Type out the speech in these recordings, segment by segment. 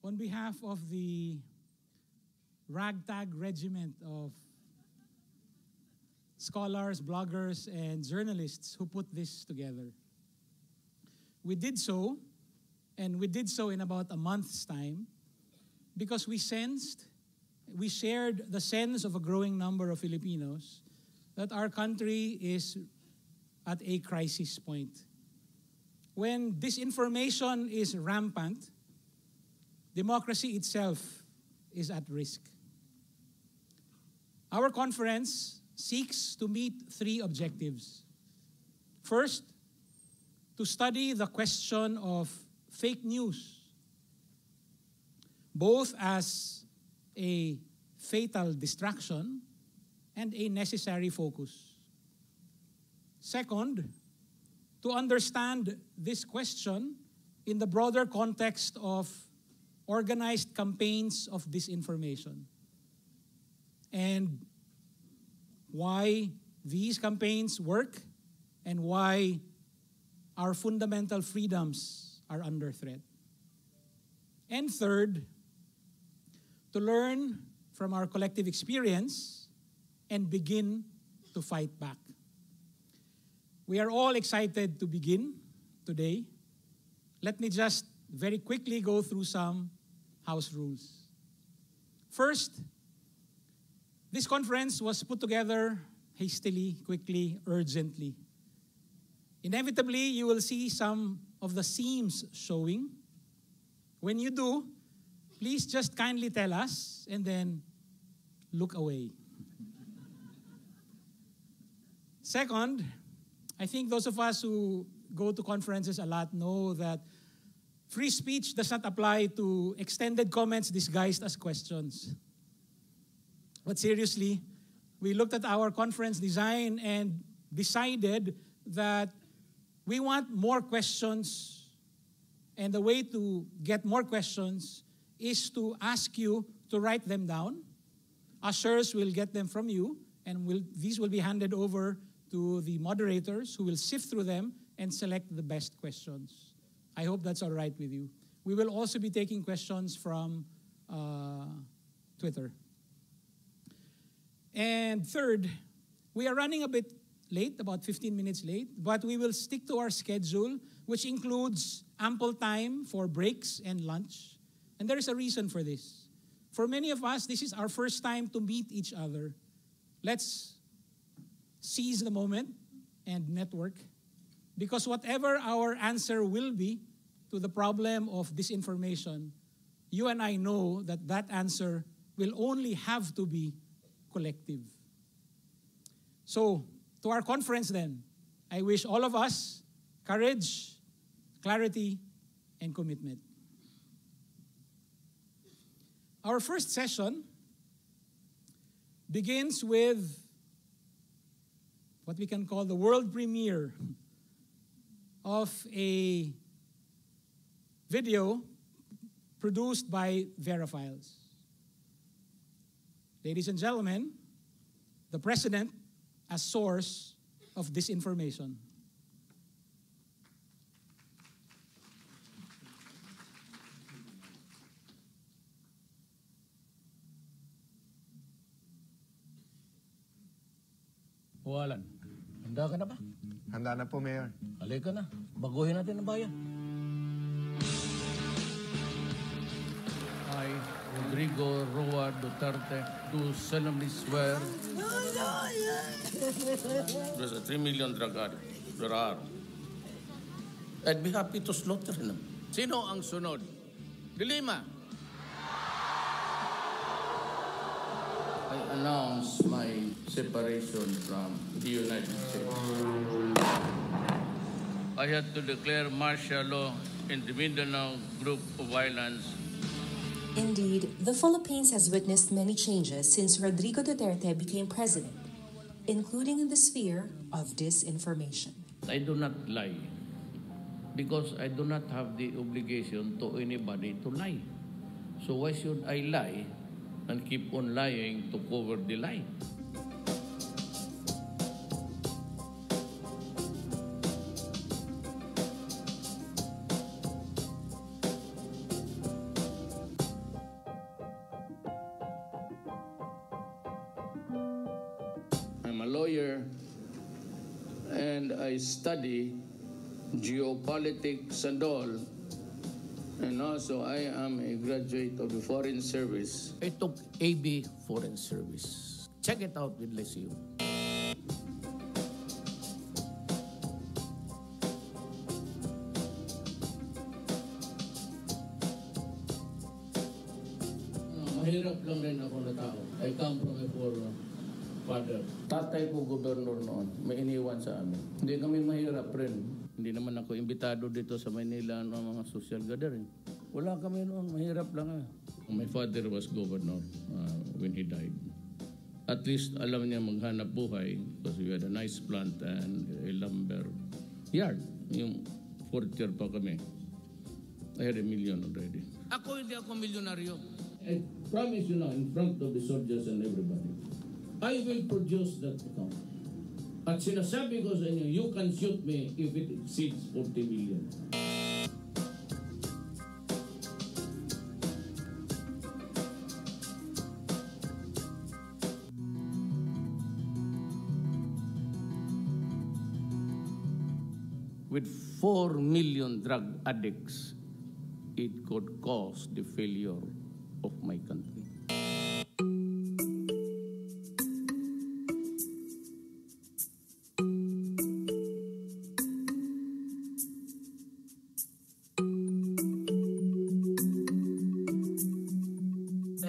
on behalf of the ragtag regiment of scholars, bloggers, and journalists who put this together. We did so, and we did so in about a month's time, because we shared the sense of a growing number of Filipinos that our country is at a crisis point. When disinformation is rampant, democracy itself is at risk. Our conference seeks to meet three objectives. First, to study the question of fake news, both as a fatal distraction and a necessary focus. Second, to understand this question in the broader context of organized campaigns of disinformation, and why these campaigns work and why our fundamental freedoms are under threat. And third, to learn from our collective experience and begin to fight back. We are all excited to begin today. Let me just very quickly go through some house rules. First, this conference was put together hastily, quickly, urgently. Inevitably, you will see some of the seams showing. When you do, please just kindly tell us and then look away. Second, I think those of us who go to conferences a lot know that free speech does not apply to extended comments disguised as questions. But seriously, we looked at our conference design and decided that we want more questions, and the way to get more questions is to ask you to write them down. Ushers will get them from you, and these will be handed over to the moderators who will sift through them and select the best questions. I hope that's all right with you. We will also be taking questions from Twitter. And third, we are running a bit late, about 15 minutes late, but we will stick to our schedule, which includes ample time for breaks and lunch. And there is a reason for this. For many of us, this is our first time to meet each other. Let's seize the moment and network, because whatever our answer will be to the problem of disinformation, you and I know that that answer will only have to be collective. So, to our conference then, I wish all of us courage, clarity, and commitment. Our first session begins with what we can call the world premiere of a video produced by Verifiles. Ladies and gentlemen, the President as source of disinformation. Walan, handa ka na ba? Handa na po, Mayor. Halika na, baguhin natin ang bayan. I, Rodrigo Roa Duterte, do solemnly swear. There's a 3 million drug addicts. There are. I'd be happy to slaughter them. Sino ang sunod? Dilima. I announce my separation from the United States. I had to declare martial law in the Mindanao group of islands. Indeed, the Philippines has witnessed many changes since Rodrigo Duterte became president, including in the sphere of disinformation. I do not lie because I do not have the obligation to anybody to lie. So why should I lie and keep on lying to cover the lie? lawyer and I study geopolitics and all. And also, I am a graduate of the Foreign Service. I took AB Foreign Service. Check it out with Lesio. Mahirap lang rin ako na tao. I come from a poor father. Tatay ko gobernador noon. May iniwan sa amin. Hindi kami mahirap rin. Hindi naman ako imbitado dito sa Manila ng mga social gathering. Wala kami noon. Mahirap lang. My father was governor when he died. At least alam niya maghanap buhay because we had a nice plant and a lumber yard. Yung fourth year pa kami. I had $1 million already. Ako hindi ako milyonaryo. I promise you now in front of the soldiers and everybody, I will produce that account. At sinasabi ko sa inyo, you can shoot me if it exceeds 40 million. With 4 million drug addicts, it could cause the failure of my country.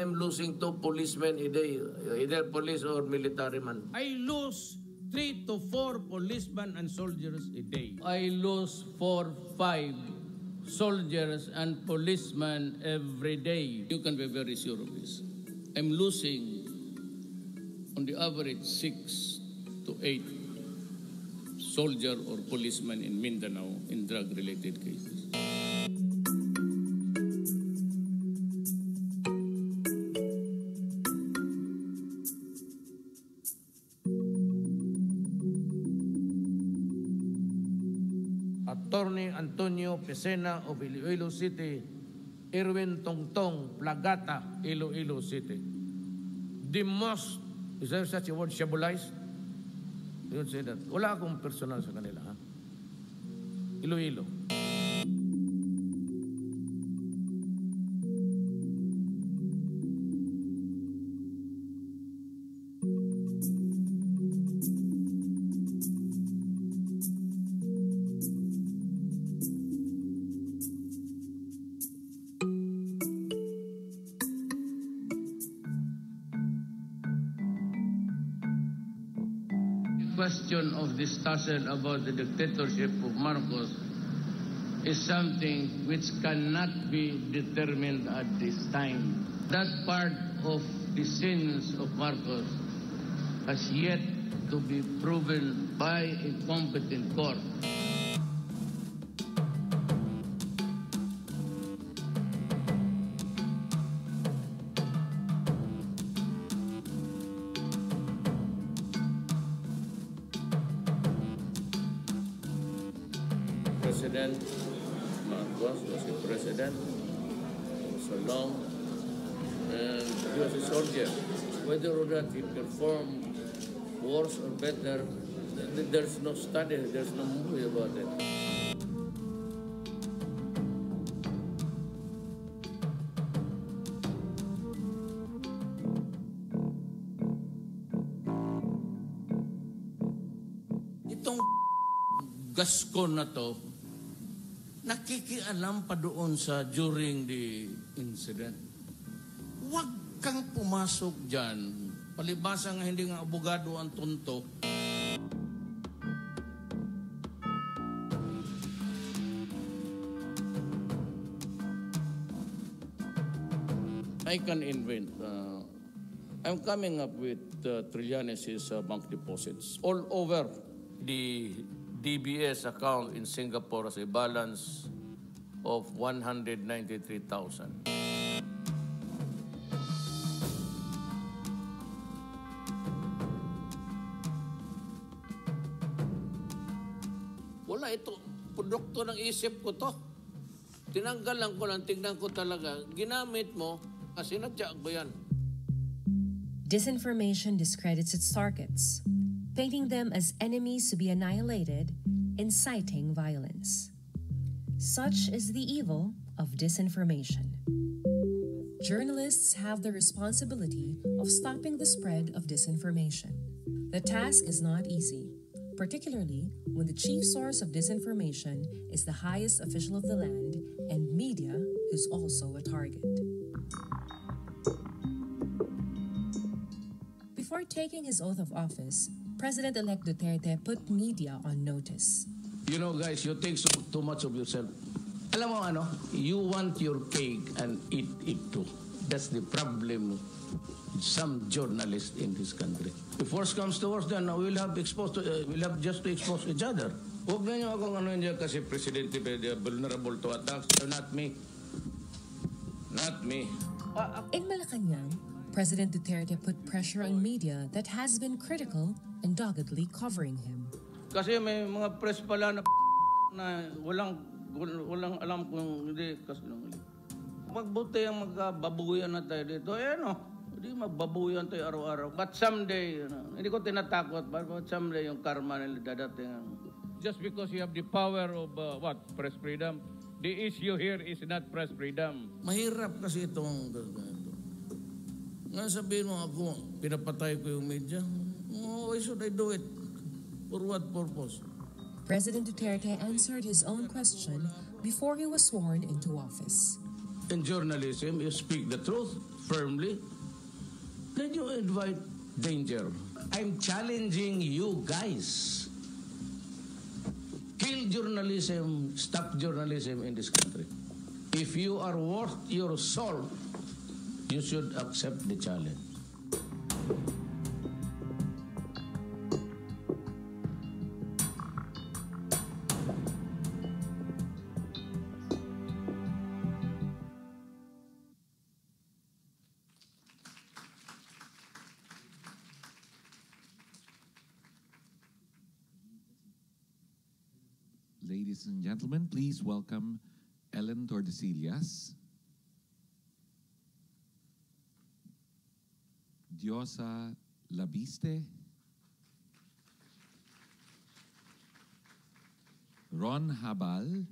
I'm losing 2 policemen a day, either police or military man. I lose 3 to 4 policemen and soldiers a day. I lose 4, 5 soldiers and policemen every day. You can be very sure of this. I'm losing on the average 6 to 8 soldier or policemen in Mindanao in drug-related cases. Attorney Antonio Pesena of Iloilo City, Erwin Tongtong, Plagata, Iloilo City. The most, is there such a word, shabulized? You don't say that. Wala akong personal sa kanila, ha? Iloilo. Question of this tussle about the dictatorship of Marcos is something which cannot be determined at this time. That part of the sins of Marcos has yet to be proven by a competent court. President Marcos was a president so long, and he was a soldier. Whether or not he performed worse or better, there's no study, there's no movie about it. Itong gaskon na to, nakikialam pa doon sa during the incident. Huwag kang pumasok dyan. Palibasa nga hindi nga abogado ang tuntok. I can invent. I'm coming up with Trillanes' bank deposits all over the DBS account in Singapore has a balance of 193,000. Wala ito. Produkto ng isip ko to. Tinanggalan ko lang, tignan ko talaga. Ginamit mo, sinadya ko yan. Disinformation discredits its targets. painting them as enemies to be annihilated, inciting violence. Such is the evil of disinformation. Journalists have the responsibility of stopping the spread of disinformation. The task is not easy, particularly when the chief source of disinformation is the highest official of the land and media is also a target. Before taking his oath of office, President-elect Duterte put media on notice. You know, guys, you take too much of yourself. Alam mo ano, you want your cake and eat it too. That's the problem with some journalists in this country. If worse comes to worse, then we'll have just to expose each other. Huwag na niyo akong ano niya kasi presidente vulnerable to attacks. Not me. Not me. In Malacanang, President Duterte put pressure on media that has been critical and doggedly covering him. Kasi may mga press pala na walang alam kung hindi kasi magbuti ang magbabuyan na tayo dito. Hindi magbabuyan tayo araw-araw. But someday, hindi ko tinatakot, but someday yung karma nila dadating. Just because you have the power of press freedom, the issue here is not press freedom. Mahirap kasi itong ganito. Nga sabihin mo ako, pinapatay ko yung media. Why should I do it? For what purpose? President Duterte answered his own question before he was sworn into office. In journalism, you speak the truth firmly, then you invite danger. I'm challenging you guys. Kill journalism, stop journalism in this country. If you are worth your soul, you should accept the challenge. Ladies and gentlemen, please welcome Ellen Tordesillas, Diosa Labiste, Ron Habal,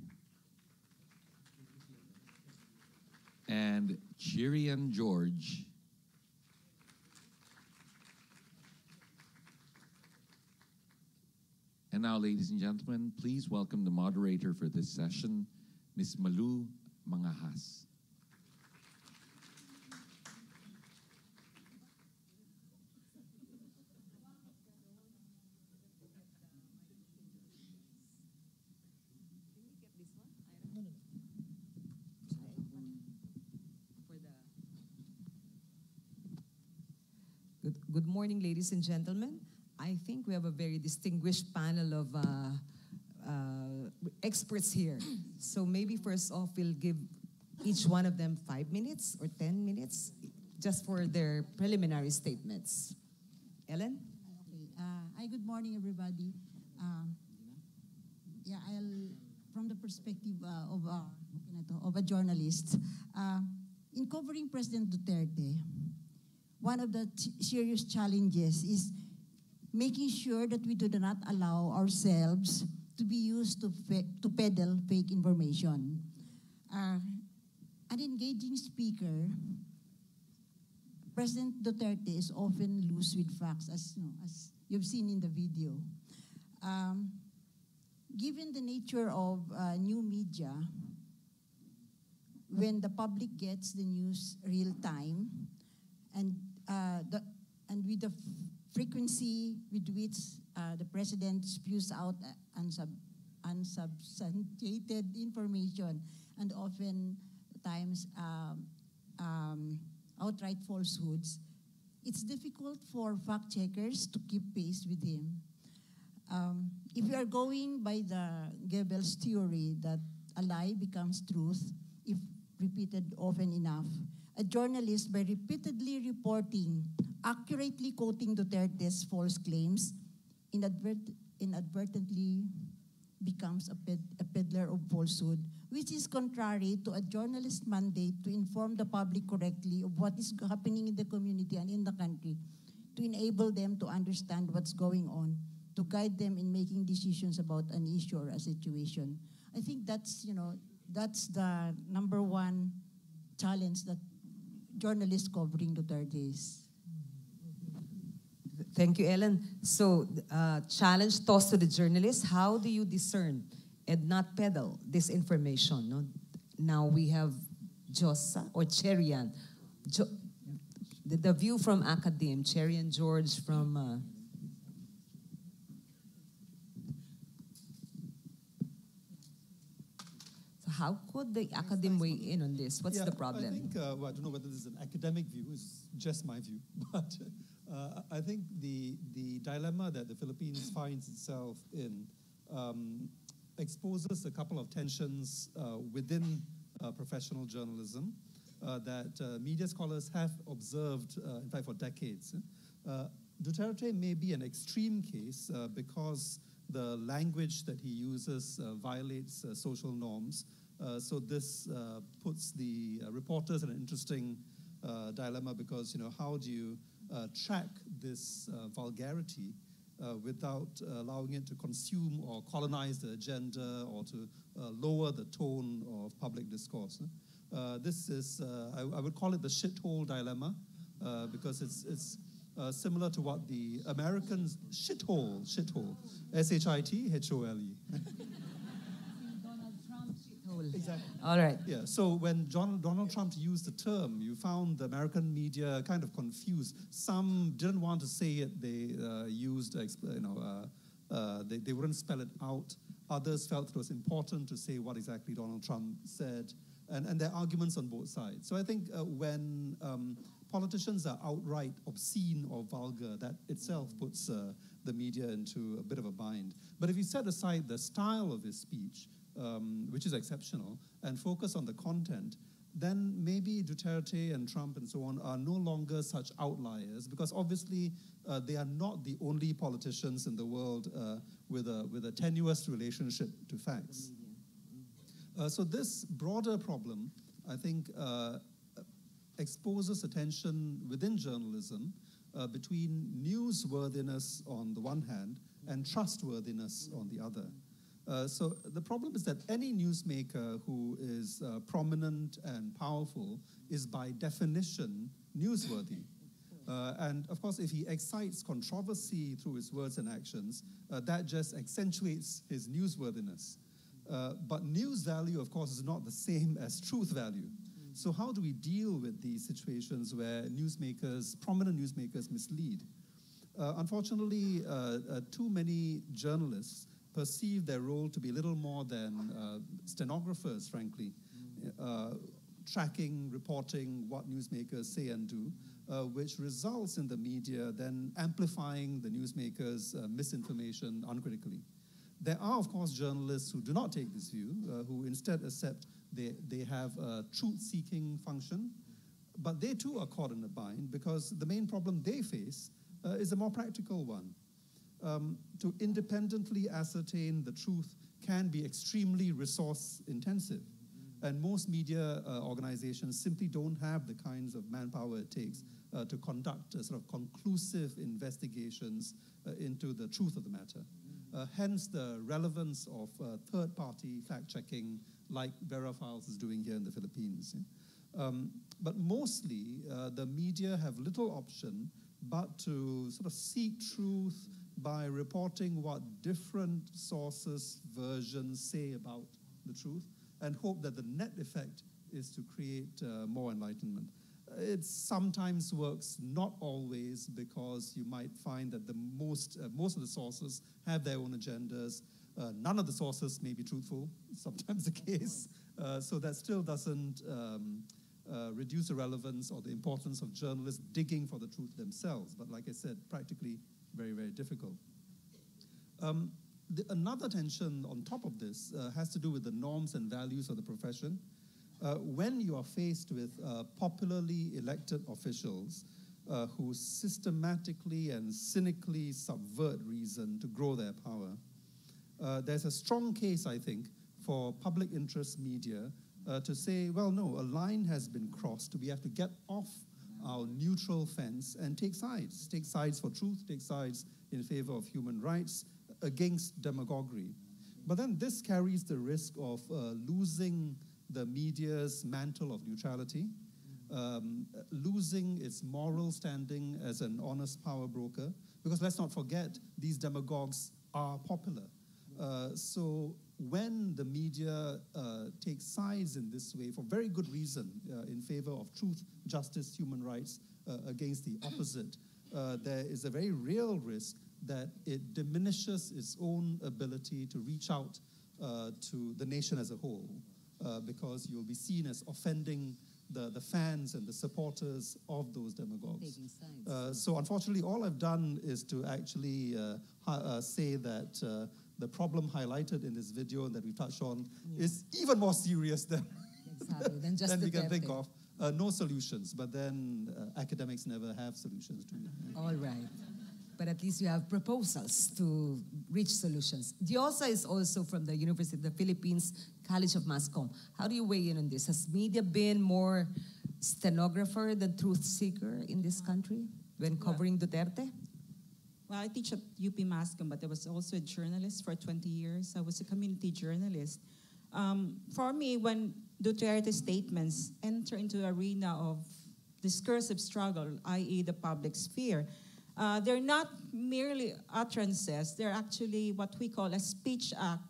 and Chirian George. And now, ladies and gentlemen, please welcome the moderator for this session, Ms. Malu Mangahas. Good morning, ladies and gentlemen. I think we have a very distinguished panel of experts here. So maybe first off, we'll give each one of them 5 minutes or 10 minutes just for their preliminary statements. Ellen? Okay. Hi, good morning, everybody. From the perspective of a journalist, in covering President Duterte, one of the serious challenges is making sure that we do not allow ourselves to be used to peddle fake information. An engaging speaker, President Duterte is often loose with facts, as you've seen in the video. Given the nature of new media, when the public gets the news real time, and with the frequency with which the president spews out unsubstantiated information and often times outright falsehoods, it's difficult for fact checkers to keep pace with him. If we are going by the Goebbels theory that a lie becomes truth if repeated often enough, a journalist, by repeatedly reporting, accurately quoting Duterte's false claims, inadvertently becomes a peddler of falsehood, which is contrary to a journalist's mandate to inform the public correctly of what is happening in the community and in the country. to enable them to understand what's going on, to guide them in making decisions about an issue or a situation. I think that's, that's the number one challenge that journalists covering Duterte is. Thank you, Ellen. So, challenge tossed to the journalists. How do you discern and not peddle disinformation? No? Now we have Josa or Cherian. The view from academe, Cherian George from... So how could the academe weigh in on this? What's the problem? I think, well, I don't know whether this is an academic view, it's just my view, but I think the dilemma that the Philippines finds itself in exposes a couple of tensions within professional journalism that media scholars have observed, in fact, for decades. Duterte may be an extreme case because the language that he uses violates social norms. So this puts the reporters in an interesting dilemma because, how do you track this vulgarity without allowing it to consume or colonize the agenda or to lower the tone of public discourse. This is, I would call it the shithole dilemma because it's similar to what the Americans, shithole, S-H-I-T-H-O-L-E. Exactly. All right. Yeah, so when Donald Trump used the term, you found the American media kind of confused. Some didn't want to say it. They used, they wouldn't spell it out. Others felt it was important to say what exactly Donald Trump said. And there are arguments on both sides. So I think when politicians are outright obscene or vulgar, that itself puts the media into a bit of a bind. But if you set aside the style of his speech, which is exceptional, and focus on the content, then maybe Duterte and Trump and so on are no longer such outliers, because obviously they are not the only politicians in the world with a tenuous relationship to facts. So this broader problem, I think, exposes a tension within journalism between newsworthiness on the one hand and trustworthiness on the other. So the problem is that any newsmaker who is prominent and powerful is by definition newsworthy. And of course, if he excites controversy through his words and actions, that just accentuates his newsworthiness. But news value, of course, is not the same as truth value. So how do we deal with these situations where newsmakers, prominent newsmakers, mislead? Unfortunately, too many journalists perceive their role to be little more than stenographers, frankly, tracking, reporting what newsmakers say and do, which results in the media then amplifying the newsmakers' misinformation uncritically. There are, of course, journalists who do not take this view, who instead accept they have a truth-seeking function, but they too are caught in a bind because the main problem they face is a more practical one. To independently ascertain the truth can be extremely resource-intensive, and most media organizations simply don't have the kinds of manpower it takes to conduct sort of conclusive investigations into the truth of the matter. Hence the relevance of third-party fact-checking like Verifiles is doing here in the Philippines. But mostly, the media have little option but to sort of seek truth by reporting what different sources, versions say about the truth, and hope that the net effect is to create more enlightenment. It sometimes works, not always, because you might find that the most of the sources have their own agendas. None of the sources may be truthful, sometimes the case. So that still doesn't reduce the relevance or the importance of journalists digging for the truth themselves. But like I said, practically very, very difficult. Another tension on top of this has to do with the norms and values of the profession. When you are faced with popularly elected officials who systematically and cynically subvert reason to grow their power, there's a strong case, I think, for public interest media to say, well, no, a line has been crossed. We have to get off our neutral fence and take sides for truth, take sides in favor of human rights, against demagoguery. But then this carries the risk of losing the media's mantle of neutrality, losing its moral standing as an honest power broker, because let's not forget, these demagogues are popular. So when the media takes sides in this way, for very good reason, in favor of truth, justice, human rights, against the opposite, there is a very real risk that it diminishes its own ability to reach out to the nation as a whole, because you'll be seen as offending the fans and the supporters of those demagogues. Taking sides. So unfortunately, all I've done is to actually say that the problem highlighted in this video and that we touched on is even more serious than, Than just than we can Duterte. think of. No solutions, but then academics never have solutions to it. All right. But at least you have proposals to reach solutions. Diosa is also from the University of the Philippines College of Mass Comm. How do you weigh in on this? Has media been more stenographer than truth seeker in this country when covering Duterte? Well, I teach at UP Mass Comm, but I was also a journalist for 20 years. I was a community journalist. For me, when Duterte statements enter into the arena of discursive struggle, i.e. the public sphere, they're not merely utterances, they're actually what we call a speech act,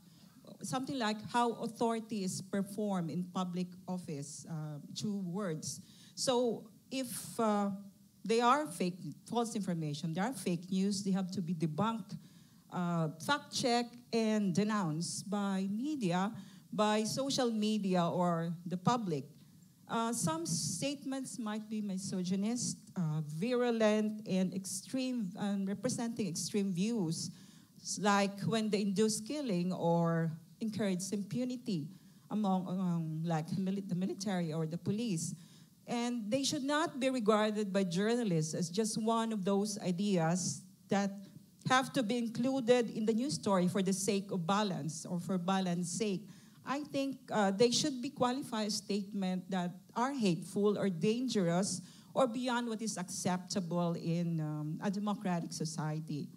something like how authority is performed in public office through words. So if they are false information, they are fake news, they have to be debunked, fact-checked, and denounced by media, by social media or the public. Some statements might be misogynist, virulent, and extreme, and representing extreme views, like when they induce killing or encourage impunity among the military or the police. And they should not be regarded by journalists as just one of those ideas that have to be included in the news story for the sake of balance or for balance sake. I think they should be qualified as statements that are hateful or dangerous or beyond what is acceptable in a democratic society.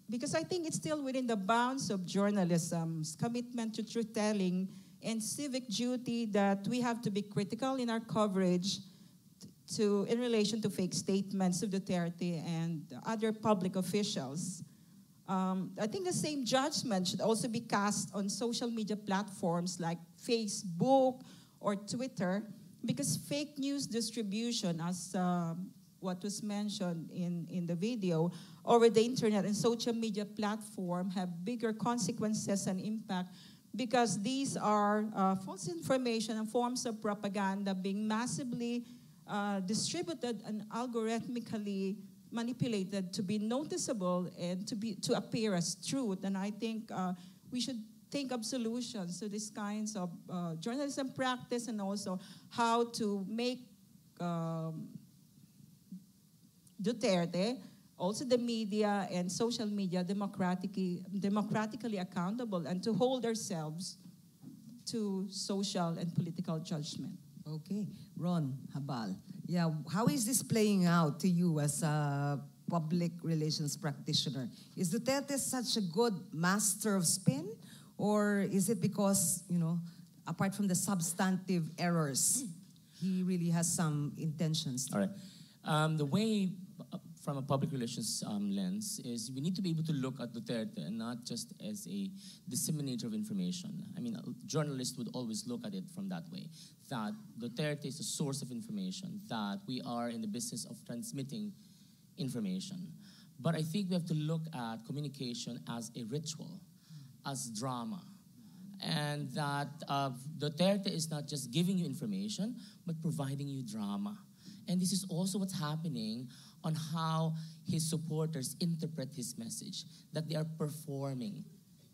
Because I think it's still within the bounds of journalism's commitment to truth-telling and civic duty that we have to be critical in our coverage in relation to fake statements of Duterte and other public officials. I think the same judgment should also be cast on social media platforms like Facebook or Twitter, because fake news distribution, as what was mentioned in the video, over the internet and social media platform have bigger consequences and impact, because these are false information and forms of propaganda being massively distributed and algorithmically manipulated to be noticeable and to appear as truth. And I think we should think of solutions to these kinds of journalism practice, and also how to make Duterte, also the media and social media, democratically accountable, and to hold ourselves to social and political judgment. Okay. Ron Habal. Yeah, how is this playing out to you as a public relations practitioner? Is Duterte such a good master of spin? Or is it because, apart from the substantive errors, he really has some intentions? All right. The way, from a public relations lens, is we need to be able to look at Duterte and not just as a disseminator of information. I mean, a journalist would always look at it from that way, that Duterte is a source of information, that we are in the business of transmitting information. But I think we have to look at communication as a ritual, as drama, and that Duterte is not just giving you information, but providing you drama. And this is also what's happening on how his supporters interpret his message, that they are performing.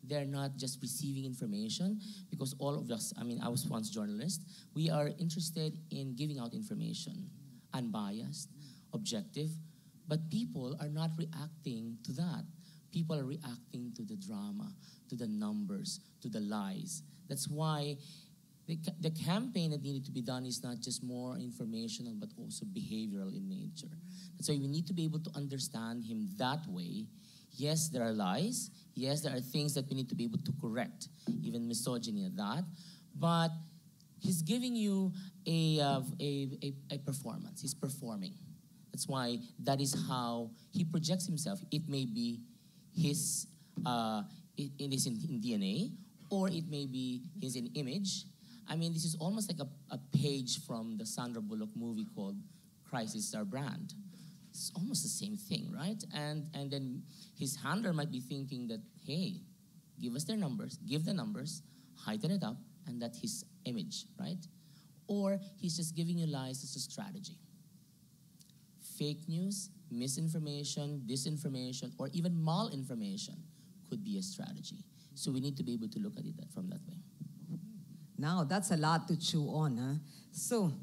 They're not just receiving information, because all of us, I was once a journalist, we are interested in giving out information, unbiased, objective, but people are not reacting to that. People are reacting to the drama, to the numbers, to the lies. That's why the campaign that needed to be done is not just more informational, but also behavioral in nature. That's why we need to be able to understand him that way. Yes, there are lies. Yes, there are things that we need to be able to correct, even misogyny at that. But he's giving you a performance. He's performing. That's why that is how he projects himself. It may be his, it is in DNA, or it may be his in image. I mean, this is almost like a page from the Sandra Bullock movie called Christ is Our Brand. It's almost the same thing, right? And then his handler might be thinking that, hey, give us their numbers, give the numbers, heighten it up, and that's his image, right? Or he's just giving you lies as a strategy. Fake news, misinformation, disinformation, or even malinformation could be a strategy. So we need to be able to look at it from that way. Now, that's a lot to chew on. Huh? So,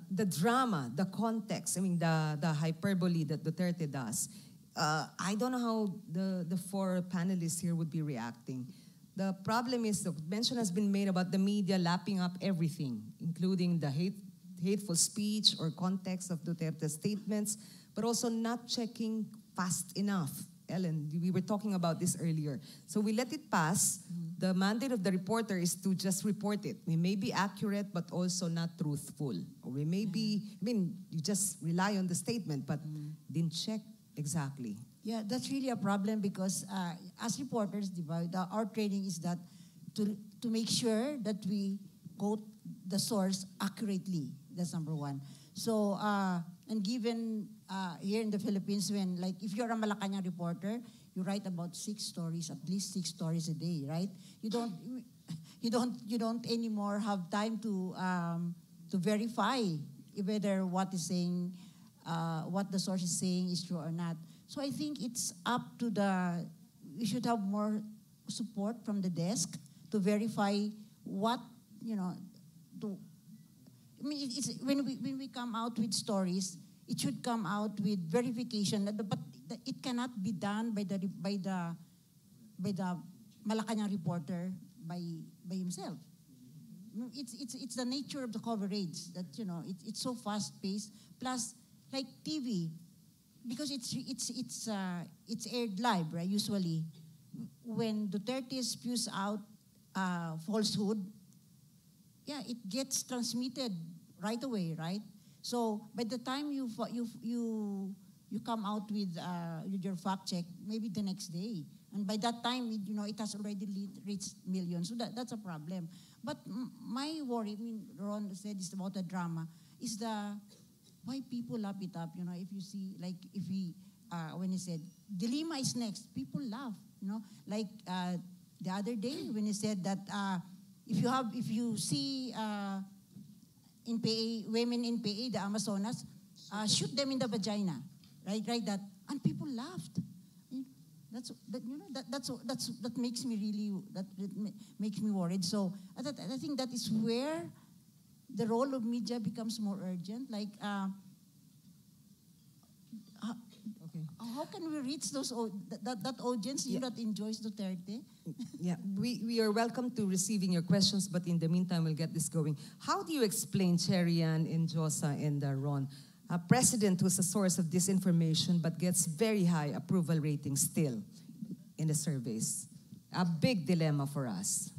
the drama, the context, I mean, the hyperbole that Duterte does, I don't know how the four panelists here would be reacting. The problem is, the mention has been made about the media lapping up everything, including the hateful speech or context of Duterte's statements, but also not checking fast enough. Ellen, we were talking about this earlier. So we let it pass. The mandate of the reporter is to just report it. We may be accurate, but also not truthful. Or we may be, I mean, you just rely on the statement, but didn't check exactly. Yeah, that's really a problem because as reporters, our training is that to make sure that we quote the source accurately. That's number one. So, and given here in the Philippines, when like if you're a Malacanang reporter, you write about 6 stories, at least 6 stories a day, right? You don't anymore have time to verify whether what is saying, what the source is saying is true or not. So I think it's up to we should have more support from the desk to verify what, I mean, when we come out with stories, it should come out with verification, but it cannot be done by the Malacanang reporter by himself. It's the nature of the coverage that it's so fast paced. Plus, like TV, because it's aired live, right? Usually, when Duterte spews out falsehood, yeah, it gets transmitted right away, right? So by the time you come out with your fact check, maybe the next day, and by that time, it has already reached millions. So that's a problem. But my worry, I mean, Ron said it's about the drama, is why people lap it up. If you see, like when he said Dilima is next, people laugh. Like the other day when he said that if you see in PA, women in PA, the Amazonas, shoot them in the vagina, right? That, and people laughed. That makes me really makes me worried. So I think that is where the role of media becomes more urgent. Like, how can we reach that audience that enjoys Duterte? Yeah, we are welcome to receiving your questions, but in the meantime, we'll get this going. How do you explain, Cherian and Josa and Ron, a president who's a source of disinformation but gets very high approval ratings still in the surveys? A big dilemma for us.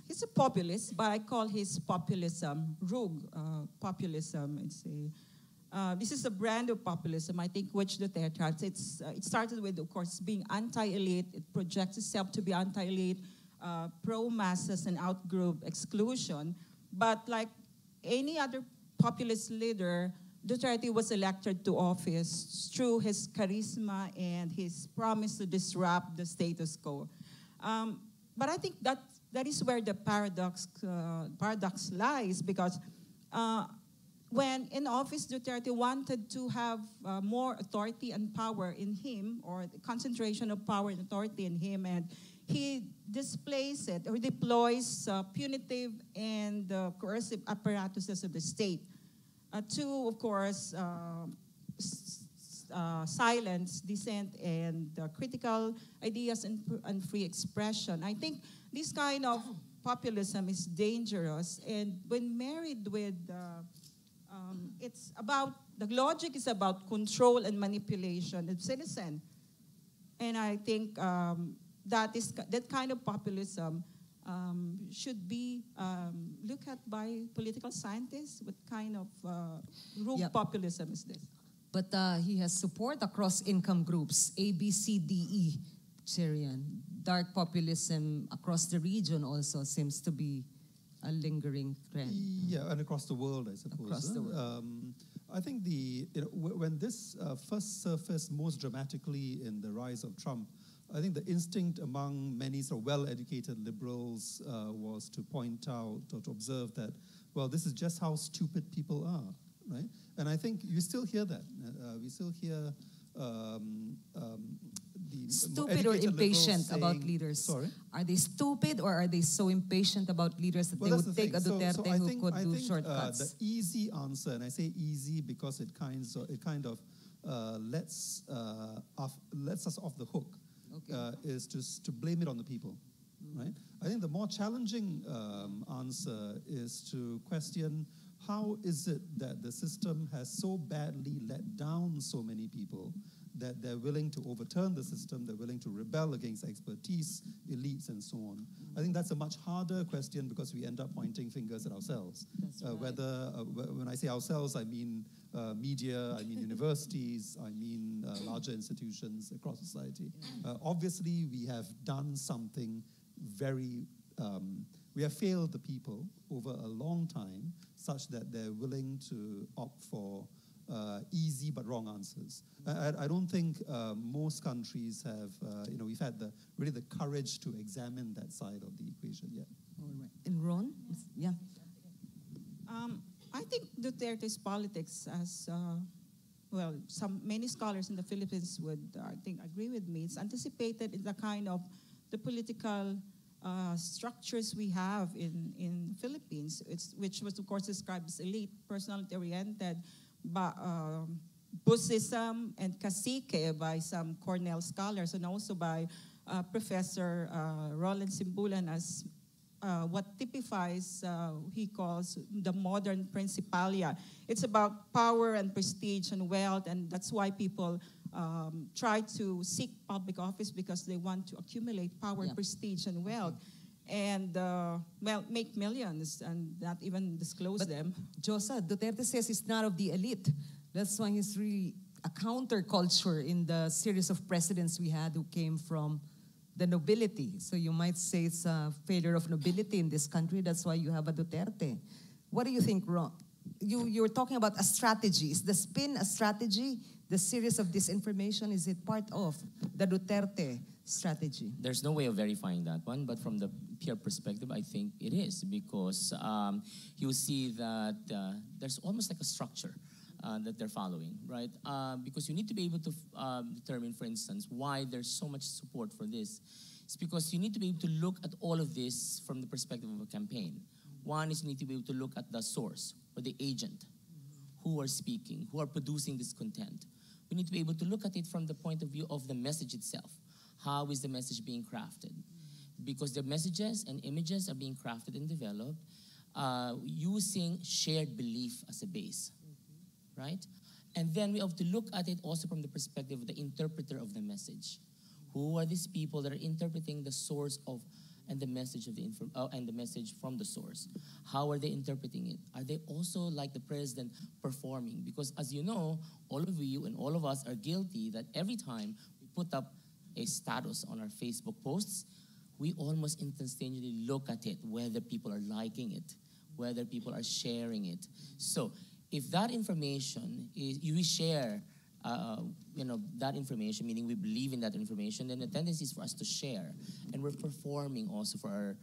He's a populist, but I call his populism rogue populism. This is a brand of populism, I think, which Duterte has. It started with, of course, being anti-elite. It projects itself to be anti-elite, pro-masses and out-group exclusion. But like any other populist leader, Duterte was elected to office through his charisma and his promise to disrupt the status quo. But I think that is where the paradox lies, because when in office, Duterte wanted to have more authority and power in him, or the concentration of power and authority in him, and he displays it or deploys punitive and coercive apparatuses of the state to, of course, silence dissent and critical ideas and free expression. I think this kind of populism is dangerous, and when married with, it's about, the logic is about control and manipulation of citizen. And I think that kind of populism should be looked at by political scientists. What kind of root populism is this? But he has support across income groups, A, B, C, D, E, Cherian. Dark populism across the region also seems to be a lingering trend. Yeah, and across the world, I suppose. Across the world. I think when this first surfaced most dramatically in the rise of Trump, I think the instinct among many sort of well-educated liberals was to point out or to observe that, well, this is just how stupid people are, right? And I think you still hear that. We still hear the stupid or impatient saying, about leaders. Sorry? Are they stupid or are they so impatient about leaders that they would take a Duterte who could do shortcuts? The easy answer, and I say easy because it kind of lets us off the hook, is to blame it on the people, right? I think the more challenging answer is to question, how is it that the system has so badly let down so many people that they're willing to overturn the system, they're willing to rebel against expertise, elites, and so on? I think that's a much harder question because we end up pointing fingers at ourselves. Right. When I say ourselves, I mean media, I mean universities, I mean larger institutions across society. Obviously, we have done something very, we have failed the people over a long time such that they're willing to opt for easy but wrong answers. I don't think most countries have, we've had really the courage to examine that side of the equation yet. All right. And Ron? Yeah. I think Duterte's politics, as many scholars in the Philippines would, I think, agree with me. It's anticipated in the kind of the political structures we have in Philippines, which was of course described as elite, personality-oriented, Busism and cacique by some Cornell scholars, and also by Professor Roland Simbulan as what typifies, he calls, the modern principalia. It's about power and prestige and wealth, and that's why people try to seek public office, because they want to accumulate power, prestige, and wealth. And, make millions and not even disclose them. Josa, Duterte says he's not of the elite. That's why he's really a counterculture in the series of presidents we had who came from the nobility. So you might say it's a failure of nobility in this country. That's why you have a Duterte. What do you think, Ron? You were talking about a strategy. Is the spin a strategy? The series of disinformation, is it part of the Duterte strategy? There's no way of verifying that one, but from the peer perspective, I think it is, because you see that there's almost like a structure that they're following, right? Because you need to be able to determine, for instance, why there's so much support for this. It's because you need to be able to look at all of this from the perspective of a campaign. One is you need to be able to look at the source or the agent who are speaking, who are producing this content. We need to be able to look at it from the point of view of the message itself. How is the message being crafted? Because the messages and images are being crafted and developed using shared belief as a base, right? And then we have to look at it also from the perspective of the interpreter of the message. Who are these people that are interpreting the source of and the message of the and the message from the source? How are they interpreting it? Are they also, like the president, performing? Because as you know, all of you and all of us are guilty that every time we put up a status on our Facebook posts, we almost instantaneously look at it, whether people are liking it, whether people are sharing it. So if that information is, you share, that information, meaning we believe in that information, then the tendency is for us to share. And we're performing also for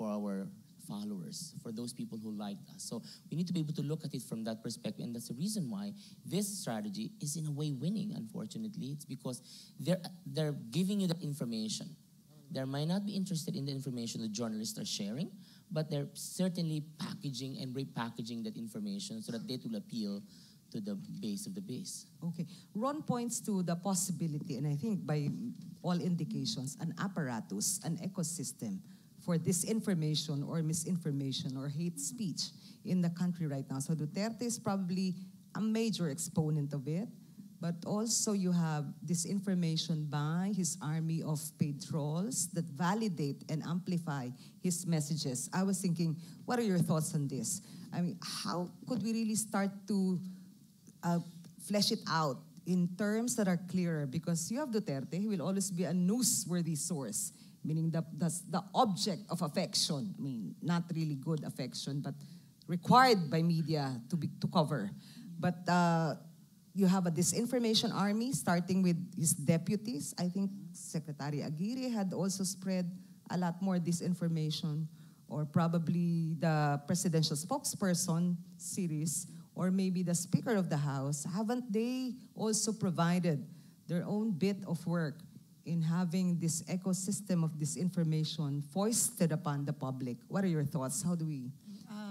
our followers, for those people who liked us. So we need to be able to look at it from that perspective, and that's the reason why this strategy is in a way winning, unfortunately. It's because they're giving you the information. They might not be interested in the information the journalists are sharing, but they're certainly packaging and repackaging that information so that it will appeal to the base of the base. Okay. Ron points to the possibility, and I think by all indications, an apparatus, an ecosystem for disinformation or misinformation or hate speech in the country right now. So Duterte is probably a major exponent of it, but also you have disinformation by his army of paid trolls that validate and amplify his messages. I was thinking, what are your thoughts on this? I mean, how could we really start to flesh it out in terms that are clearer? Because you have Duterte, he will always be a newsworthy source, meaning the object of affection. I mean, not really good affection, but required by media to cover. But you have a disinformation army starting with his deputies. I think Secretary Aguirre had also spread a lot more disinformation, or probably the presidential spokesperson series, or maybe the Speaker of the House. Haven't they also provided their own bit of work in having this ecosystem of disinformation foisted upon the public? What are your thoughts? How do we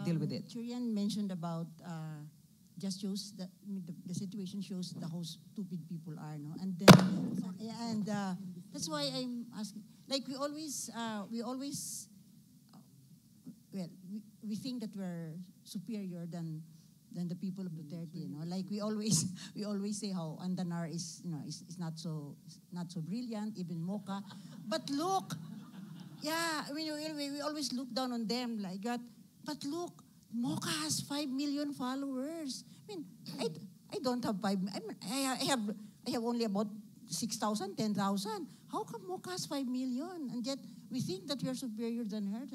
deal with it? Churian mentioned about just shows that the situation shows how stupid people are, no? And then that's why I'm asking. Like we always we think that we're superior than the people of Duterte, you know. Like we always say how Andanar is, you know, is not so brilliant, even Mocha. But look, yeah, I mean we always look down on them like that. But look, Mocha has 5 million followers. I mean, I don't have 5. I have only about 6,000, 10,000. How come Mocha has 5 million? And yet we think that we are superior than her.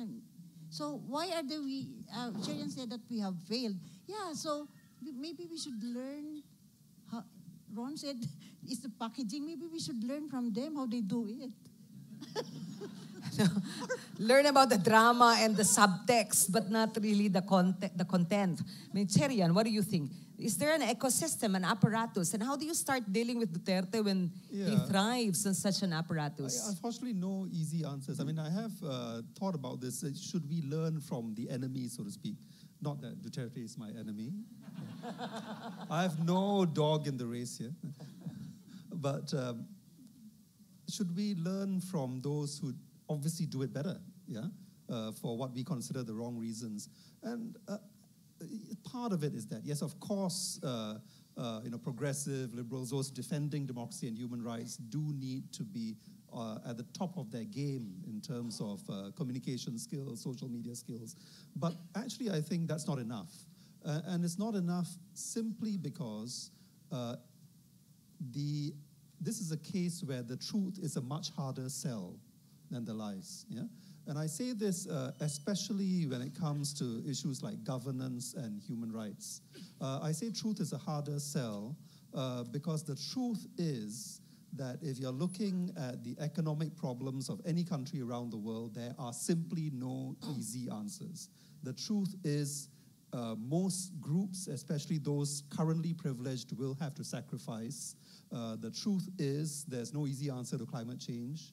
So why are we? Cherian said that we have failed. Yeah. So maybe we should learn. Ron said it's the packaging. Maybe we should learn from them how they do it. Learn about the drama and the subtext, but not really the content. I mean, Cherian, what do you think? Is there an ecosystem, an apparatus? And how do you start dealing with Duterte when he thrives on such an apparatus? Unfortunately, no easy answers. I mean, I have thought about this. Should we learn from the enemy, so to speak? Not that Duterte is my enemy. I have no dog in the race here. But should we learn from those who obviously do it better, for what we consider the wrong reasons? And part of it is that, yes, of course, progressive liberals, those defending democracy and human rights, do need to be at the top of their game in terms of communication skills, social media skills. But actually, I think that's not enough. And it's not enough simply because this is a case where the truth is a much harder sell than the lies. Yeah? And I say this especially when it comes to issues like governance and human rights. I say truth is a harder sell because the truth is that if you're looking at the economic problems of any country around the world, there are simply no easy answers. The truth is most groups, especially those currently privileged, will have to sacrifice. The truth is there's no easy answer to climate change.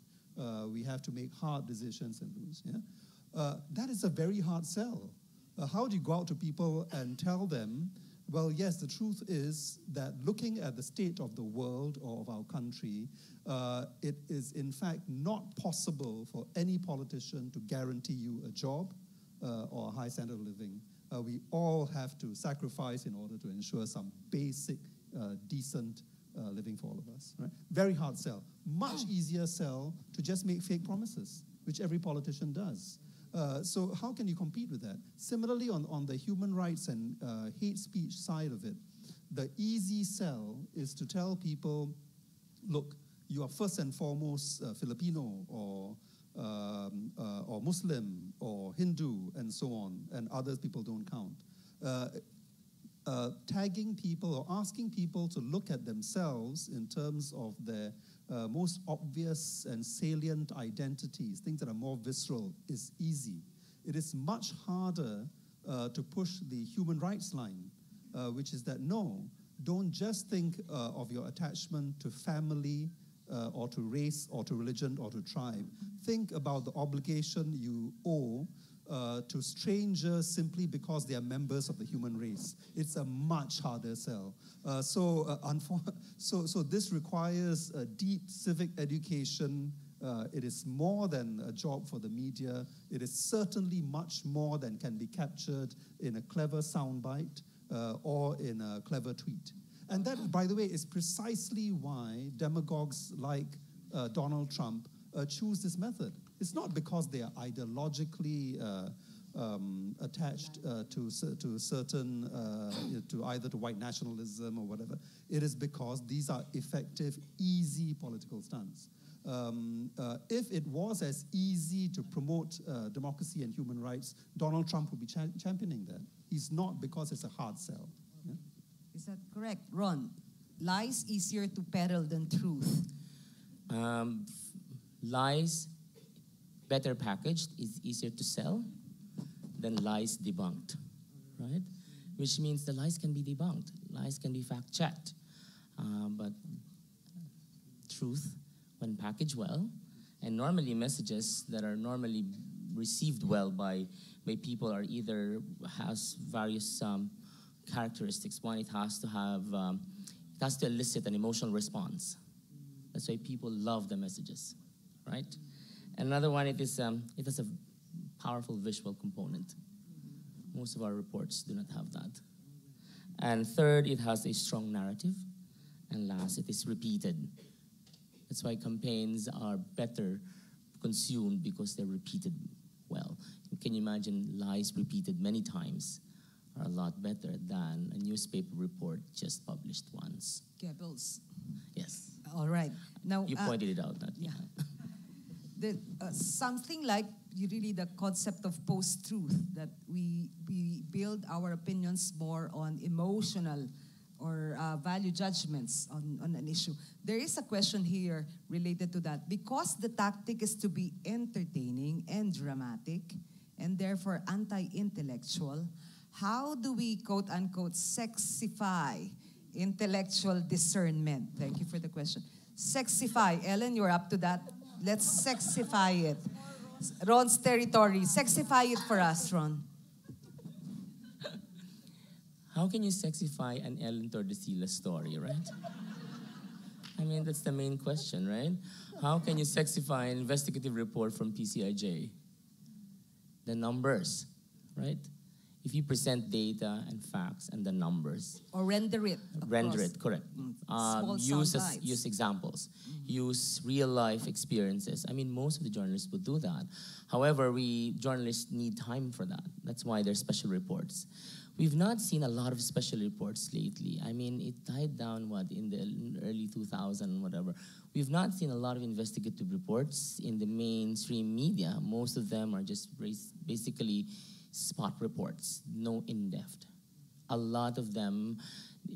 We have to make hard decisions and lose. Yeah? That is a very hard sell. How do you go out to people and tell them, well, yes, the truth is that looking at the state of the world or of our country, it is in fact not possible for any politician to guarantee you a job or a high standard of living. We all have to sacrifice in order to ensure some basic, decent living for all of us. Right? Very hard sell. Much easier sell to just make fake promises, which every politician does. So how can you compete with that? Similarly, on the human rights and hate speech side of it, the easy sell is to tell people, look, you are first and foremost Filipino or Muslim or Hindu and so on, and other people don't count. Tagging people or asking people to look at themselves in terms of their most obvious and salient identities, things that are more visceral, is easy. It is much harder to push the human rights line, which is that no, don't just think of your attachment to family or to race or to religion or to tribe. Think about the obligation you owe to strangers simply because they are members of the human race. It's a much harder sell. So this requires a deep civic education It is more than a job for the media. It is certainly much more than can be captured in a clever soundbite or in a clever tweet. And that, by the way, is precisely why demagogues like Donald Trump choose this method. It's not because they are ideologically attached to certain, to either to white nationalism or whatever. It is because these are effective, easy political stunts. If it was as easy to promote democracy and human rights, Donald Trump would be championing that. He's not, because it's a hard sell. Yeah? Is that correct? Ron, lies easier to peddle than truth. Lies, better packaged, is easier to sell than lies debunked, right? Which means the lies can be debunked. Lies can be fact-checked. But truth, when packaged well, and normally messages that are normally received well by people are either has various characteristics. One, it has to elicit an emotional response. That's why people love the messages, right? Another one, it has a powerful visual component. Most of our reports do not have that. And third, it has a strong narrative. And last, it is repeated. That's why campaigns are better consumed, because they're repeated well. Can you imagine lies repeated many times are a lot better than a newspaper report just published once? Goebbels. Yes. All right. Now You pointed it out, not me. Something like really the concept of post-truth, that we build our opinions more on emotional or value judgments on an issue. There is a question here related to that. Because the tactic is to be entertaining and dramatic, and therefore anti-intellectual, how do we, quote-unquote, sexify intellectual discernment? Thank you for the question. Sexify. Ellen, you're up to that. Let's sexify it. Ron's territory. Sexify it for us, Ron. How can you sexify an Ellen Tordesillas story, right? I mean, that's the main question, right? How can you sexify an investigative report from PCIJ? The numbers, right? If you present data and facts and the numbers. Or render it. Render it, correct. Use examples. Use real-life experiences. I mean, most of the journalists would do that. However, journalists need time for that. That's why there's special reports. We've not seen a lot of special reports lately. I mean, it died down, in the early 2000s, whatever. We've not seen a lot of investigative reports in the mainstream media. Most of them are just basically spot reports, no in-depth. A lot of them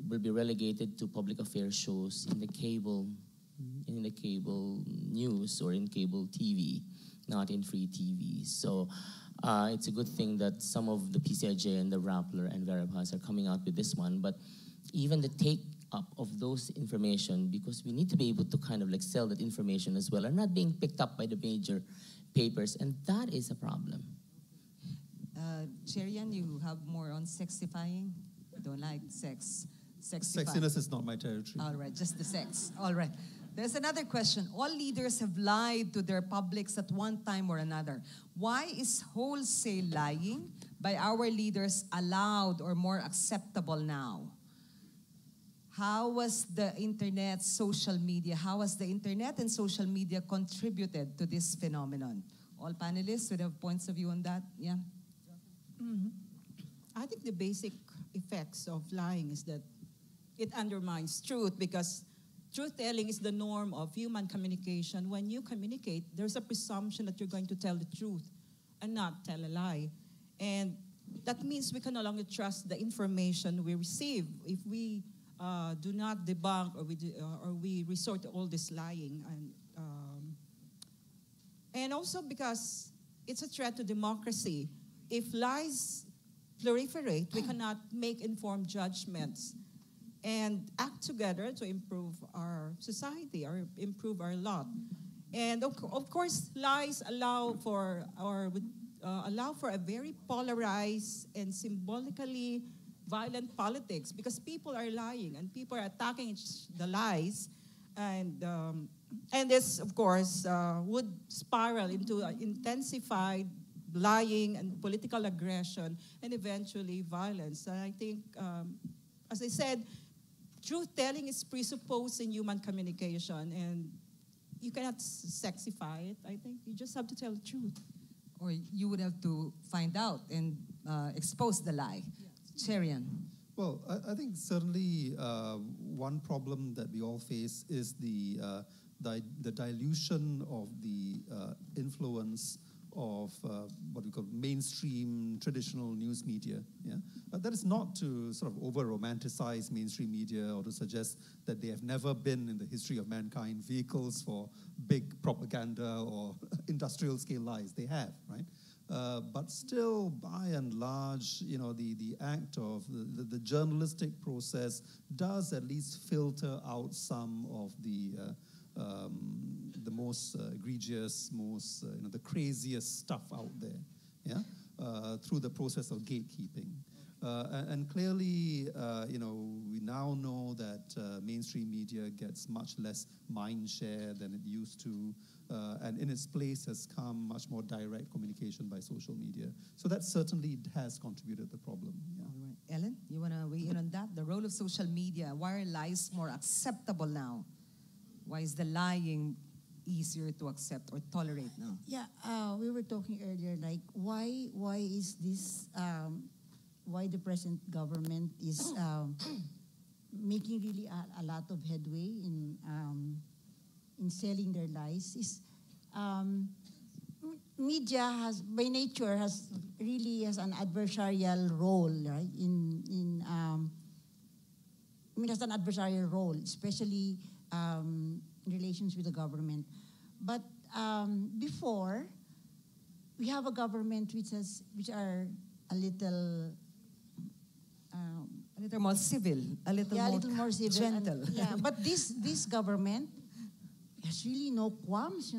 will be relegated to public affairs shows in the cable news or in cable TV, not in free TV. So it's a good thing that some of the PCIJ and the Rappler and Veritas are coming out with this one. But even the take-up of those information, because we need to be able to kind of sell that information as well, are not being picked up by the major papers, and that is a problem. Cherian, you have more on sexifying? I don't like sex. Sexiness is not my territory. All right, just the sex. All right. There's another question. All leaders have lied to their publics at one time or another. Why is wholesale lying by our leaders allowed or more acceptable now? How has the internet and social media contributed to this phenomenon? All panelists would have points of view on that. Yeah. I think the basic effects of lying is that it undermines truth, because truth-telling is the norm of human communication. When you communicate, there's a presumption that you're going to tell the truth and not tell a lie. And that means we can no longer trust the information we receive if we do not debunk or we resort to all this lying. And also because it's a threat to democracy. If lies proliferate, we cannot make informed judgments and act together to improve our society or improve our lot. And of course, lies allow for a very polarized and symbolically violent politics, because people are lying and people are attacking the lies, and And this, of course, would spiral into intensified lying and political aggression and eventually violence. And I think, as I said, truth-telling is presupposed in human communication, and you cannot sexify it. I think you just have to tell the truth. Or you would have to find out and expose the lie. Yes. Cherian. Well, I think certainly one problem that we all face is the dilution of the influence of what we call mainstream traditional news media. Yeah, that is not to sort of over-romanticize mainstream media or to suggest that they have never been in the history of mankind vehicles for big propaganda or industrial-scale lies. They have, right? But still, by and large, you know, the act of the journalistic process does at least filter out some of the most egregious, most the craziest stuff out there, yeah, through the process of gatekeeping. And clearly, we now know that mainstream media gets much less mind share than it used to, and in its place has come much more direct communication by social media. So that certainly has contributed to the problem. Yeah. All right. Ellen, you want to weigh in on that? The role of social media. Why are lies more acceptable now? Why is the lying easier to accept or tolerate now? Yeah, we were talking earlier, like why is this? Why the present government is making really a lot of headway in selling their lies is media has by nature has an adversarial role, right? Has an adversarial role, especially in relations with the government. But before, we have a government which are a little more civil, a little more civil, gentle. But this government has really no qualms,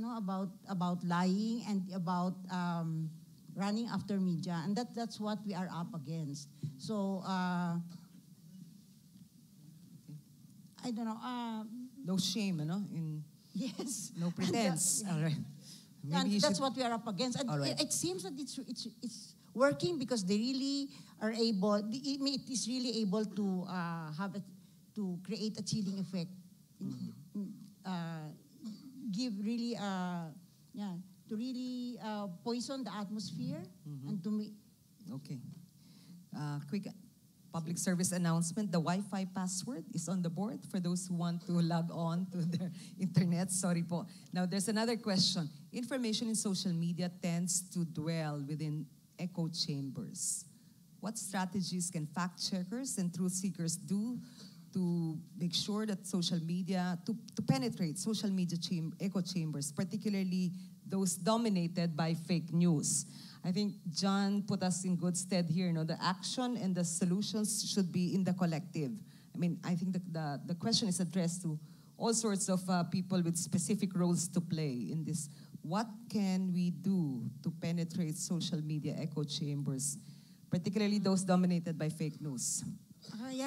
about lying and about running after media, and that's what we are up against. So I don't know. No shame, in yes, no pretense. All right. And that's what we are up against. And right. it seems that it's working because they really are able. It is really able to to create a chilling effect. Give really to really poison the atmosphere and to me. Okay. Quick public service announcement. The Wi-Fi password is on the board for those who want to log on to their internet. Sorry po. Now, there's another question. Information in social media tends to dwell within echo chambers. What strategies can fact-checkers and truth-seekers do to make sure that social media, to penetrate social media echo chambers, particularly those dominated by fake news? I think John put us in good stead here. The action and the solutions should be in the collective. I mean, I think the question is addressed to all sorts of people with specific roles to play in this. What can we do to penetrate social media echo chambers, particularly those dominated by fake news?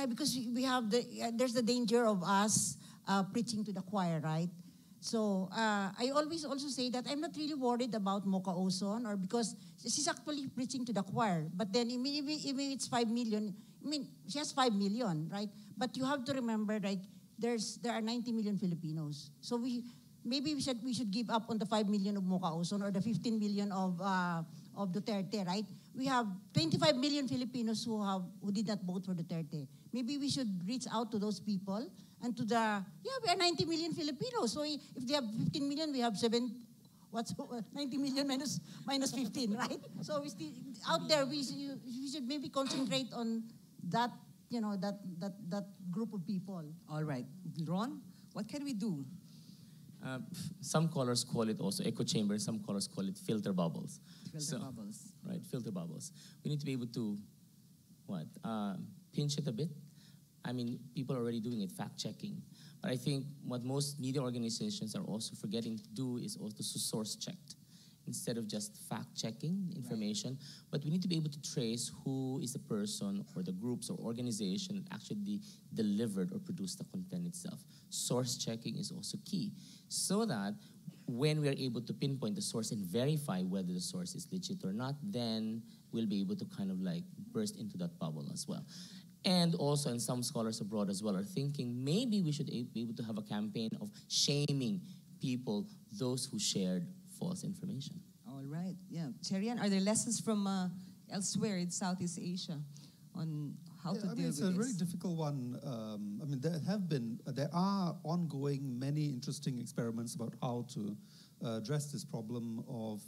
Because we have there's the danger of us preaching to the choir, right? So I always also say that I'm not really worried about Mocha Ozon, or because she's actually preaching to the choir. But then even it's 5 million, she has 5 million, right? But you have to remember, like there are 90 million Filipinos. So maybe we should give up on the 5 million of Mocha Ozon or the 15 million of Duterte, right? We have 25 million Filipinos who did not vote for Duterte. Maybe we should reach out to those people and to we are 90 million Filipinos. So if they have 15 million, we have 90 million minus 15, right? So we still out there. We should maybe concentrate on that, that group of people. All right, Ron, what can we do? Some callers call it also echo chambers. Some callers call it filter bubbles. Bubbles. Right, filter bubbles. We need to be able to, pinch it a bit. I mean, people are already doing it, fact-checking. But I think what most media organizations are also forgetting to do is also to source check. instead of just fact-checking information, but we need to be able to trace who is the person or the groups or organization that actually delivered or produced the content itself. Source checking is also key, so that when we are able to pinpoint the source and verify whether the source is legit or not, then we'll be able to kind of like burst into that bubble as well. And also, and some scholars abroad as well are thinking, maybe we should be able to have a campaign of shaming people, those who shared false information. All right, yeah. Cherian, are there lessons from elsewhere in Southeast Asia on how to deal with this? It's a very difficult one. There are ongoing many interesting experiments about how to address this problem of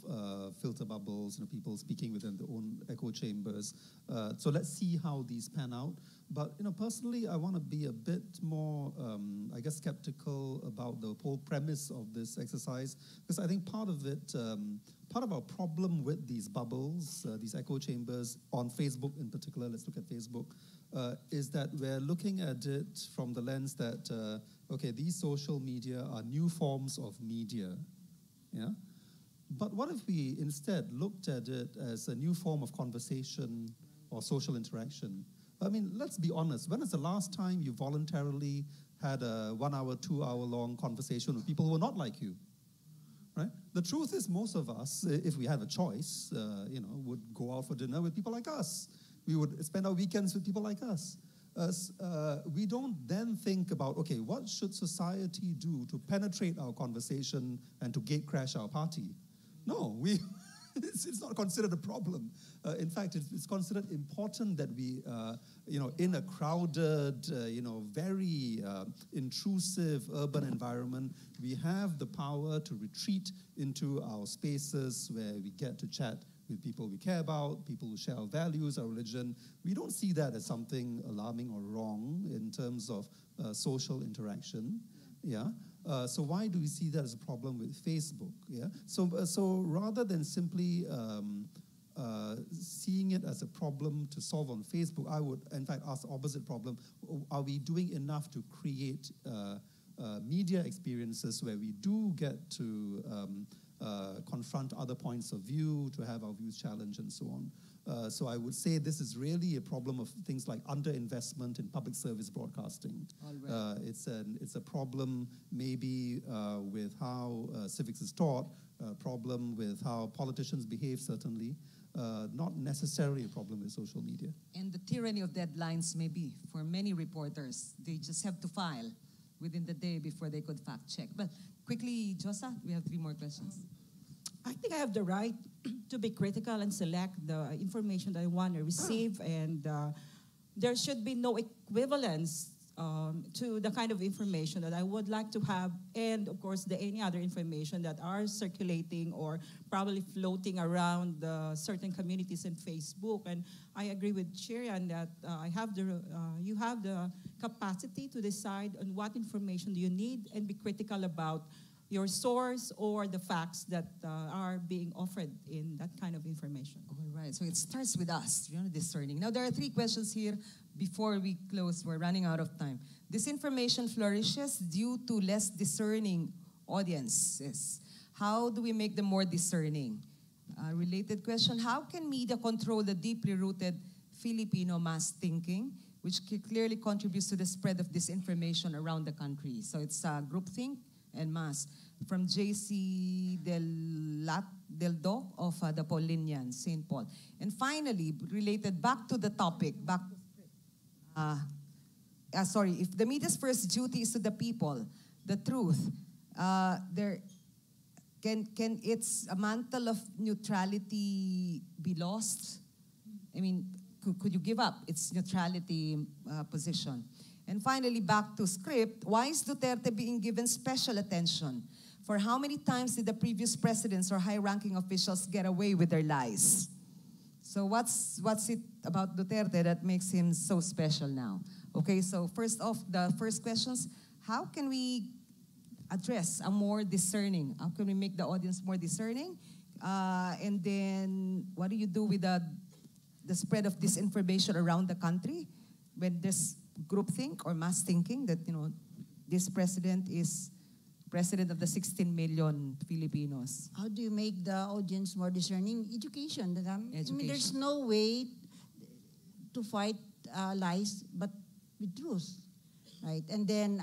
filter bubbles, people speaking within their own echo chambers. So let's see how these pan out. But personally, I want to be a bit more, skeptical about the whole premise of this exercise, because I think part of our problem with these bubbles, these echo chambers on Facebook in particular, let's look at Facebook, is that we're looking at it from the lens that, these social media are new forms of media. Yeah? But what if we instead looked at it as a new form of conversation or social interaction? I mean, let's be honest. When is the last time you voluntarily had a 1 hour, 2 hour long conversation with people who are not like you? Right? The truth is, most of us, if we had a choice, would go out for dinner with people like us. We would spend our weekends with people like us. We don't then think about, what should society do to penetrate our conversation and to gate crash our party? No, it's not considered a problem. In fact, it's considered important that we, in a crowded, very intrusive urban environment, we have the power to retreat into our spaces where we get to chat with people we care about, people who share our values, our religion. We don't see that as something alarming or wrong in terms of social interaction. Yeah. So why do we see that as a problem with Facebook? Yeah. So rather than simply seeing it as a problem to solve on Facebook, I would, in fact, ask the opposite problem. Are we doing enough to create media experiences where we do get to confront other points of view, to have our views challenged, and so on? So I would say this is really a problem of things like underinvestment in public service broadcasting. Right. It's a problem maybe with how civics is taught, a problem with how politicians behave, certainly, not necessarily a problem with social media. And the tyranny of deadlines, maybe, for many reporters. They just have to file within the day before they could fact check. But quickly, Josa, we have 3 more questions. I think I have the right to be critical and select the information that I want to receive, and there should be no equivalence to the kind of information that I would like to have, and of course any other information that are circulating or probably floating around certain communities in Facebook. And I agree with Cherian that you have the capacity to decide on what information do you need and be critical about your source or the facts that are being offered in that kind of information. All right, so it starts with us, discerning. Now, there are 3 questions here before we close. We're running out of time. Disinformation flourishes due to less discerning audiences. How do we make them more discerning? Related question, how can media control the deeply rooted Filipino mass thinking, which clearly contributes to the spread of disinformation around the country? So it's groupthink and mass. From J.C. Del Do of the Paulinian, St. Paul. And finally, related back to the topic, if the media's first duty is to the people, the truth, can its mantle of neutrality be lost? I mean, could you give up its neutrality position? And finally, back to script, why is Duterte being given special attention? For how many times did the previous presidents or high-ranking officials get away with their lies? So what's it about Duterte that makes him so special now? Okay, so first off, the first questions, how can we address a more discerning? How can we make the audience more discerning? And then what do you do with the spread of disinformation around the country when there's groupthink or mass thinking that, this president is president of the 16 million Filipinos. How do you make the audience more discerning? Education. I mean, Education. there's no way to fight lies but with truth, right? And then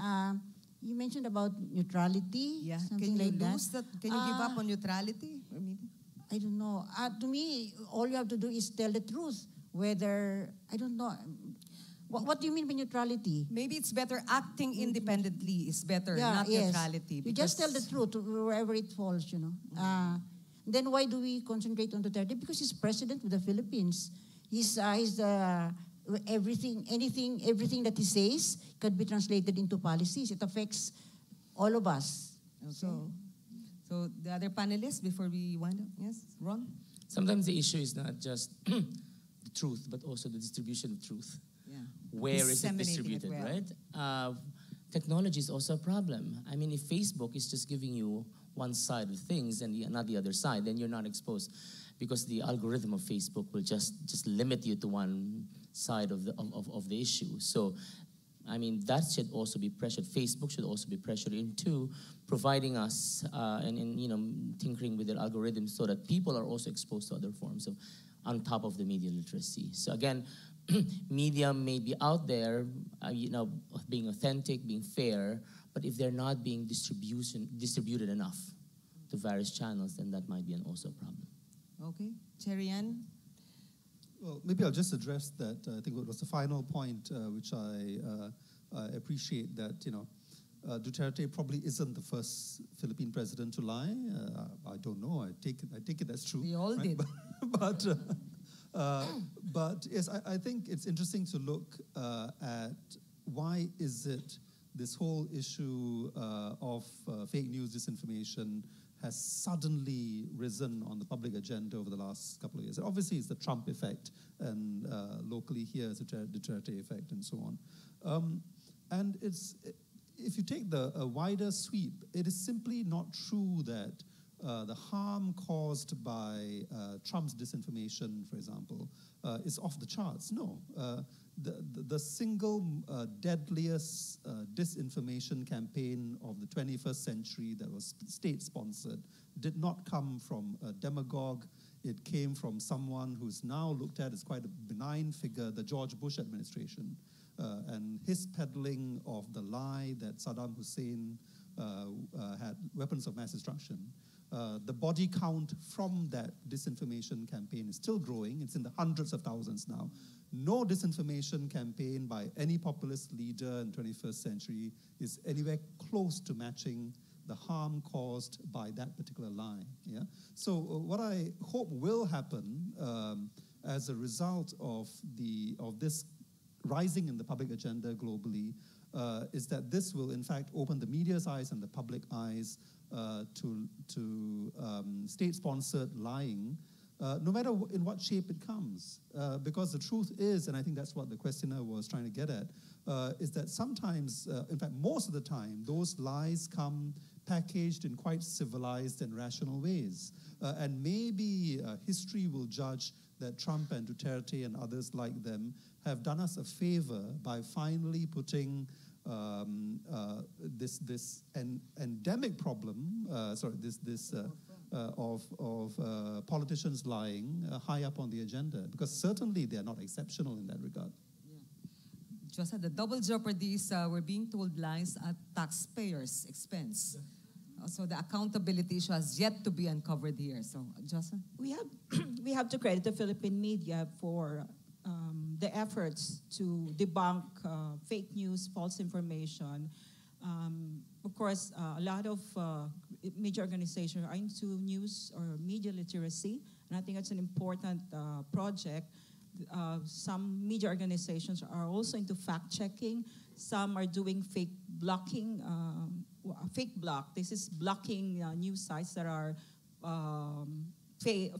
you mentioned about neutrality. Yeah. Something Can you like that. lose that? Can you give up on neutrality? I don't know. To me, all you have to do is tell the truth. Whether, I don't know. What do you mean by neutrality? Maybe it's better acting independently is better, Yeah, not yes. neutrality. You just tell the truth wherever it falls, you know. Then why do we concentrate on Duterte? Because he's president of the Philippines. He's everything that he says could be translated into policies. It affects all of us. Okay. So the other panelists before we wind up, yes, Ron? Sometimes the issue is not just the truth, but also the distribution of truth. Yeah. Where is it Disseminating distributed, well. right? Technology is also a problem. I mean, if Facebook is just giving you one side of things and not the other side, then you're not exposed, because the algorithm of Facebook will just limit you to one side of the issue. So, I mean, that should also be pressured. Facebook should also be pressured into providing us and tinkering with their algorithms so that people are also exposed to other forms of, on top of the media literacy. So again, media may be out there, being authentic, being fair, but if they're not being distributed enough to various channels, then that might be also a problem. Okay, Cherian? Well, maybe I'll just address that. I think it was the final point, which I appreciate that, Duterte probably isn't the first Philippine president to lie. I don't know. I take it as true. We all right? did. But yes, I think it's interesting to look at why is it this whole issue of fake news, disinformation has suddenly risen on the public agenda over the last couple of years. And obviously, it's the Trump effect, and locally here, it's the Duterte effect, and so on. And if you take a wider sweep, it is simply not true that the harm caused by Trump's disinformation, for example, is off the charts. No. The single deadliest disinformation campaign of the 21st century that was state-sponsored did not come from a demagogue. It came from someone who's now looked at as quite a benign figure, the George Bush administration, and his peddling of the lie that Saddam Hussein had weapons of mass destruction. The body count from that disinformation campaign is still growing. It's in the hundreds of thousands now. No disinformation campaign by any populist leader in the 21st century is anywhere close to matching the harm caused by that particular lie. Yeah? So what I hope will happen as a result of this rising in the public agenda globally is that this will in fact open the media's eyes and the public eyes to state-sponsored lying, no matter in what shape it comes. Because the truth is, and I think that's what the questioner was trying to get at, is that sometimes, in fact most of the time, those lies come packaged in quite civilized and rational ways. And maybe history will judge that Trump and Duterte and others like them have done us a favor by finally putting this endemic problem, of politicians lying high up on the agenda, because certainly they are not exceptional in that regard. Just the double jeopardy is we're being told lies at taxpayers' expense. So the accountability issue has yet to be uncovered here. So, Jocelyn? We have to credit the Philippine media for the efforts to debunk fake news, false information. Of course, a lot of media organizations are into news or media literacy, and I think it's an important project. Some media organizations are also into fact-checking. Some are doing fake blocking, fake block. This is blocking news sites that are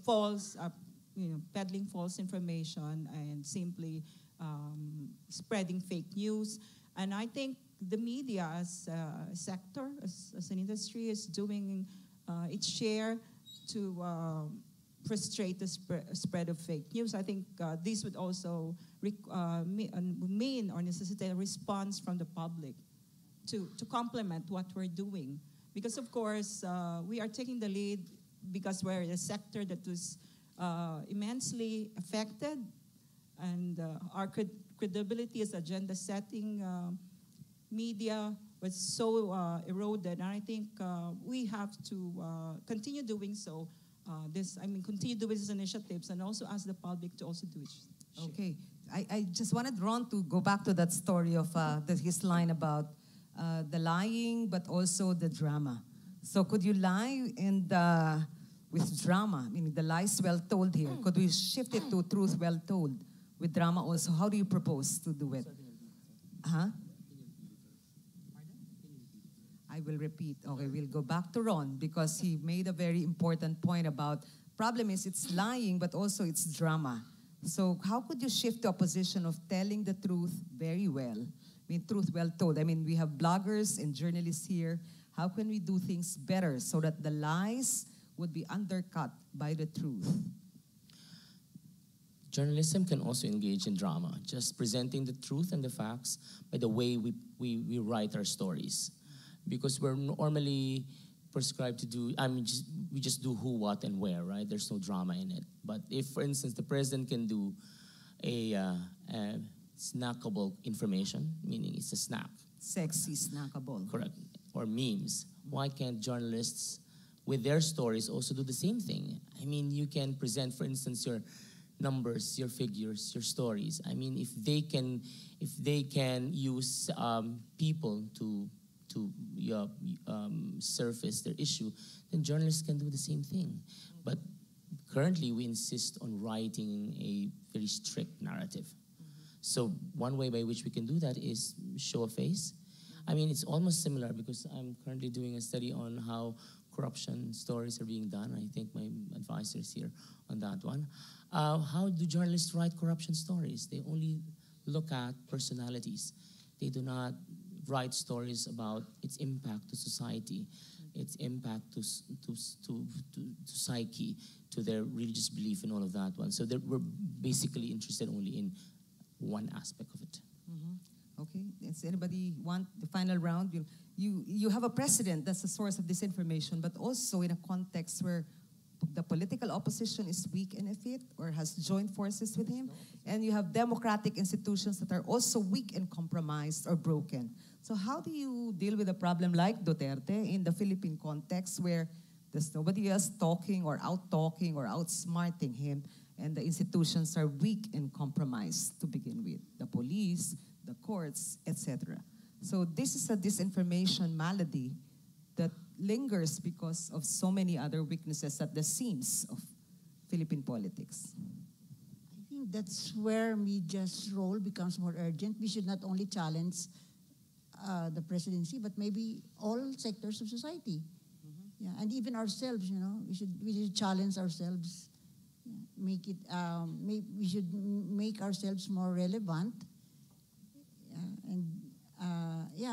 false, peddling false information and simply spreading fake news. And I think the media as a sector, as an industry, is doing its share to frustrate the spread of fake news. I think this would also mean or necessitate a response from the public to complement what we're doing. Because of course, we are taking the lead because we're a sector that was immensely affected, and our credibility as agenda-setting media was so eroded. And I think we have to continue doing so. Continue doing these initiatives, and also ask the public to also do it. Okay. I just wanted Ron to go back to that story of his line about the lying, but also the drama. So could you lie and with drama, meaning the lies well told here, could we shift it to truth well told with drama also? How do you propose to do it? Huh? I will repeat. Okay, we'll go back to Ron because he made a very important point about problem is it's lying, but also it's drama. So how could you shift the opposition of telling the truth very well? I mean, truth well told. I mean, we have bloggers and journalists here. How can we do things better so that the lies would be undercut by the truth? Journalism can also engage in drama, just presenting the truth and the facts by the way we write our stories. Because we're normally prescribed to do, we just do who, what, and where, right? There's no drama in it. But if, for instance, the president can do a snackable information, meaning it's a snack. Sexy snackable. Correct. Or memes. Why can't journalists, with their stories, also do the same thing? I mean, you can present, for instance, your numbers, your figures, your stories. I mean, if they can use people to surface their issue, then journalists can do the same thing. But currently, we insist on writing a very strict narrative. So one way by which we can do that is show a face. I mean, it's almost similar because I'm currently doing a study on how corruption stories are being done. I think my advisor is here on that one. How do journalists write corruption stories? They only look at personalities. They do not write stories about its impact to society, its impact to psyche, to their religious belief and all of that one. So we're basically interested only in one aspect of it. Okay, does anybody want the final round? You have a president that's the source of disinformation, but also in a context where the political opposition is weak and effete or has joined forces with him, and you have democratic institutions that are also weak and compromised or broken. So how do you deal with a problem like Duterte in the Philippine context where there's nobody else talking or out-talking or outsmarting him, and the institutions are weak and compromised to begin with, the police, the courts, etc. So this is a disinformation malady that lingers because of so many other weaknesses at the seams of Philippine politics. I think that's where media's role becomes more urgent. We should not only challenge the presidency, but maybe all sectors of society. Yeah, and even ourselves, we should challenge ourselves. Yeah, make it. We should make ourselves more relevant.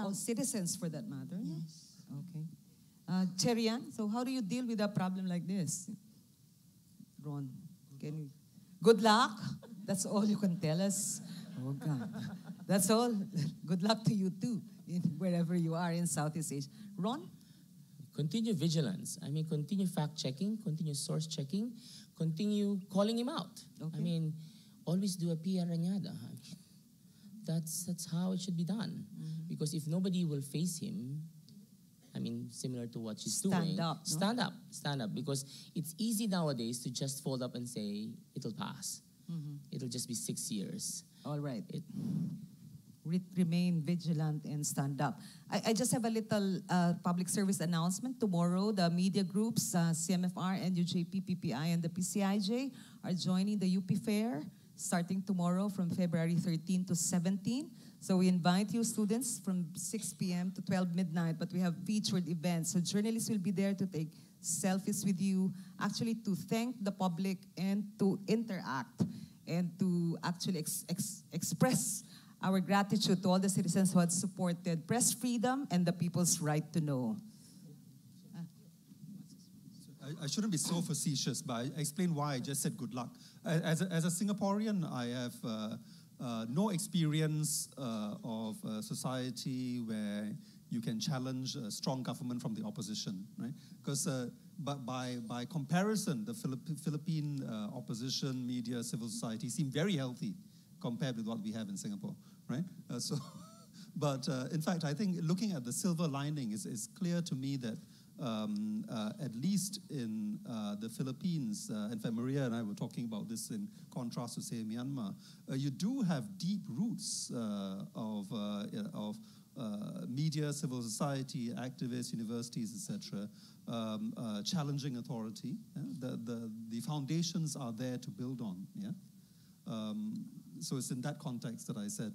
All citizens, for that matter. Yes. Okay. Cherian, so how do you deal with a problem like this? Ron, can you? Good luck. That's all you can tell us. Oh God, that's all. Good luck to you too, wherever you are in Southeast Asia. Ron? Continue vigilance. I mean, continue fact-checking, continue source-checking, continue calling him out. Okay. I mean, always do a PR rañada. I mean, that's how it should be done. Because if nobody will face him, I mean, similar to what she's doing. Stand up. Because it's easy nowadays to just fold up and say, it'll pass. It'll just be 6 years. All right. Remain vigilant and stand up. I just have a little public service announcement. Tomorrow, the media groups, CMFR, NUJP, PPI, and the PCIJ are joining the UP Fair starting tomorrow from February 13 to 17. So we invite you students from 6 p.m. to 12 midnight, but we have featured events. So journalists will be there to take selfies with you, actually to thank the public and to interact and to actually express our gratitude to all the citizens who had supported press freedom and the people's right to know. I shouldn't be so facetious, but I explain why I just said good luck. As a Singaporean, I have no experience of a society where you can challenge a strong government from the opposition, right? Because but by comparison, the Philippine opposition, media, civil society seem very healthy compared with what we have in Singapore, right? But in fact, I think looking at the silver lining is clear to me that at least in the Philippines, in fact, Maria and I were talking about this in contrast to, say, Myanmar, you do have deep roots of media, civil society, activists, universities, etc., challenging authority. Yeah? The foundations are there to build on. Yeah. So it's in that context that I said,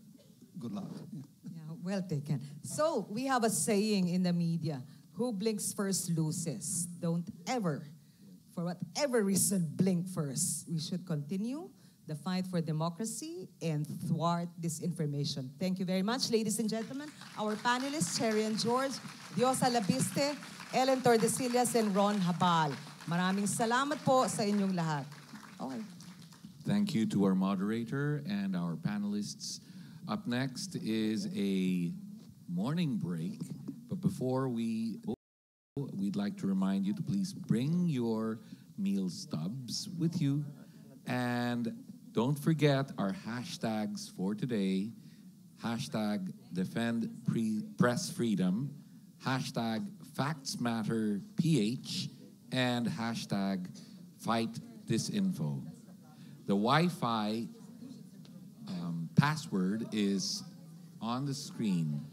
good luck. Yeah. Yeah, well taken. So we have a saying in the media: who blinks first loses. Don't ever, for whatever reason, blink first. We should continue the fight for democracy and thwart disinformation. Thank you very much, ladies and gentlemen. Our panelists, Cherry and George, Diosa Labiste, Ellen Tordesillas, and Ron Habal. Maraming salamat po sa inyong lahat. Okay. Thank you to our moderator and our panelists. Up next is a morning break, but before we'd like to remind you to please bring your meal stubs with you, and don't forget our hashtags for today: hashtag defend press freedom, hashtag facts matter PH, and hashtag fight disinfo. The Wi-Fi password is on the screen.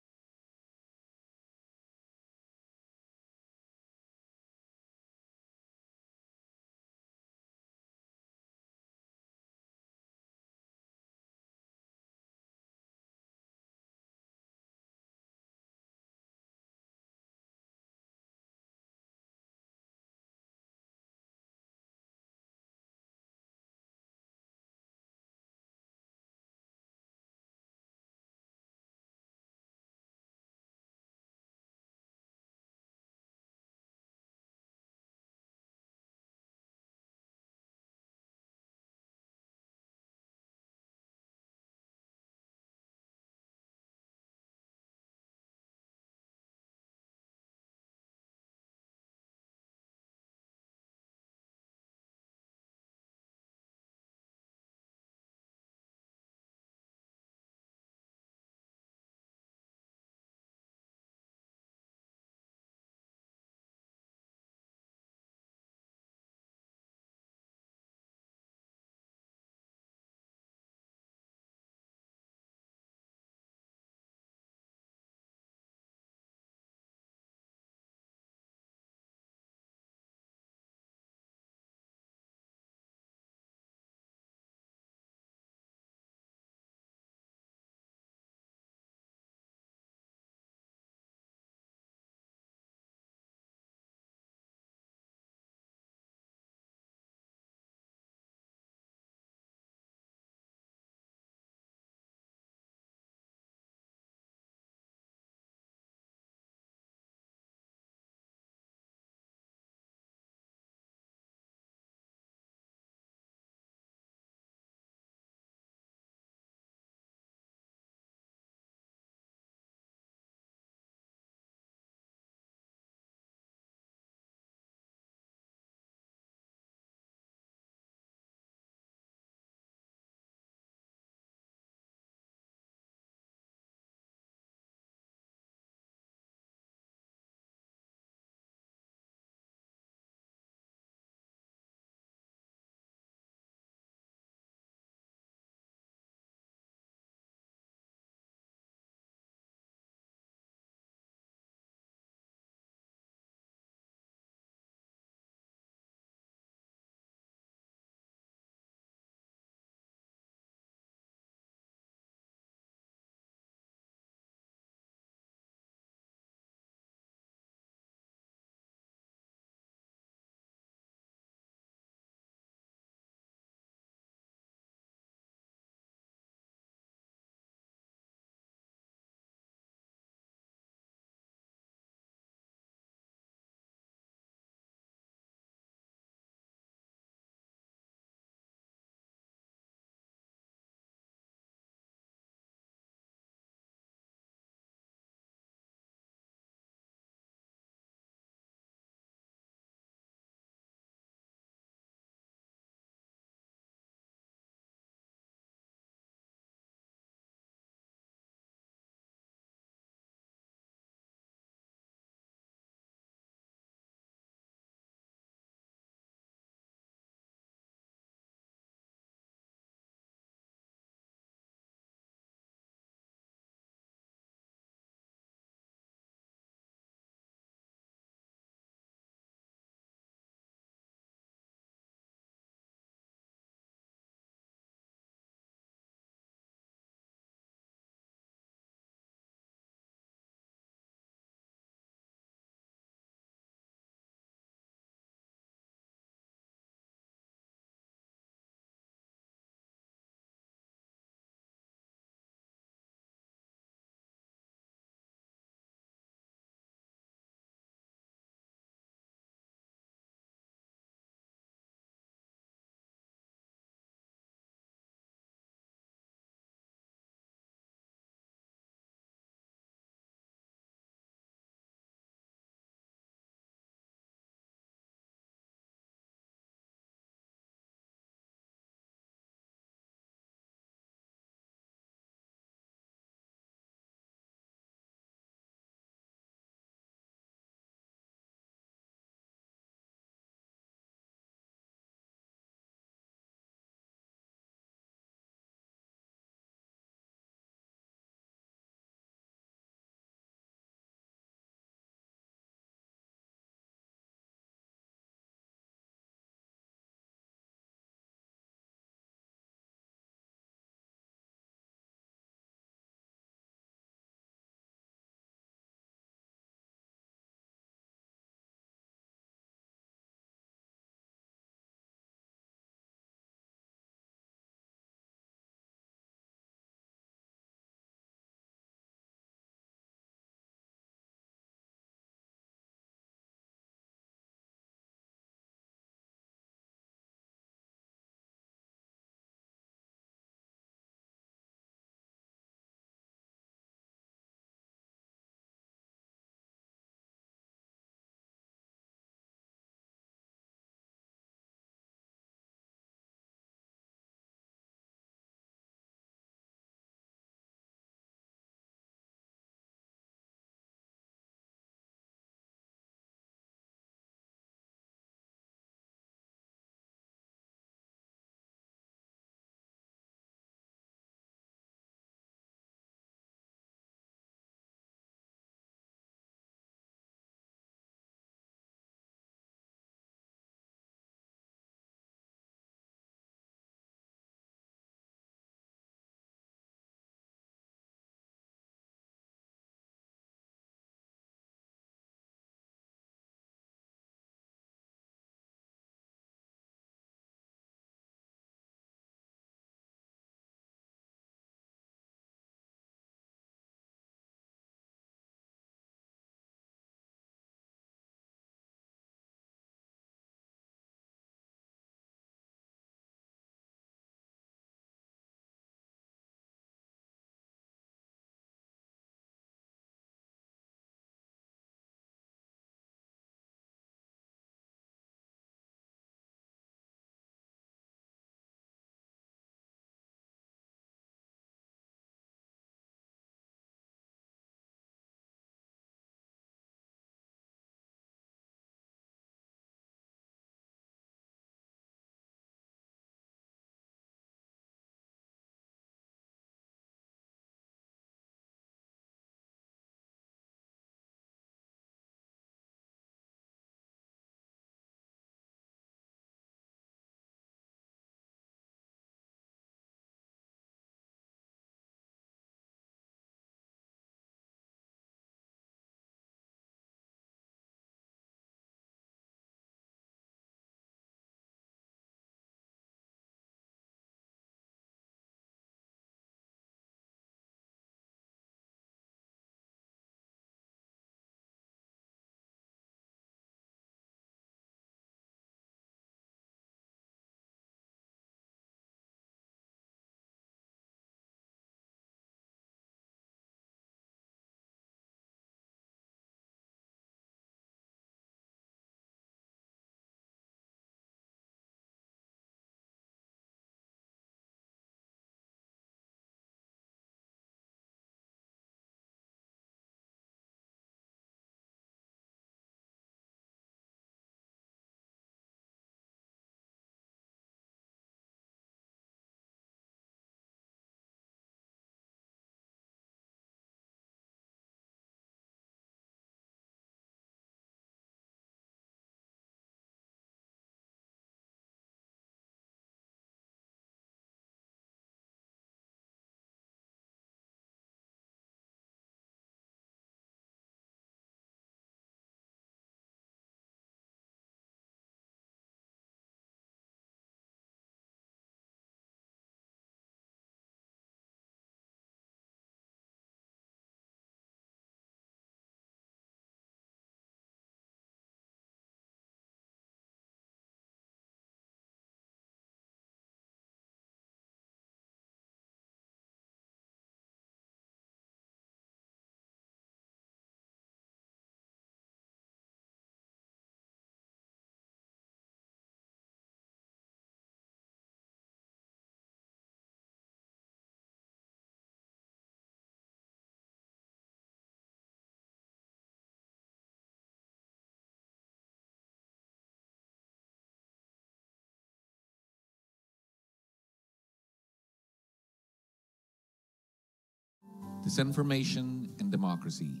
Disinformation and Democracy.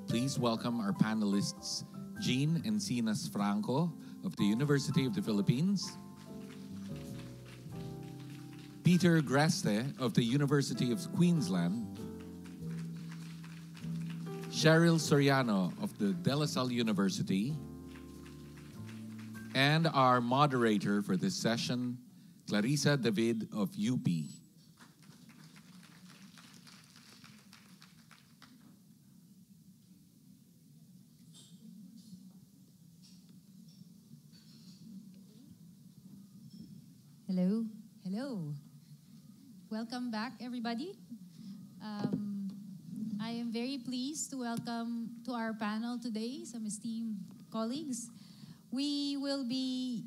Please welcome our panelists, Jean Encinas Franco of the University of the Philippines, Peter Greste of the University of Queensland, Cheryl Soriano of the De La Salle University, and our moderator for this session, Clarissa David of UP. Hello. Hello. Welcome back, everybody. I am very pleased to welcome to our panel today some esteemed colleagues. We will be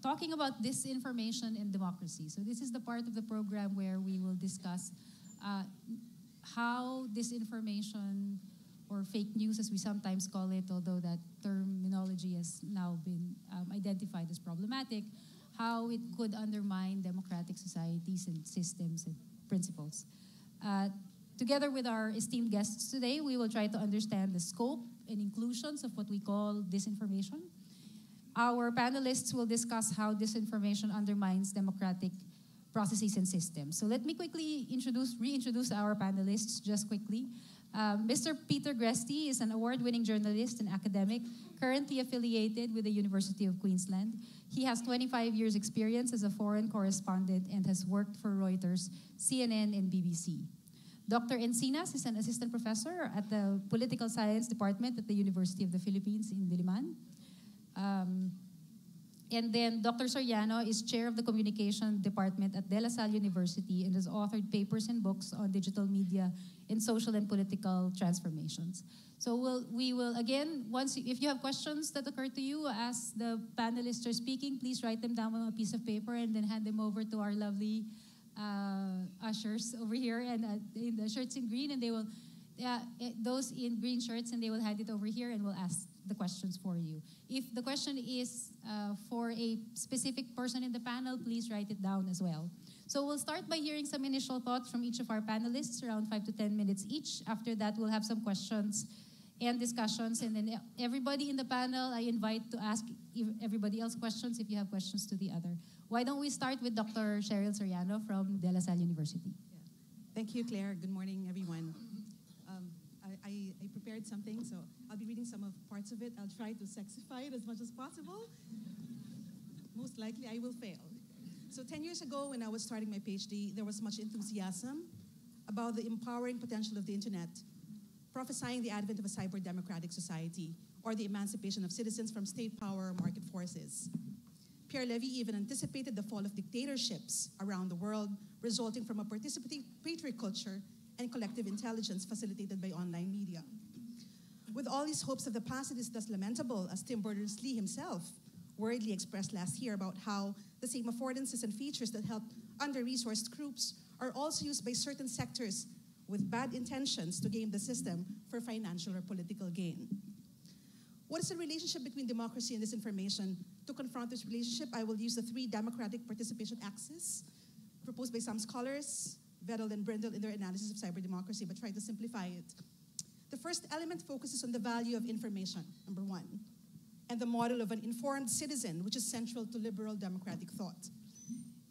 talking about disinformation and democracy. So this is the part of the program where we will discuss how disinformation, or fake news as we sometimes call it, although that terminology has now been identified as problematic, how it could undermine democratic societies and systems and principles. Together with our esteemed guests today, we will try to understand the scope and inclusions of what we call disinformation. Our panelists will discuss how disinformation undermines democratic processes and systems. So let me quickly reintroduce our panelists just quickly. Mr. Peter Greste is an award-winning journalist and academic, currently affiliated with the University of Queensland. He has 25 years experience as a foreign correspondent and has worked for Reuters, CNN, and BBC. Dr. Encinas is an assistant professor at the Political Science Department at the University of the Philippines in Diliman. And then Dr. Soriano is chair of the Communication Department at De La Salle University and has authored papers and books on digital media and social and political transformations. So we will again, if you have questions that occur to you as the panelists are speaking, please write them down on a piece of paper and then hand them over to our lovely ushers over here and in the shirts in green, and they will, those in green shirts, and they will hand it over here and we'll ask the questions for you. If the question is for a specific person in the panel, please write it down as well. So we'll start by hearing some initial thoughts from each of our panelists, around 5 to 10 minutes each. After that, we'll have some questions and discussions, and then everybody in the panel, I invite to ask everybody else questions if you have questions to the other. Why don't we start with Dr. Cheryl Soriano from De La Salle University? Yeah. Thank you, Claire. Good morning, everyone. I prepared something, so I'll be reading some of parts of it. I'll try to sexify it as much as possible. Most likely, I will fail. So 10 years ago, when I was starting my PhD, there was much enthusiasm about the empowering potential of the internet, prophesying the advent of a cyber-democratic society, or the emancipation of citizens from state power or market forces. Pierre Levy even anticipated the fall of dictatorships around the world, resulting from a participatory culture and collective intelligence facilitated by online media. With all these hopes of the past, it is thus lamentable, as Tim Berners-Lee himself worriedly expressed last year, about how the same affordances and features that help under-resourced groups are also used by certain sectors with bad intentions to game the system for financial or political gain. What is the relationship between democracy and disinformation? To confront this relationship, I will use the 3 democratic participation axes proposed by some scholars, Vettel and Brindle, in their analysis of cyber democracy, but try to simplify it. The first element focuses on the value of information, number 1, and the model of an informed citizen, which is central to liberal democratic thought.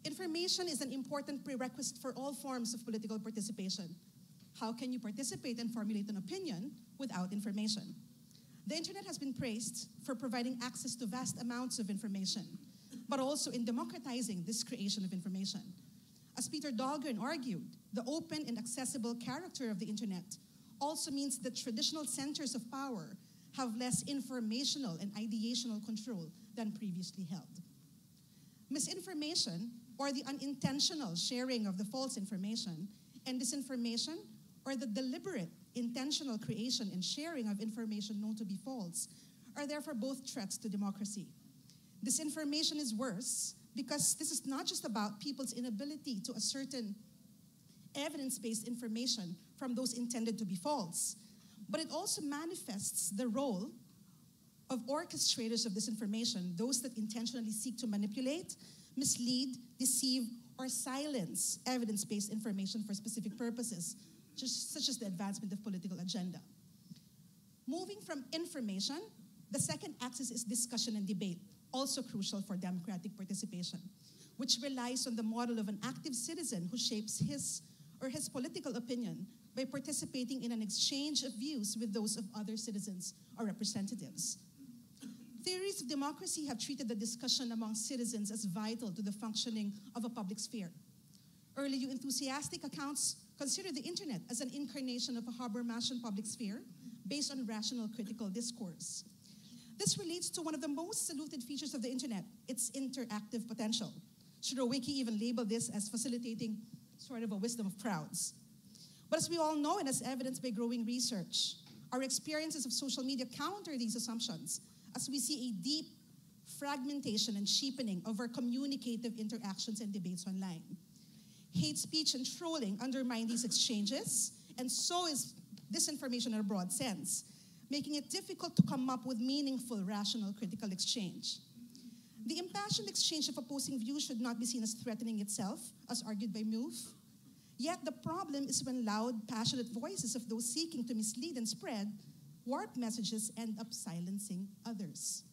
Information is an important prerequisite for all forms of political participation. How can you participate and formulate an opinion without information? The internet has been praised for providing access to vast amounts of information, but also in democratizing this creation of information. As Peter Dahlgren argued, the open and accessible character of the internet also means that traditional centers of power have less informational and ideational control than previously held. Misinformation, or the unintentional sharing of the false information, and disinformation, or the deliberate, intentional creation and sharing of information known to be false, are therefore both threats to democracy. Disinformation is worse because this is not just about people's inability to ascertain evidence-based information from those intended to be false, but it also manifests the role of orchestrators of disinformation, those that intentionally seek to manipulate, mislead, deceive, or silence evidence-based information for specific purposes, such as the advancement of political agenda. Moving from information, the second axis is discussion and debate, also crucial for democratic participation, which relies on the model of an active citizen who shapes his or his political opinion by participating in an exchange of views with those of other citizens or representatives. Theories of democracy have treated the discussion among citizens as vital to the functioning of a public sphere. Early enthusiastic accounts consider the internet as an incarnation of a Habermasian public sphere based on rational critical discourse. This relates to one of the most saluted features of the internet, its interactive potential. Shirowiki even labeled this as facilitating sort of a wisdom of crowds. But as we all know, and as evidenced by growing research, our experiences of social media counter these assumptions as we see a deep fragmentation and cheapening of our communicative interactions and debates online. Hate speech and trolling undermine these exchanges, and so is disinformation in a broad sense, making it difficult to come up with meaningful, rational, critical exchange. The impassioned exchange of opposing views should not be seen as threatening itself, as argued by MOVE. Yet the problem is when loud, passionate voices of those seeking to mislead and spread warped messages end up silencing others.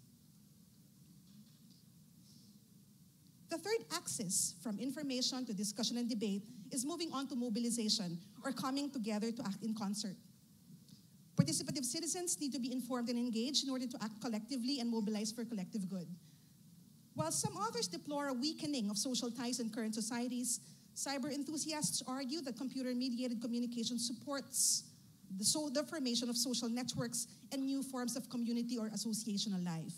The third axis, from information to discussion and debate, is moving on to mobilization, or coming together to act in concert. Participative citizens need to be informed and engaged in order to act collectively and mobilize for collective good. While some authors deplore a weakening of social ties in current societies, cyber enthusiasts argue that computer-mediated communication supports the formation of social networks and new forms of community or associational life.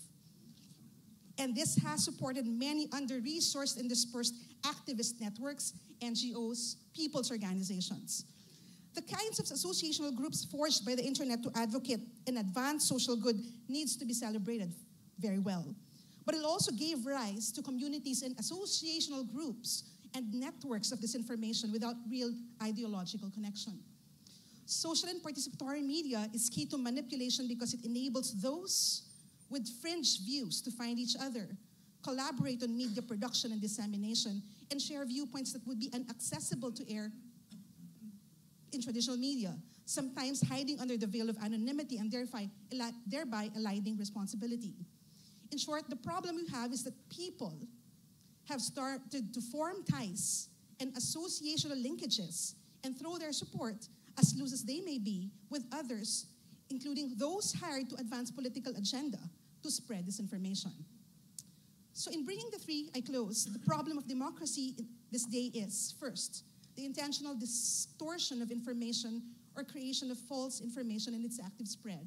And this has supported many under-resourced and dispersed activist networks, NGOs, people's organizations. The kinds of associational groups forged by the internet to advocate and advance social good needs to be celebrated very well. But it also gave rise to communities and associational groups and networks of disinformation without real ideological connection. Social and participatory media is key to manipulation because it enables those with fringe views to find each other, collaborate on media production and dissemination, and share viewpoints that would be inaccessible to air in traditional media, sometimes hiding under the veil of anonymity and thereby eliding responsibility. In short, the problem we have is that people have started to form ties and associational linkages and throw their support, as loose as they may be, with others, including those hired to advance political agenda to spread disinformation. So in bringing the three, I close. The problem of democracy this day is, first, the intentional distortion of information or creation of false information in its active spread.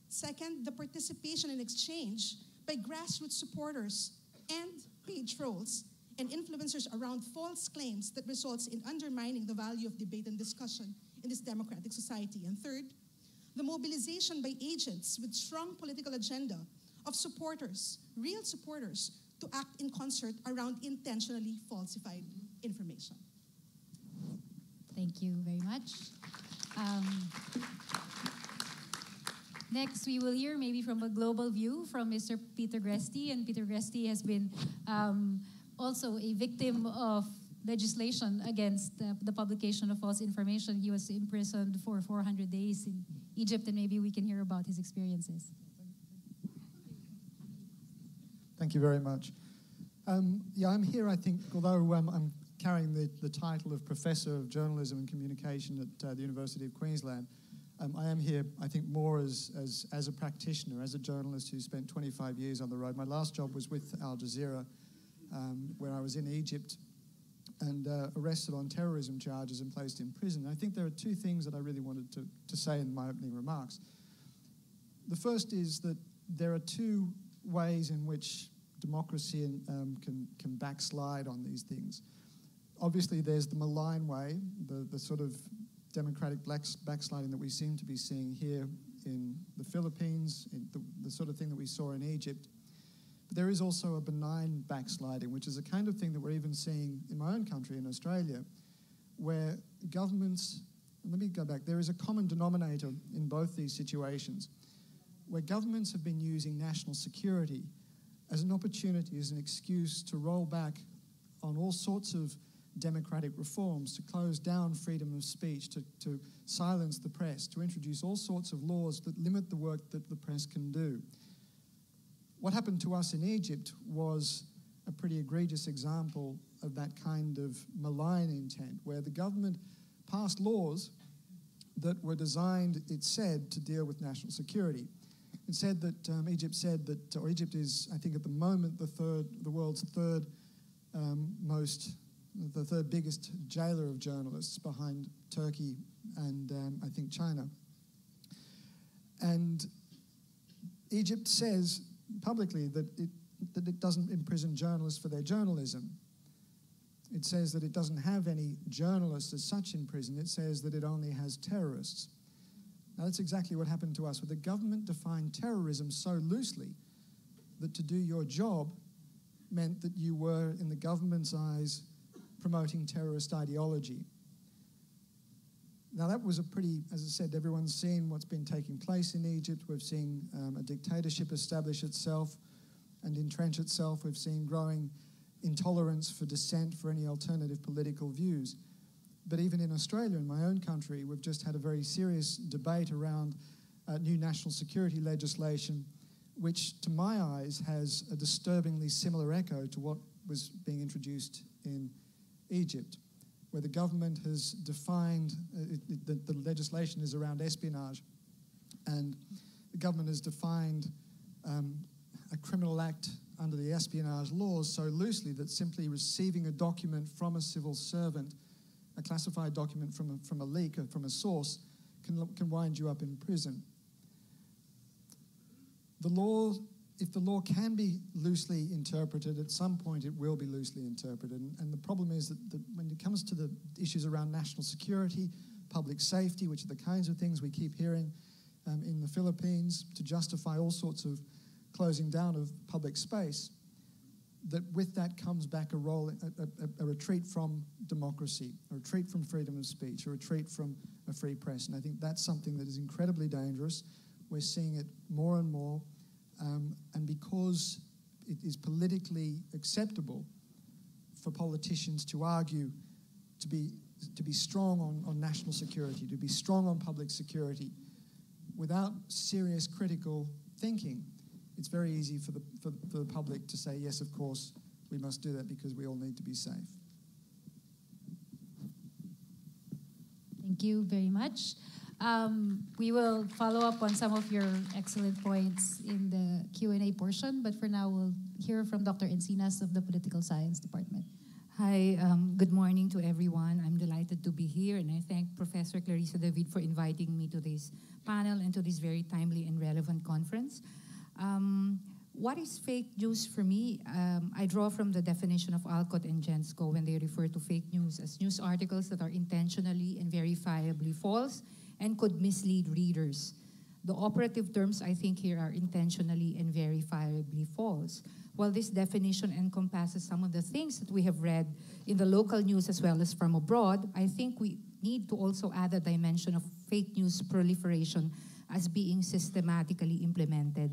Second, the participation and exchange by grassroots supporters and paid trolls and influencers around false claims that results in undermining the value of debate and discussion in this democratic society. And third, the mobilization by agents with strong political agenda of supporters, real supporters, to act in concert around intentionally falsified information. Thank you very much. Next, we will hear maybe from a global view from Mr. Peter Gresti. And Peter Gresti has been also a victim of legislation against the publication of false information. He was imprisoned for 400 days in Egypt, and maybe we can hear about his experiences. Thank you very much. Yeah, I'm here, I think, although I'm carrying the title of Professor of Journalism and Communication at the University of Queensland. I am here, I think, more as a practitioner, as a journalist who spent 25 years on the road. My last job was with Al Jazeera, where I was in Egypt and arrested on terrorism charges and placed in prison. I think there are two things that I really wanted to say in my opening remarks. The first is that there are two ways in which democracy can backslide on these things. Obviously, there's the malign way, the sort of democratic backsliding that we seem to be seeing here in the Philippines, in the sort of thing that we saw in Egypt. But there is also a benign backsliding, which is a kind of thing that we're even seeing in my own country, in Australia, where governments, let me go back, there is a common denominator in both these situations, where governments have been using national security as an opportunity, as an excuse to roll back on all sorts of democratic reforms, to close down freedom of speech, to silence the press, to introduce all sorts of laws that limit the work that the press can do. What happened to us in Egypt was a pretty egregious example of that kind of malign intent, where the government passed laws that were designed, it said, to deal with national security. It said that Egypt is, I think at the moment, the world's third biggest jailer of journalists, behind Turkey and I think China. And Egypt says publicly that it doesn't imprison journalists for their journalism. It says that it doesn't have any journalists as such in prison. It says that it only has terrorists. Now, that's exactly what happened to us, where the government defined terrorism so loosely that to do your job meant that you were, in the government's eyes, promoting terrorist ideology. Now, that was a pretty, as I said, everyone's seen what's been taking place in Egypt. We've seen a dictatorship establish itself and entrench itself. We've seen growing intolerance for dissent, for any alternative political views. But even in Australia, in my own country, we've just had a very serious debate around new national security legislation, which, to my eyes, has a disturbingly similar echo to what was being introduced in Egypt, where the government has defined, the legislation is around espionage, and the government has defined a criminal act under the espionage laws so loosely that simply receiving a document from a civil servant, a classified document from a leak, or from a source, can wind you up in prison. The law, if the law can be loosely interpreted, at some point it will be loosely interpreted. And the problem is that when it comes to the issues around national security, public safety, which are the kinds of things we keep hearing in the Philippines to justify all sorts of closing down of public space, that with that comes back a retreat from democracy, a retreat from freedom of speech, a retreat from a free press. And I think that's something that is incredibly dangerous. We're seeing it more and more. And because it is politically acceptable for politicians to argue, to be strong on national security, to be strong on public security, without serious critical thinking, it's very easy for the public to say, yes, of course, we must do that because we all need to be safe. Thank you very much. We will follow up on some of your excellent points in the Q&A portion, but for now, we'll hear from Dr. Encinas of the Political Science Department. Hi, good morning to everyone. I'm delighted to be here, and I thank Professor Clarissa David for inviting me to this panel and to this very timely and relevant conference. What is fake news for me? I draw from the definition of Alcott and Jensko when they refer to fake news as news articles that are intentionally and verifiably false and could mislead readers. The operative terms, I think, here are intentionally and verifiably false. While this definition encompasses some of the things that we have read in the local news as well as from abroad, I think we need to also add a dimension of fake news proliferation as being systematically implemented,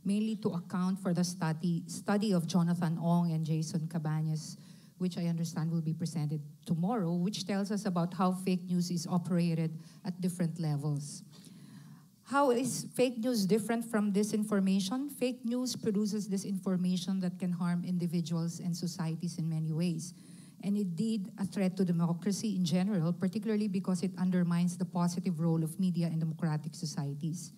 mainly to account for the study of Jonathan Ong and Jason Cabañas, which I understand will be presented tomorrow, which tells us about how fake news is operated at different levels. How is fake news different from disinformation? Fake news produces disinformation that can harm individuals and societies in many ways, and indeed a threat to democracy in general, particularly because it undermines the positive role of media in democratic societies.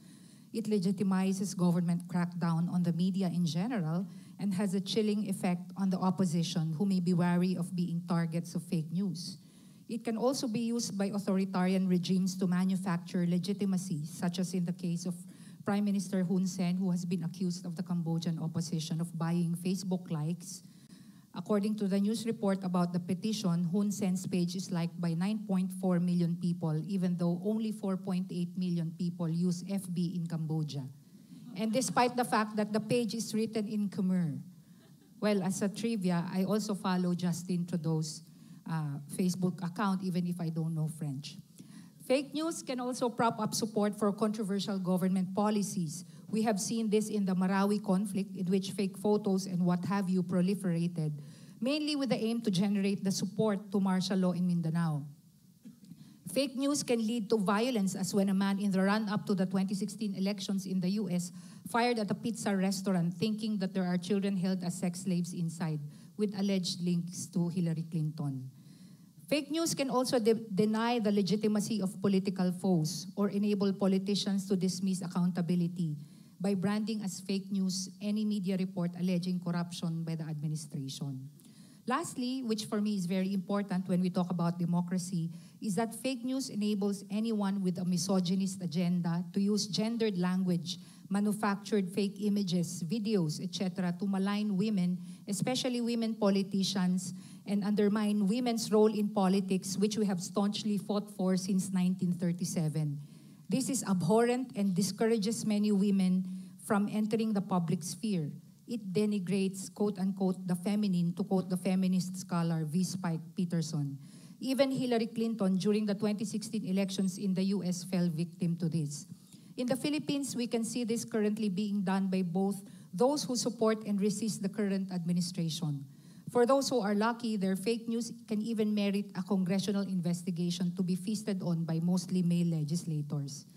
It legitimizes government crackdown on the media in general and has a chilling effect on the opposition, who may be wary of being targets of fake news. It can also be used by authoritarian regimes to manufacture legitimacy, such as in the case of Prime Minister Hun Sen, who has been accused of the Cambodian opposition of buying Facebook likes. According to the news report about the petition, Hun Sen's page is liked by 9.4 million people, even though only 4.8 million people use FB in Cambodia. And despite the fact that the page is written in Khmer. Well, as a trivia, I also follow Justin Trudeau's Facebook account, even if I don't know French. Fake news can also prop up support for controversial government policies. We have seen this in the Marawi conflict, in which fake photos and what have you proliferated, mainly with the aim to generate the support to martial law in Mindanao. Fake news can lead to violence, as when a man in the run-up to the 2016 elections in the US fired at a pizza restaurant thinking that there are children held as sex slaves inside, with alleged links to Hillary Clinton. Fake news can also deny the legitimacy of political foes or enable politicians to dismiss accountability by branding as fake news any media report alleging corruption by the administration. Lastly, which for me is very important when we talk about democracy, is that fake news enables anyone with a misogynist agenda to use gendered language, manufactured fake images, videos, etc. to malign women, especially women politicians, and undermine women's role in politics, which we have staunchly fought for since 1937. This is abhorrent and discourages many women from entering the public sphere. It denigrates, quote-unquote, the feminine, to quote the feminist scholar V. Spike Peterson. Even Hillary Clinton, during the 2016 elections in the US, fell victim to this. In the Philippines, we can see this currently being done by both those who support and resist the current administration. For those who are lucky, their fake news can even merit a congressional investigation to be feasted on by mostly male legislators.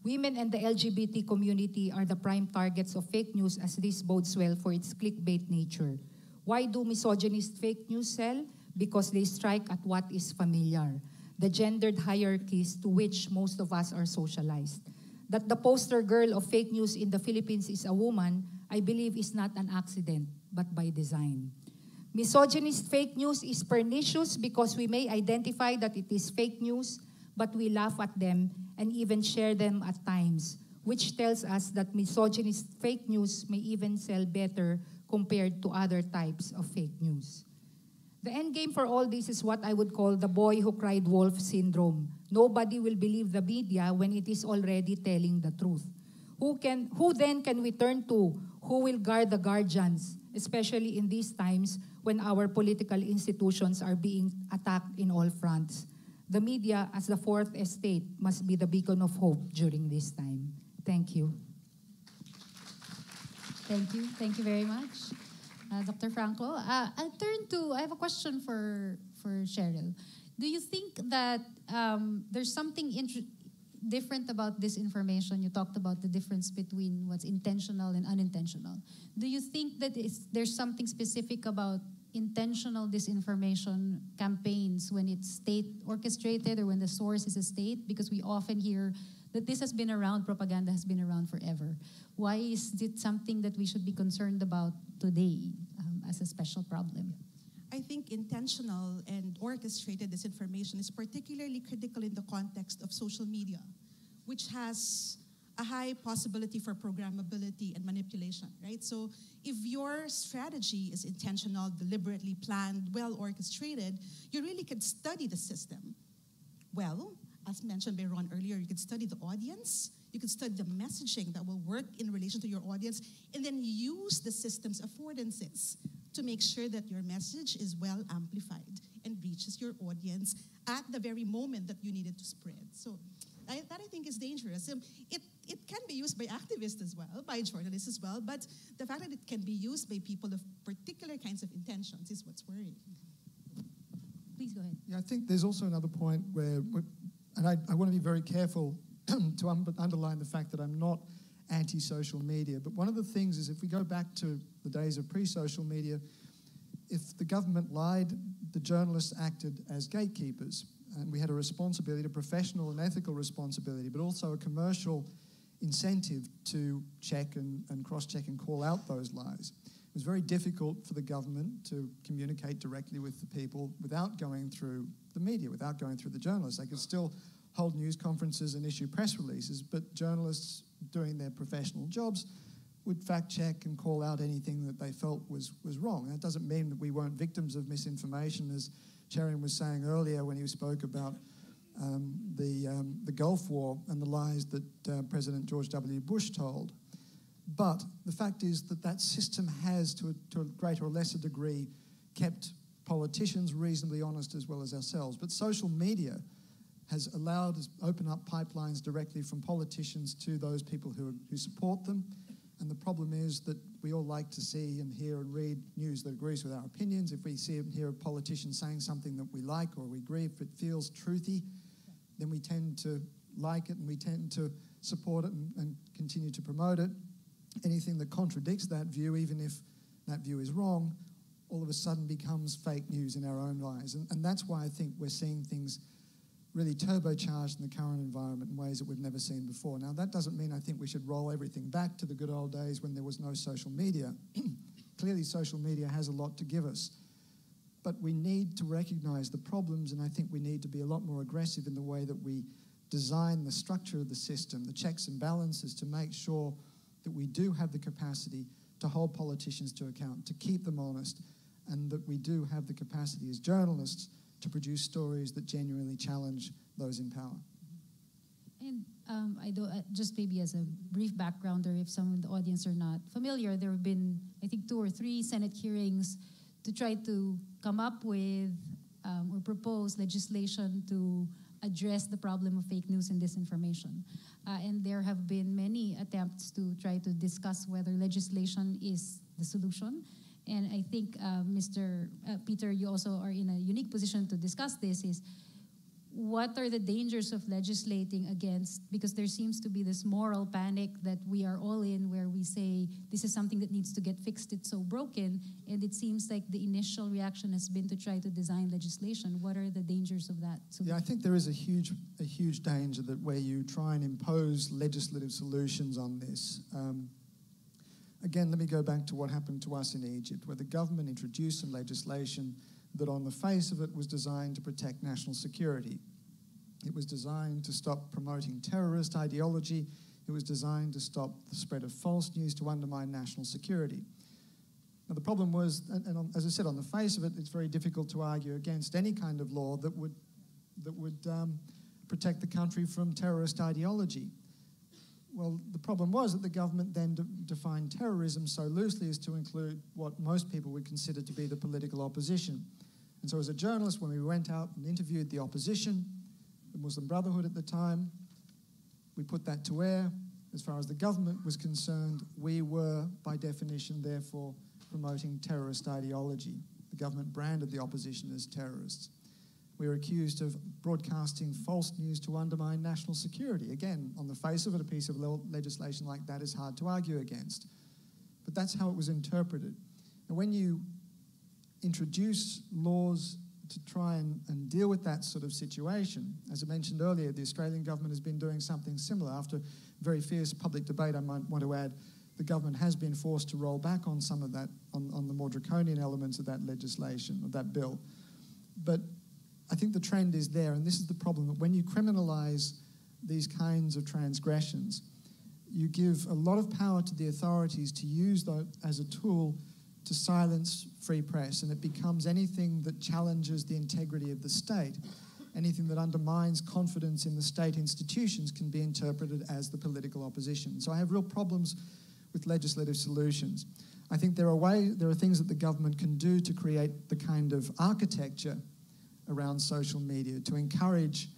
Women and the LGBT community are the prime targets of fake news, as this bodes well for its clickbait nature. Why do misogynist fake news sell? Because they strike at what is familiar, the gendered hierarchies to which most of us are socialized. That the poster girl of fake news in the Philippines is a woman, I believe, is not an accident, but by design. Misogynist fake news is pernicious because we may identify that it is fake news, but we laugh at them and even share them at times, which tells us that misogynist fake news may even sell better compared to other types of fake news. The end game for all this is what I would call the boy who cried wolf syndrome. Nobody will believe the media when it is already telling the truth. Who then can we turn to? Who will guard the guardians, especially in these times when our political institutions are being attacked in all fronts? The media, as the fourth estate, must be the beacon of hope during this time. Thank you. Thank you. Thank you very much, Dr. Franco. I have a question for Cheryl. Do you think that there's something different about disinformation? You talked about the difference between what's intentional and unintentional. Do you think that there's something specific about intentional disinformation campaigns when it's state orchestrated or when the source is a state? Because we often hear that this has been around, propaganda has been around forever. Why is it something that we should be concerned about today as a special problem? I think intentional and orchestrated disinformation is particularly critical in the context of social media, which has a high possibility for programmability and manipulation, right? So if your strategy is intentional, deliberately planned, well orchestrated, you really can study the system. Well, as mentioned by Ron earlier, you can study the audience, you can study the messaging that will work in relation to your audience, and then use the system's affordances to make sure that your message is well amplified and reaches your audience at the very moment that you need it to spread. So that I think is dangerous. It can be used by activists as well, by journalists as well, but the fact that it can be used by people of particular kinds of intentions is what's worrying. Please go ahead. Yeah, I think there's also another point where, and I want to be very careful to underline the fact that I'm not anti-social media, but one of the things is if we go back to the days of pre-social media, if the government lied, the journalists acted as gatekeepers. And we had a responsibility, a professional and ethical responsibility, but also a commercial incentive to check and cross-check and call out those lies. It was very difficult for the government to communicate directly with the people without going through the media, without going through the journalists. They could still hold news conferences and issue press releases, but journalists doing their professional jobs would fact-check and call out anything that they felt was wrong. That doesn't mean that we weren't victims of misinformation, as Cherian was saying earlier when he spoke about the Gulf War and the lies that President George W. Bush told. But the fact is that system has, to a greater or lesser degree, kept politicians reasonably honest as well as ourselves. But social media has allowed us to open up pipelines directly from politicians to those people who support them. And the problem is that we all like to see and hear and read news that agrees with our opinions. If we see and hear a politician saying something that we like or we agree, if it feels truthy, then we tend to like it and we tend to support it and continue to promote it. Anything that contradicts that view, even if that view is wrong, all of a sudden becomes fake news in our own eyes. And that's why I think we're seeing things really turbocharged in the current environment in ways that we've never seen before. Now, that doesn't mean I think we should roll everything back to the good old days when there was no social media. Clearly, social media has a lot to give us. But we need to recognize the problems, and I think we need to be a lot more aggressive in the way that we design the structure of the system, the checks and balances, to make sure that we do have the capacity to hold politicians to account, to keep them honest, and that we do have the capacity as journalists to produce stories that genuinely challenge those in power. And just maybe as a brief backgrounder, if some in the audience are not familiar, there have been, I think, 2 or 3 Senate hearings to try to come up with or propose legislation to address the problem of fake news and disinformation. And there have been many attempts to try to discuss whether legislation is the solution. And I think, Mr. Peter, you also are in a unique position to discuss this, is what are the dangers of legislating against, because there seems to be this moral panic that we are all in, where we say this is something that needs to get fixed, it's so broken, and it seems like the initial reaction has been to try to design legislation. What are the dangers of that? Yeah, I think there is a huge danger that where you try and impose legislative solutions on this. Again, let me go back to what happened to us in Egypt, where the government introduced some legislation that on the face of it was designed to protect national security. It was designed to stop promoting terrorist ideology. It was designed to stop the spread of false news to undermine national security. Now, the problem was, as I said, on the face of it, it's very difficult to argue against any kind of law that would protect the country from terrorist ideology. Well, the problem was that the government then defined terrorism so loosely as to include what most people would consider to be the political opposition. And so as a journalist, when we went out and interviewed the opposition, the Muslim Brotherhood at the time, we put that to air. As far as the government was concerned, we were, by definition, therefore, promoting terrorist ideology. The government branded the opposition as terrorists. We were accused of broadcasting false news to undermine national security. Again, on the face of it, a piece of legislation like that is hard to argue against. But that's how it was interpreted. And when you introduce laws to try and deal with that sort of situation, as I mentioned earlier, the Australian government has been doing something similar. After very fierce public debate, I might want to add, the government has been forced to roll back on some of that, on the more draconian elements of that legislation, of that bill. But I think the trend is there, and this is the problem, that when you criminalize these kinds of transgressions, you give a lot of power to the authorities to use that as a tool to silence free press, and it becomes anything that challenges the integrity of the state, anything that undermines confidence in the state institutions can be interpreted as the political opposition. So I have real problems with legislative solutions. I think there are things that the government can do to create the kind of architecture around social media to encourage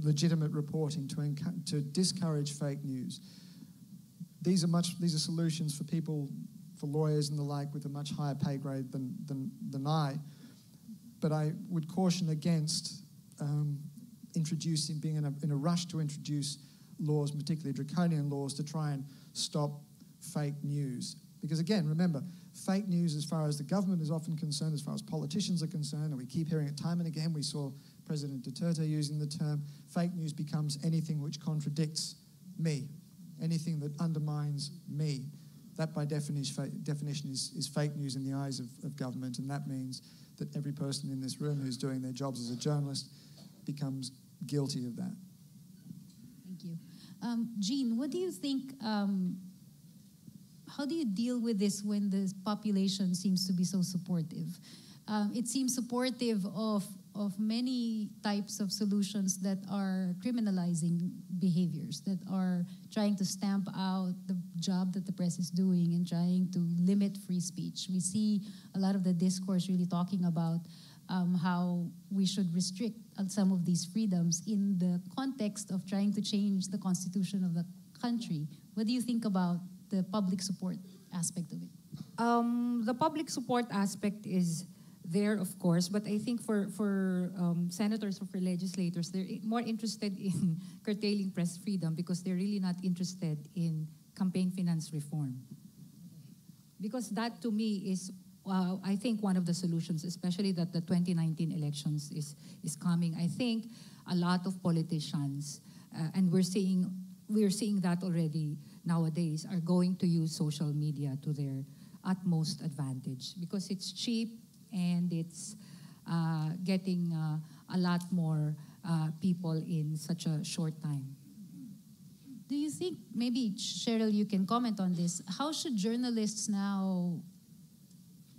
legitimate reporting, to discourage fake news. These are solutions for people, for lawyers and the like, with a much higher pay grade than I. But I would caution against being in a rush to introduce laws, particularly draconian laws, to try and stop fake news. Because again, remember, fake news, as far as the government is often concerned, as far as politicians are concerned, and we keep hearing it time and again, we saw President Duterte using the term, fake news becomes anything which contradicts me, anything that undermines me. That by definition is fake news in the eyes of government, and that means that every person in this room who's doing their jobs as a journalist becomes guilty of that. Thank you. Jean, what do you think, how do you deal with this when the population seems to be so supportive? It seems supportive of many types of solutions that are criminalizing behaviors, that are trying to stamp out the job that the press is doing and trying to limit free speech. We see a lot of the discourse really talking about how we should restrict some of these freedoms in the context of trying to change the constitution of the country. What do you think about the public support aspect of it? The public support aspect is there, of course, but I think for senators or for legislators, they're more interested in curtailing press freedom because they're really not interested in campaign finance reform. Because that, to me, is, I think, one of the solutions, especially that the 2019 elections is coming. I think a lot of politicians, and we're seeing that already nowadays, are going to use social media to their utmost advantage because it's cheap and it's getting a lot more people in such a short time. Do you think, maybe Cheryl, you can comment on this, how should journalists now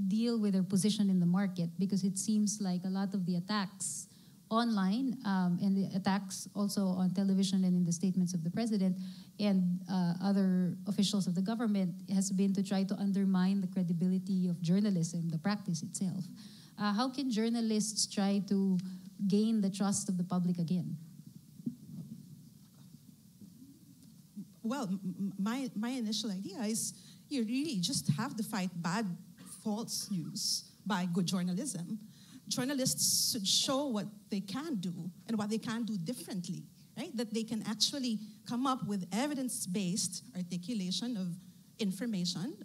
deal with their position in the market? Because it seems like a lot of the attacks online and the attacks also on television and in the statements of the president and other officials of the government has been to try to undermine the credibility of journalism, the practice itself. How can journalists try to gain the trust of the public again? Well, my initial idea is you really just have to fight bad, false news by good journalism. Journalists should show what they can do and what they can do differently, right? That they can actually come up with evidence-based articulation of information,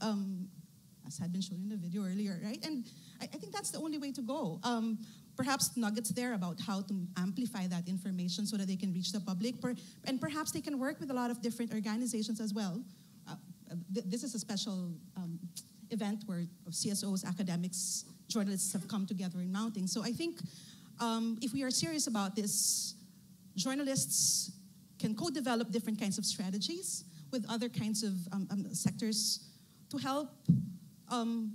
as had been shown in the video earlier, right? And I think that's the only way to go. Perhaps nuggets there about how to amplify that information so that they can reach the public. And perhaps they can work with a lot of different organizations as well. This is a special event where CSOs, academics, journalists have come together in mounting. So I think if we are serious about this, journalists can co-develop different kinds of strategies with other kinds of sectors to help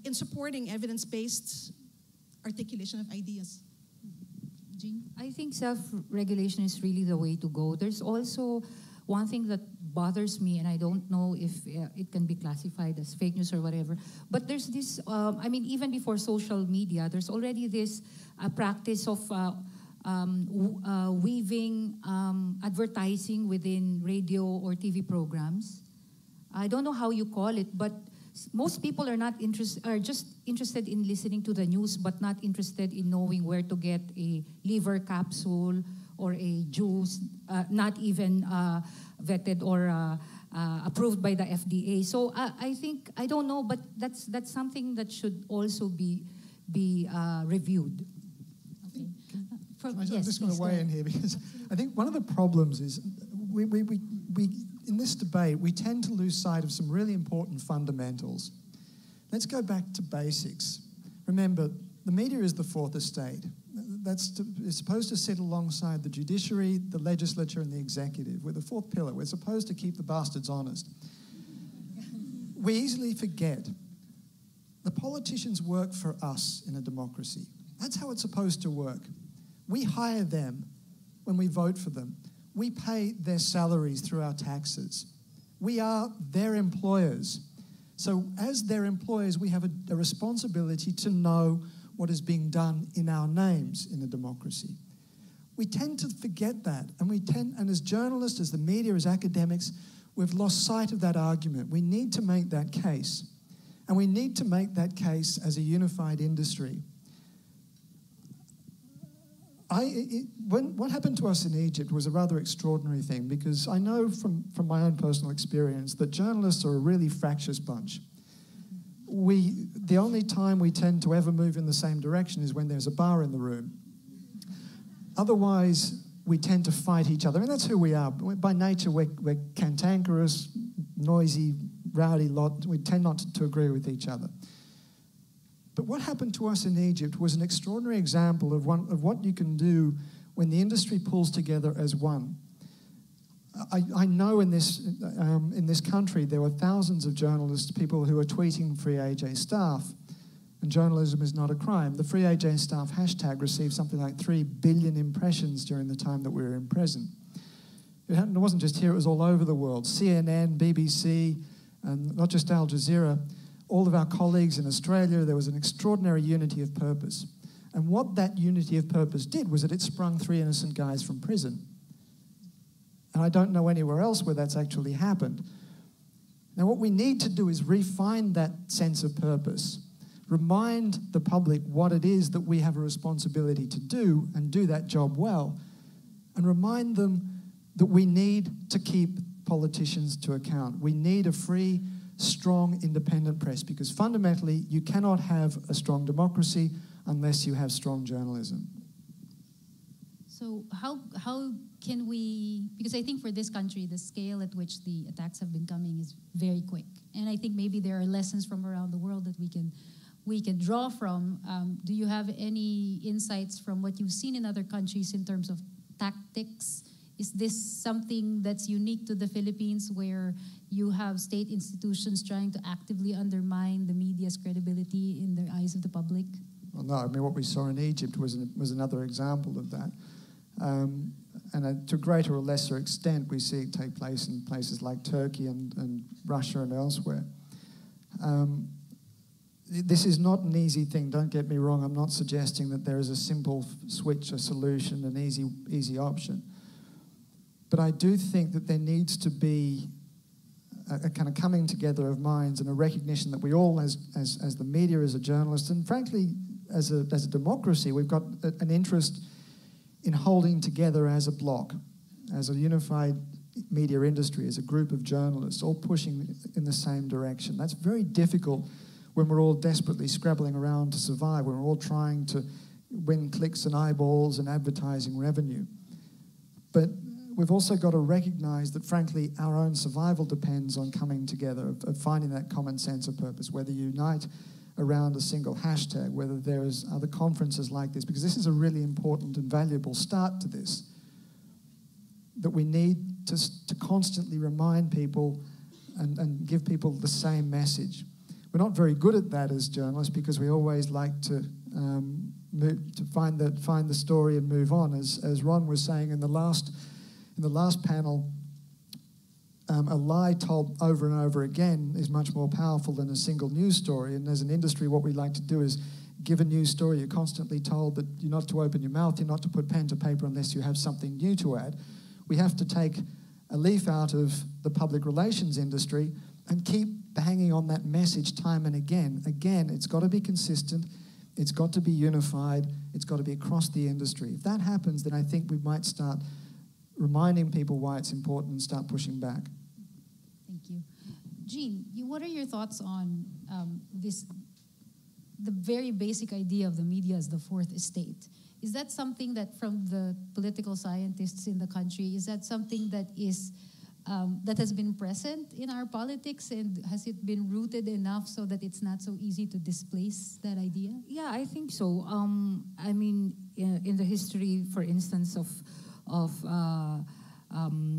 in supporting evidence-based articulation of ideas. Jean? I think self-regulation is really the way to go. There's also one thing that bothers me, and I don't know if it can be classified as fake news or whatever, but there's this, I mean, even before social media, there's already this practice of weaving advertising within radio or TV programs. I don't know how you call it, but most people are just interested in listening to the news, but not interested in knowing where to get a liver capsule or a juice, not even vetted or approved by the FDA. So I think, I don't know, but that's something that should also be reviewed. Okay. I'm just going to weigh in here because I think one of the problems is we in this debate, we tend to lose sight of some really important fundamentals. Let's go back to basics. Remember, the media is the fourth estate. It's supposed to sit alongside the judiciary, the legislature, and the executive. We're the fourth pillar. We're supposed to keep the bastards honest. We easily forget the politicians work for us in a democracy. That's how it's supposed to work. We hire them when we vote for them. We pay their salaries through our taxes. We are their employers. So as their employers, we have a responsibility to know what is being done in our names in a democracy. We tend to forget that, and as journalists, as the media, as academics, we've lost sight of that argument. We need to make that case, and we need to make that case as a unified industry. What happened to us in Egypt was a rather extraordinary thing because I know from my own personal experience that journalists are a really fractious bunch. The only time we tend to ever move in the same direction is when there's a bar in the room. Otherwise, we tend to fight each other, and that's who we are. By nature, we're cantankerous, noisy, rowdy lot. We tend not to agree with each other. But what happened to us in Egypt was an extraordinary example of what you can do when the industry pulls together as one. I know in this country there were thousands of journalists, people who are tweeting Free AJ staff, and journalism is not a crime. The Free AJ staff hashtag received something like 3 billion impressions during the time that we were in prison. It wasn't just here, it was all over the world. CNN, BBC, and not just Al Jazeera. All of our colleagues in Australia, there was an extraordinary unity of purpose. And what that unity of purpose did was that it sprung 3 innocent guys from prison. And I don't know anywhere else where that's actually happened. Now, what we need to do is refine that sense of purpose, remind the public what it is that we have a responsibility to do and do that job well, and remind them that we need to keep politicians to account. We need a free, strong, independent press, because fundamentally you cannot have a strong democracy unless you have strong journalism. So how can we, because I think for this country, the scale at which the attacks have been coming is very quick. And I think maybe there are lessons from around the world that we can draw from. Do you have any insights from what you've seen in other countries in terms of tactics? Is this something that's unique to the Philippines, where you have state institutions trying to actively undermine the media's credibility in the eyes of the public? Well, no, I mean, what we saw in Egypt was another example of that. And to greater or lesser extent, we see it take place in places like Turkey and Russia and elsewhere. This is not an easy thing, don't get me wrong. I'm not suggesting that there is a simple switch, a solution, an easy option. But I do think that there needs to be a kind of coming together of minds and a recognition that we all, as the media, as a journalist, and frankly, as a democracy, we've got an interest in holding together as a bloc, as a unified media industry, as a group of journalists, all pushing in the same direction. That's very difficult when we're all desperately scrabbling around to survive, when we're all trying to win clicks and eyeballs and advertising revenue. But we've also got to recognize that, frankly, our own survival depends on coming together, of finding that common sense of purpose, whether you unite around a single hashtag, whether there's other conferences like this, because this is a really important and valuable start to this, that we need to constantly remind people and give people the same message. We're not very good at that as journalists, because we always like to find the story and move on. As Ron was saying in the last panel, a lie told over and over again is much more powerful than a single news story. And as an industry, what we like to do is give a news story. You're constantly told that you're not to open your mouth, you're not to put pen to paper unless you have something new to add. We have to take a leaf out of the public relations industry and keep banging on that message time and again. Again, it's got to be consistent, it's got to be unified, it's got to be across the industry. If that happens, then I think we might start reminding people why it's important and start pushing back. Thank you. Jean, what are your thoughts on the very basic idea of the media as the fourth estate? Is that something that, from the political scientists in the country, is that something that is that has been present in our politics, and has it been rooted enough so that it's not so easy to displace that idea? Yeah, I think so. I mean, in the history, for instance, of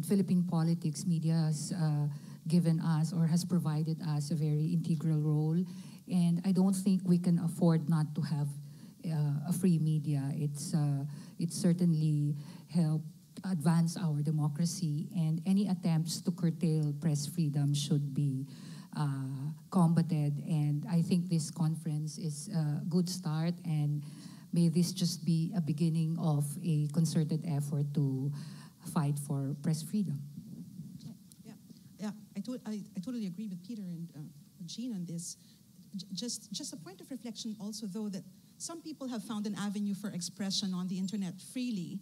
Philippine politics, media has given us or has provided us a very integral role, and I don't think we can afford not to have a free media. It's certainly helped advance our democracy, and any attempts to curtail press freedom should be combated. And I think this conference is a good start, and may this just be a beginning of a concerted effort to fight for press freedom. Yeah, I totally agree with Peter and Jean on this. Just a point of reflection also, though, that some people have found an avenue for expression on the internet freely,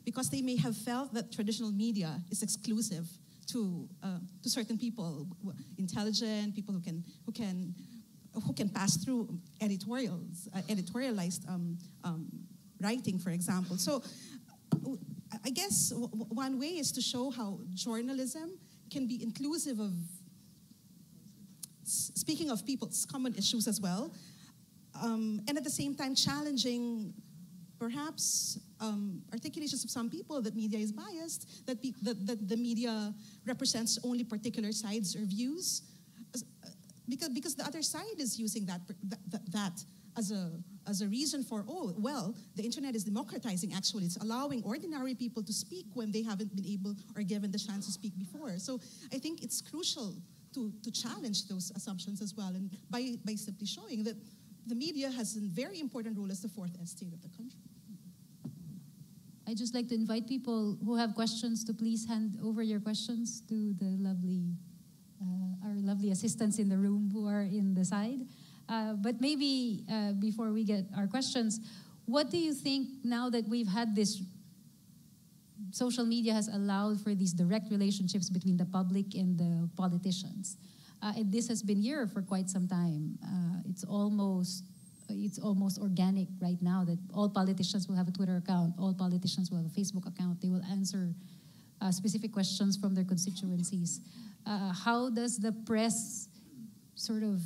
because they may have felt that traditional media is exclusive to certain people, intelligent people who can pass through editorialized writing, for example. So I guess one way is to show how journalism can be inclusive of, speaking of people's common issues as well, and at the same time challenging perhaps articulations of some people that media is biased, that the media represents only particular sides or views, because the other side is using that as a reason for, oh, well, the internet is democratizing. Actually, it's allowing ordinary people to speak when they haven't been able or given the chance to speak before. So I think it's crucial to challenge those assumptions as well, and by simply showing that the media has a very important role as the fourth estate of the country. I'd just like to invite people who have questions to please hand over your questions to the our lovely assistants in the room who are in the side. But maybe before we get our questions, what do you think now that we've had this, social media has allowed for these direct relationships between the public and the politicians? And this has been here for quite some time. It's almost organic right now that all politicians will have a Twitter account, all politicians will have a Facebook account, they will answer specific questions from their constituencies. How does the press sort of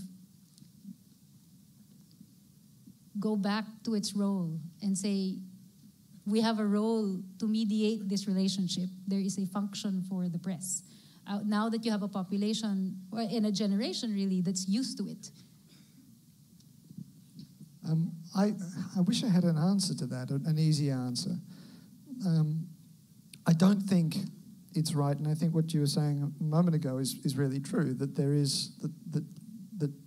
go back to its role and say, we have a role to mediate this relationship. There is a function for the press. Now that you have a population, or in a generation really, that's used to it. I wish I had an answer to that, an easy answer. I don't think it's right, and I think what you were saying a moment ago is really true, that there is, that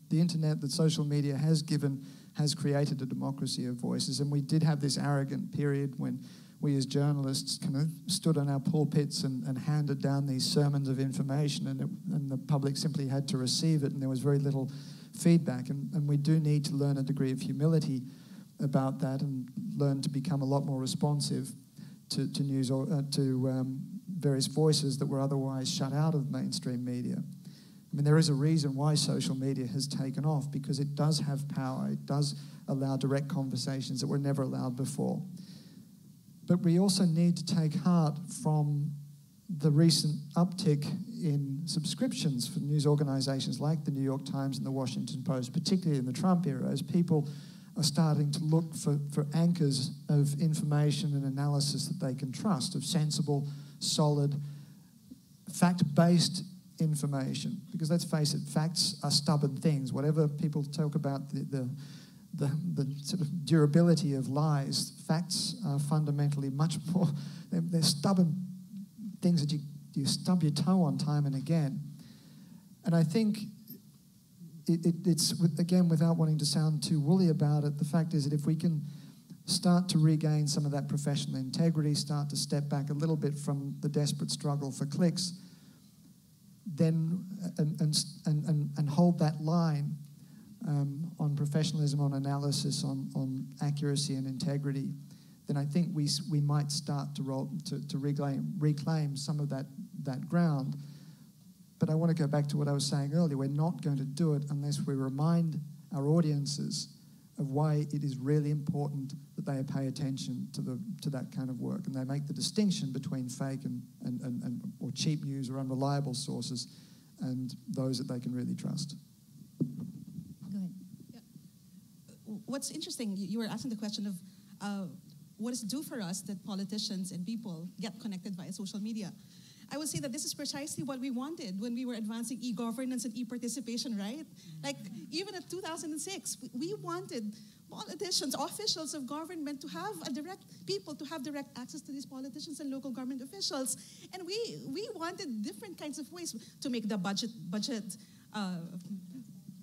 the internet, that social media has created a democracy of voices, and we did have this arrogant period when we as journalists kind of stood on our pulpits and handed down these sermons of information, and the public simply had to receive it, and there was very little feedback, and we do need to learn a degree of humility about that and learn to become a lot more responsive to news or to various voices that were otherwise shut out of mainstream media. I mean, there is a reason why social media has taken off, because it does have power. It does allow direct conversations that were never allowed before. But we also need to take heart from the recent uptick in subscriptions for news organizations like the New York Times and the Washington Post, particularly in the Trump era, as people are starting to look for anchors of information and analysis that they can trust, of sensible, solid, fact-based information. Because let's face it, facts are stubborn things. Whatever people talk about the sort of durability of lies, facts are fundamentally much more, they're stubborn things that you stub your toe on time and again. And I think it's, again, without wanting to sound too woolly about it, the fact is that if we can start to regain some of that professional integrity, start to step back a little bit from the desperate struggle for clicks, then and hold that line on professionalism, on analysis, on accuracy and integrity, then I think we might start to reclaim some of that ground. But I want to go back to what I was saying earlier. We're not going to do it unless we remind our audiences of why it is really important that they pay attention to that kind of work, and they make the distinction between fake and or cheap news or unreliable sources and those that they can really trust. Go ahead. Yeah. What's interesting, you were asking the question of what is due for us that politicians and people get connected via social media. I would say that this is precisely what we wanted when we were advancing e-governance and e-participation, right? Like, even in 2006, we wanted politicians, officials of government to have people to have direct access to these politicians and local government officials. And we wanted different kinds of ways to make the budget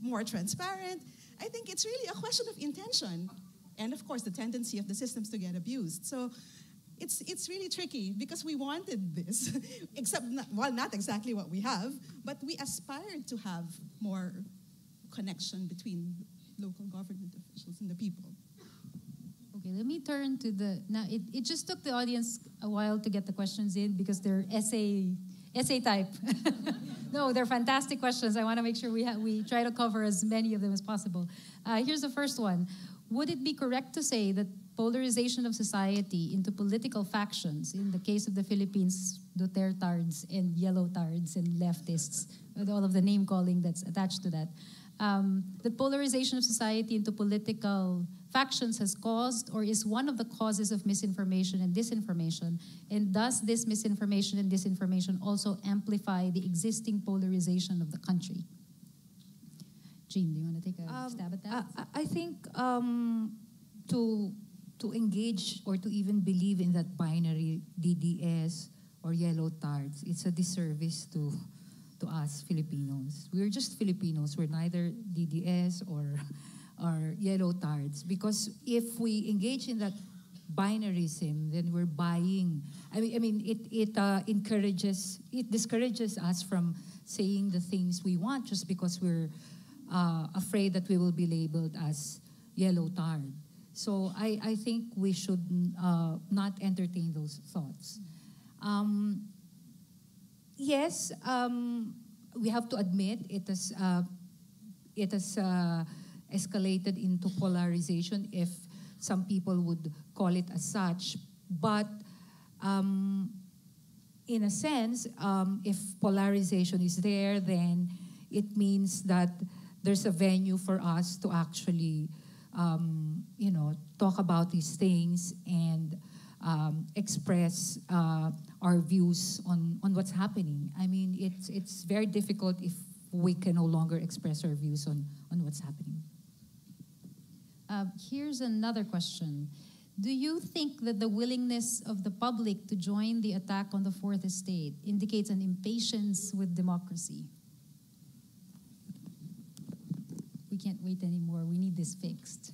more transparent. I think it's really a question of intention. And of course, the tendency of the systems to get abused. So it's really tricky because we wanted this, except, not exactly what we have, but we aspired to have more connection between local government officials and the people. Okay, let me turn to now it just took the audience a while to get the questions in because they're essay type. No, they're fantastic questions. I want to make sure we try to cover as many of them as possible. Here's the first one. Would it be correct to say that polarization of society into political factions, in the case of the Philippines, Dutertards and Yellowtards and leftists, with all of the name-calling that's attached to that, the polarization of society into political factions has caused or is one of the causes of misinformation and disinformation? And does this misinformation and disinformation also amplify the existing polarization of the country? Jean, do you want to take a stab at that? I think to engage or to even believe in that binary DDS or yellow tards, it's a disservice to us Filipinos. We're just Filipinos. We're neither DDS or yellow tards, because if we engage in that binarism, then we're buying. It discourages us from saying the things we want just because we're afraid that we will be labeled as yellow tard. So I think we should not entertain those thoughts. Yes, we have to admit it has escalated into polarization, if some people would call it as such. But in a sense, if polarization is there, then it means that there's a venue for us to actually, talk about these things and express our views on what's happening. I mean, it's very difficult if we can no longer express our views on what's happening. Here's another question. Do you think that the willingness of the public to join the attack on the Fourth Estate indicates an impatience with democracy? We can't wait anymore. We need this fixed.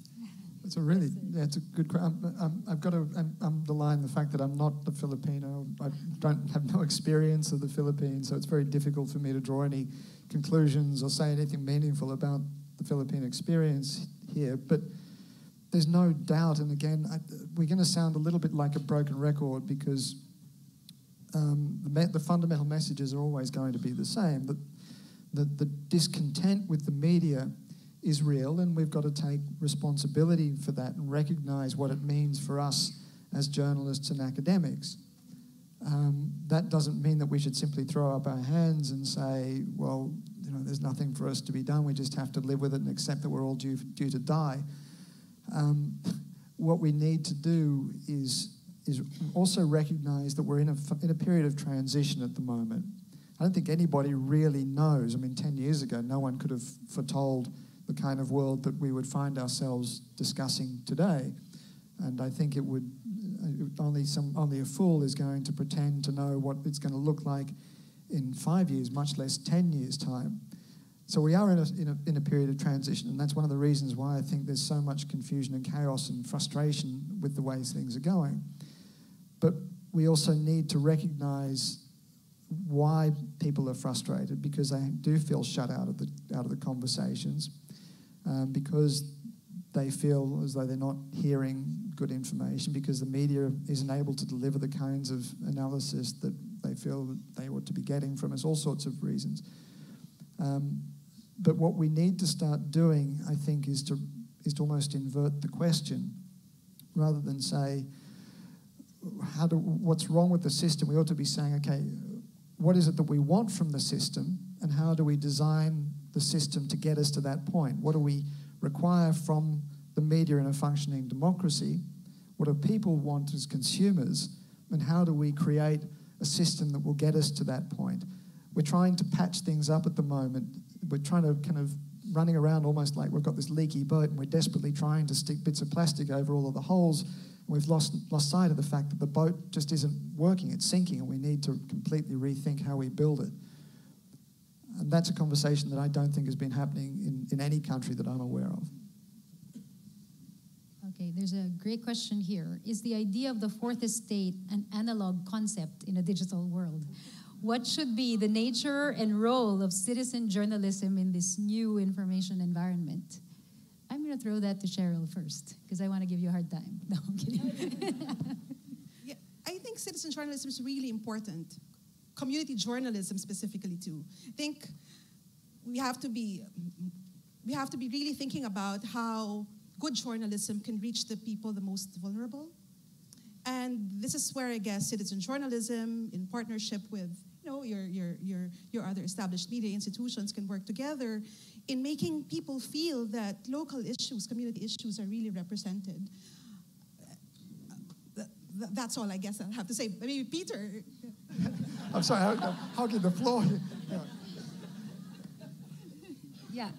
It's a good question. I've got to underline the fact that I'm not a Filipino. I don't have no experience of the Philippines, so it's very difficult for me to draw any conclusions or say anything meaningful about the Philippine experience here. But there's no doubt, and again, we're going to sound a little bit like a broken record because the fundamental messages are always going to be the same. That the discontent with the media is real, and we've got to take responsibility for that and recognize what it means for us as journalists and academics. That doesn't mean that we should simply throw up our hands and say, well, there's nothing for us to be done. We just have to live with it and accept that we're all due to die. What we need to do is also recognize that we're in a period of transition at the moment. I don't think anybody really knows. I mean, 10 years ago, no one could have foretold the kind of world that we would find ourselves discussing today. And I think only a fool is going to pretend to know what it's going to look like in 5 years, much less 10 years' time. So we are in a period of transition, and that's one of the reasons why I think there's so much confusion and chaos and frustration with the way things are going. But we also need to recognize why people are frustrated, because they do feel shut out of the conversations, because they feel as though they're not hearing good information, because the media isn't able to deliver the kinds of analysis that they feel that they ought to be getting from us, all sorts of reasons. But what we need to start doing, I think, is to almost invert the question, rather than say, what's wrong with the system? We ought to be saying, okay, what is it that we want from the system, and how do we design the system to get us to that point? What do we require from the media in a functioning democracy? What do people want as consumers? And how do we create a system that will get us to that point? We're trying to patch things up at the moment. We're trying to kind of running around almost like we've got this leaky boat, and we're desperately trying to stick bits of plastic over all of the holes. And we've lost sight of the fact that the boat just isn't working, it's sinking, and we need to completely rethink how we build it. And that's a conversation that I don't think has been happening in any country that I'm aware of. Okay, there's a great question here. Is the idea of the Fourth Estate an analog concept in a digital world? What should be the nature and role of citizen journalism in this new information environment? I'm going to throw that to Cheryl first, because I want to give you a hard time. No, I'm kidding. Yeah, I think citizen journalism is really important. Community journalism specifically too. I think we have to be really thinking about how good journalism can reach the people the most vulnerable. And this is where I guess citizen journalism, in partnership with your other established media institutions, can work together in making people feel that local issues, community issues, are really represented. That's all I guess I'll have to say. Maybe Peter. I'm sorry, I'm hogging the floor. Yeah.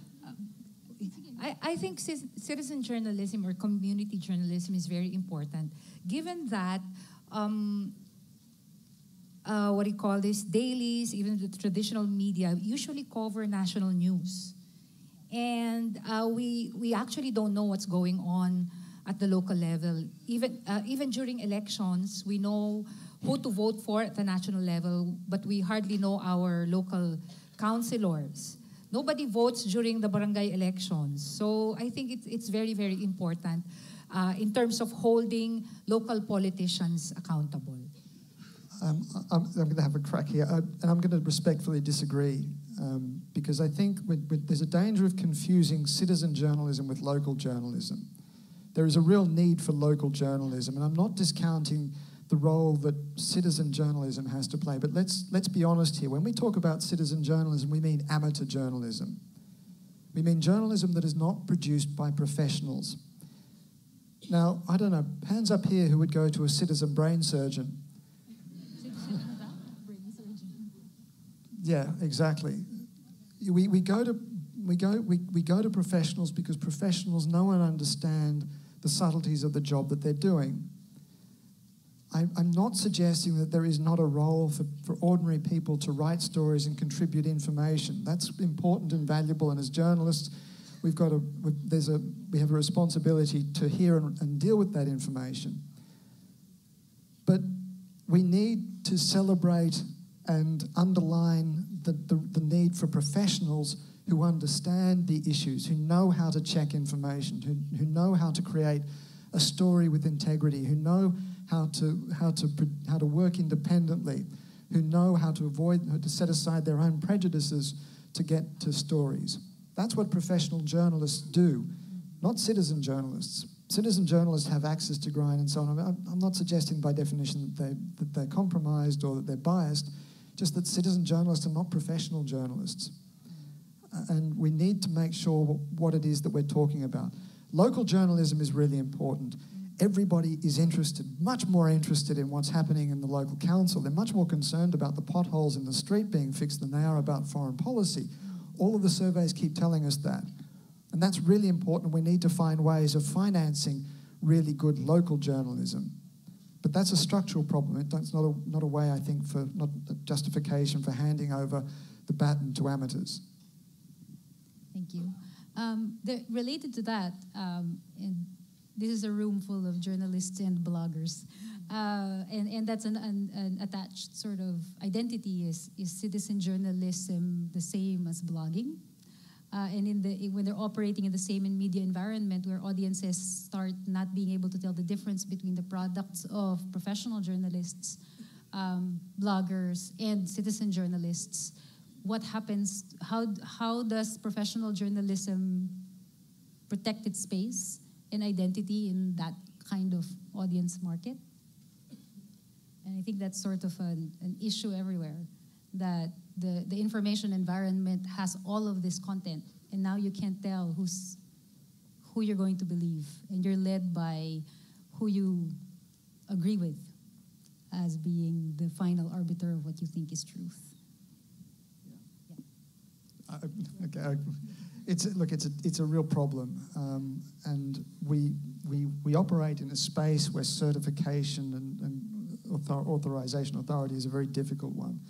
I think citizen journalism or community journalism is very important, given that dailies, even the traditional media, usually cover national news. And we actually don't know what's going on at the local level. Even during elections, we know who to vote for at the national level, but we hardly know our local councilors. Nobody votes during the barangay elections. So I think it's very, very important in terms of holding local politicians accountable. I'm going to have a crack here, and I'm going to respectfully disagree, because I think there's a danger of confusing citizen journalism with local journalism. There is a real need for local journalism, and I'm not discounting the role that citizen journalism has to play, but let's be honest here. When we talk about citizen journalism, we mean amateur journalism. We mean journalism that is not produced by professionals. Now, I don't know, hands up here who would go to a citizen brain surgeon. Yeah, exactly. We go to professionals because professionals know and understand the subtleties of the job that they're doing. I'm not suggesting that there is not a role for ordinary people to write stories and contribute information. That's important and valuable, and as journalists, we have a responsibility to hear and deal with that information. But we need to celebrate and underline the need for professionals who understand the issues, who know how to check information, who know how to create a story with integrity, who know how to work independently, who know how to set aside their own prejudices to get to stories. That's what professional journalists do, not citizen journalists. Citizen journalists have access to grind and so on. I'm not suggesting by definition that they're compromised or that they're biased, just that citizen journalists are not professional journalists. And we need to make sure what it is that we're talking about. Local journalism is really important. Everybody is interested, much more interested in what's happening in the local council. They're much more concerned about the potholes in the street being fixed than they are about foreign policy. All of the surveys keep telling us that. And that's really important. We need to find ways of financing really good local journalism. But that's a structural problem. That's not a way, I think, not a justification for handing over the baton to amateurs. Thank you. Related to that, and this is a room full of journalists and bloggers, and that's an attached sort of identity. Is citizen journalism the same as blogging? And when they're operating in the same media environment where audiences start not being able to tell the difference between the products of professional journalists, bloggers, and citizen journalists, what happens? How does professional journalism protect its space and identity in that kind of audience market? And I think that's sort of an issue everywhere, that the information environment has all of this content, and now you can't tell who you're going to believe, and you're led by who you agree with as being the final arbiter of what you think is truth. Okay, it's a real problem, and we operate in a space where certification and authorization authority is a very difficult one.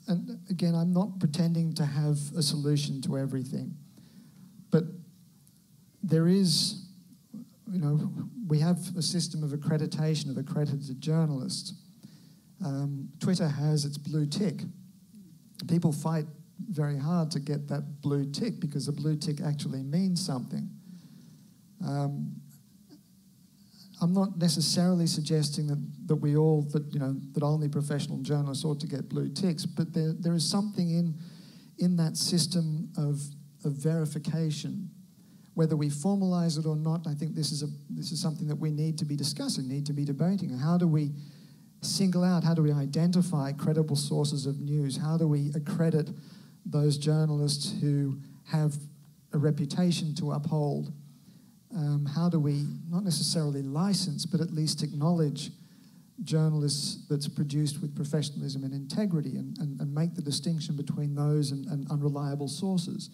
And again, I'm not pretending to have a solution to everything, but there is, we have a system of accreditation of accredited journalists. Twitter has its blue tick. People fight very hard to get that blue tick because the blue tick actually means something. I'm not necessarily suggesting that only professional journalists ought to get blue ticks, but there is something in that system of verification. Whether we formalize it or not, I think this is something that we need to be discussing, need to be debating. How do we single out, how do we identify credible sources of news? How do we accredit those journalists who have a reputation to uphold? How do we, not necessarily license, but at least acknowledge journalists that's produced with professionalism and integrity and make the distinction between those and unreliable sources?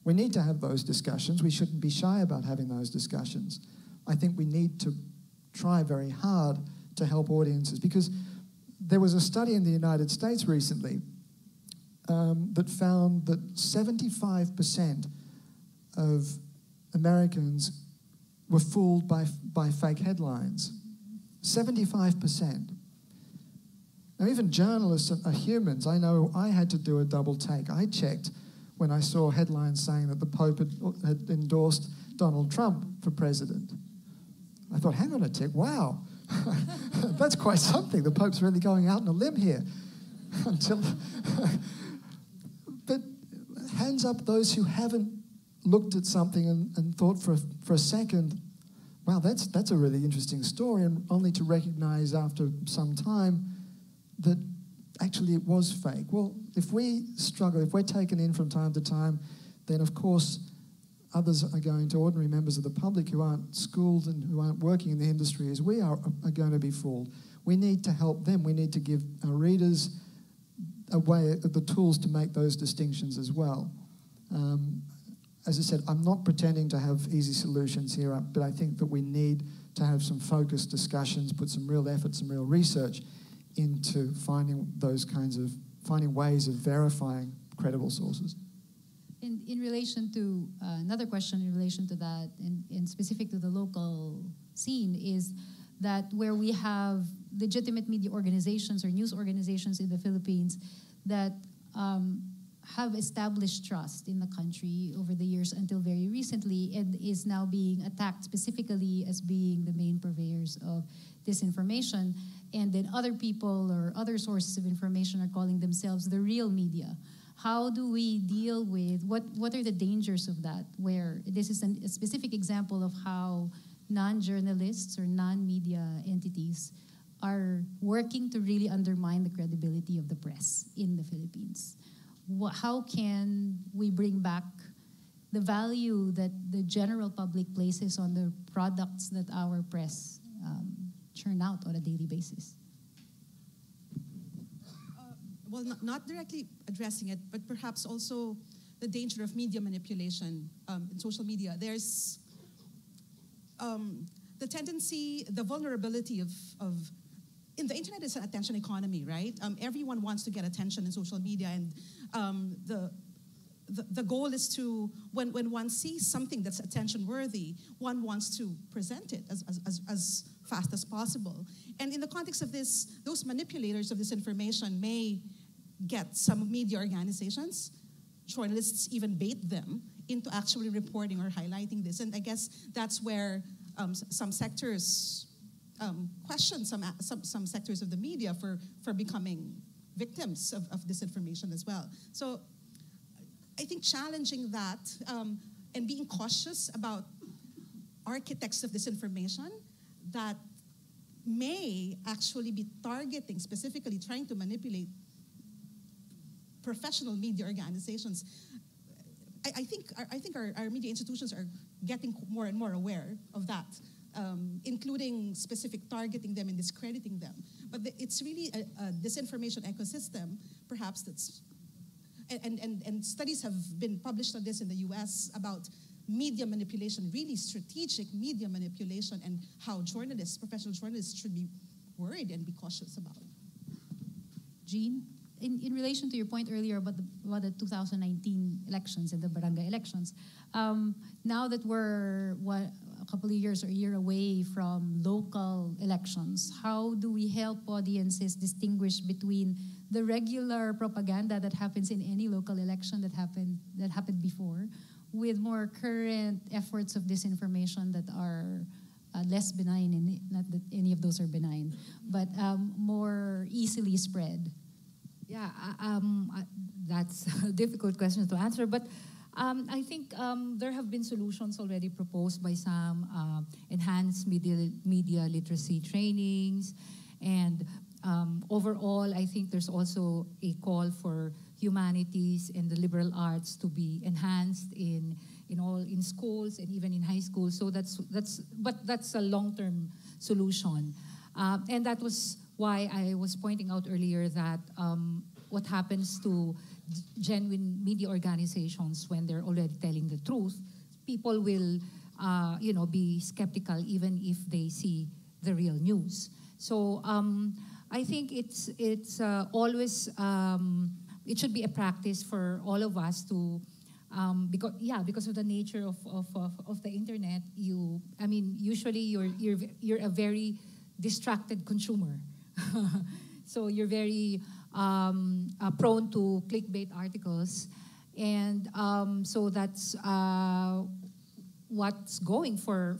We need to have those discussions. We shouldn't be shy about having those discussions. I think we need to try very hard to help audiences, because there was a study in the United States recently that found that 75% of Americans were fooled by fake headlines. 75%. Now, even journalists are humans. I know I had to do a double take. I checked when I saw headlines saying that the Pope had endorsed Donald Trump for president. I thought, hang on a tick, wow, that's quite something. The Pope's really going out on a limb here. But hands up those who haven't looked at something and thought for a second, wow, that's a really interesting story, and only to recognize after some time that actually it was fake. Well, if we struggle, if we're taken in from time to time, then of course others are going to, ordinary members of the public who aren't schooled and who aren't working in the industry as we are going to be fooled. We need to help them. We need to give our readers a way, the tools to make those distinctions as well. As I said, I'm not pretending to have easy solutions here, but I think that we need to have some focused discussions, put some real effort, some real research into finding ways of verifying credible sources. In relation to another question in relation to that, and specific to the local scene, is that where we have legitimate media organizations or news organizations in the Philippines that have established trust in the country over the years until very recently, and is now being attacked specifically as being the main purveyors of disinformation, and then other people or other sources of information are calling themselves the real media. How do we deal with, what are the dangers of that, where this is a specific example of how non-journalists or non-media entities are working to really undermine the credibility of the press in the Philippines? How can we bring back the value that the general public places on the products that our press churn out on a daily basis? Well, not directly addressing it, but perhaps also the danger of media manipulation in social media. There's the tendency, the vulnerability of in the internet is an attention economy, right? Everyone wants to get attention in social media, and the goal is to, when one sees something that's attention worthy, one wants to present it as fast as possible. And in the context of this, those manipulators of this information may get some media organizations, journalists even bait them into actually reporting or highlighting this. And I guess that's where some sectors question some sectors of the media for becoming victims of disinformation as well. So I think challenging that and being cautious about architects of disinformation that may actually be targeting, specifically trying to manipulate professional media organizations. I think our media institutions are getting more and more aware of that, including specific targeting them and discrediting them. But it's really a disinformation ecosystem, perhaps, that's, and studies have been published on this in the US about media manipulation, really strategic media manipulation, and how journalists, professional journalists, should be worried and be cautious about it. Jean? In relation to your point earlier about the 2019 elections and the barangay elections, now that we're a couple of years or a year away from local elections, how do we help audiences distinguish between the regular propaganda that happens in any local election that happened before, with more current efforts of disinformation that are less benign, and not that any of those are benign, but more easily spread? Yeah, that's a difficult question to answer, but I think there have been solutions already proposed by some enhanced media literacy trainings, and overall, I think there's also a call for humanities and the liberal arts to be enhanced in schools and even in high school. So that's a long-term solution, and that was why I was pointing out earlier that what happens to genuine media organizations when they're already telling the truth, people will, be skeptical even if they see the real news. So I think it's always it should be a practice for all of us to because of the nature of the internet, usually you're a very distracted consumer. So you're very prone to clickbait articles. And so that's what's going for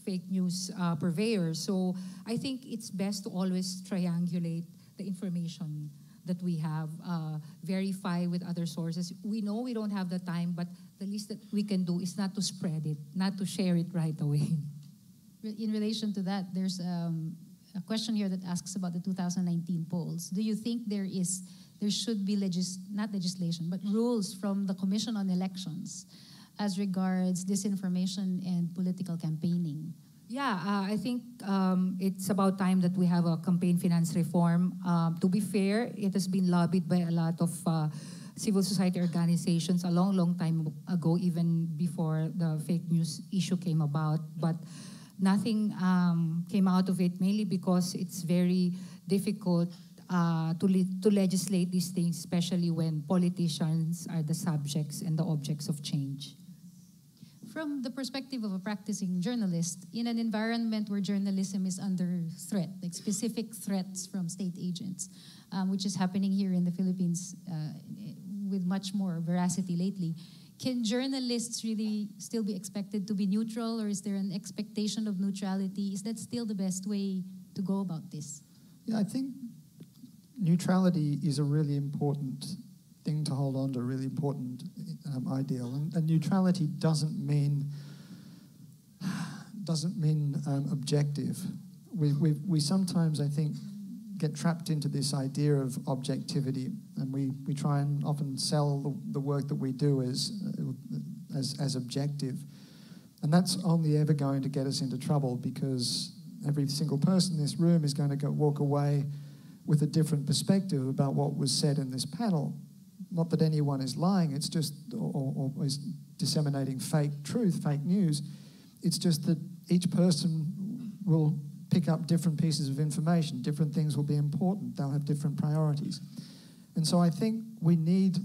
fake news purveyors. So I think it's best to always triangulate the information that we have, verify with other sources. We know we don't have the time, but the least that we can do is not to spread it, not to share it right away. In relation to that, there's a question here that asks about the 2019 polls. Do you think there should be not legislation, but rules from the Commission on Elections as regards disinformation and political campaigning? Yeah, I think it's about time that we have a campaign finance reform. To be fair, it has been lobbied by a lot of civil society organizations a long time ago, even before the fake news issue came about. But nothing came out of it, mainly because it's very difficult to legislate these things, especially when politicians are the subjects and the objects of change. From the perspective of a practicing journalist, in an environment where journalism is under threat, like specific threats from state agents, which is happening here in the Philippines with much more veracity lately, can journalists really still be expected to be neutral, or is there an expectation of neutrality? Is that still the best way to go about this? Yeah, I think neutrality is a really important thing to hold on to, a really important ideal. And neutrality doesn't mean objective. We sometimes, I think, get trapped into this idea of objectivity, and we try and often sell the work that we do as objective. And that's only ever going to get us into trouble, because every single person in this room is going to walk away with a different perspective about what was said in this panel. Not that anyone is lying, it's just, or is disseminating fake truth, fake news. It's just that each person will pick up different pieces of information. Different things will be important. They'll have different priorities. And so I think we need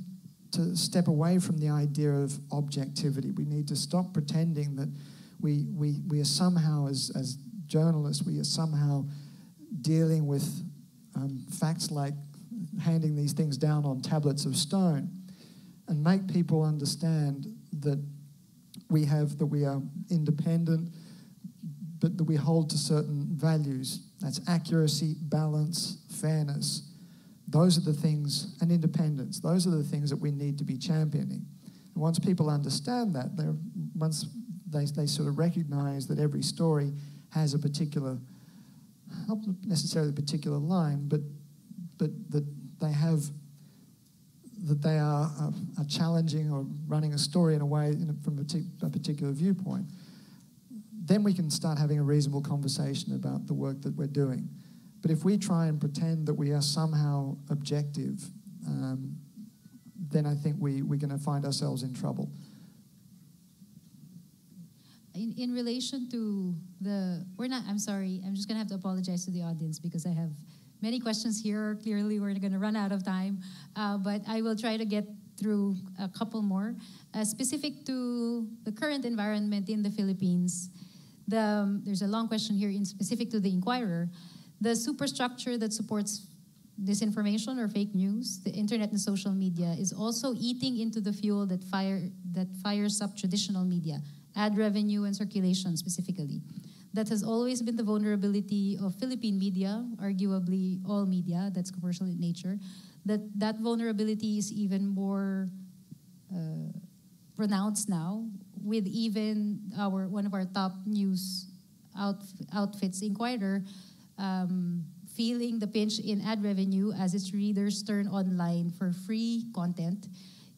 to step away from the idea of objectivity. We need to stop pretending that we are somehow, as journalists, we are somehow dealing with facts like handing these things down on tablets of stone, and make people understand that we are independent, but that we hold to certain values. That's accuracy, balance, fairness. Those are the things, and independence. Those are the things that we need to be championing. And once people understand that, once they sort of recognize that every story has a particular, not necessarily a particular line, but that they are challenging or running a story in a way from a particular viewpoint, then we can start having a reasonable conversation about the work that we're doing. But if we try and pretend that we are somehow objective, then I think we're going to find ourselves in trouble. In relation to I'm sorry, I'm just going to have to apologize to the audience because I have many questions here. Clearly, we're going to run out of time, but I will try to get through a couple more. Specific to the current environment in the Philippines, there's a long question here specific to the Inquirer. The superstructure that supports disinformation or fake news, the internet and social media, is also eating into the fuel that fires up traditional media, ad revenue and circulation specifically. That has always been the vulnerability of Philippine media, arguably all media that's commercial in nature. That vulnerability is even more pronounced now, with even one of our top news outfits, Inquirer, feeling the pinch in ad revenue as its readers turn online for free content.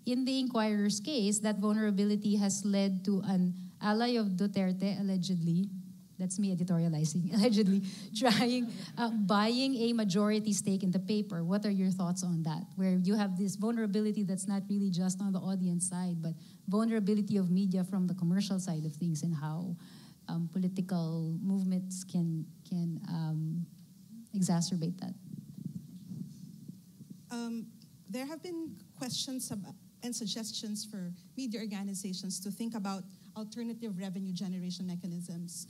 In the Inquirer's case, that vulnerability has led to an ally of Duterte, allegedly, that's me editorializing, allegedly buying a majority stake in the paper. What are your thoughts on that? Where you have this vulnerability that's not really just on the audience side, but vulnerability of media from the commercial side of things, and how political movements can exacerbate that. There have been questions and suggestions for media organizations to think about alternative revenue generation mechanisms.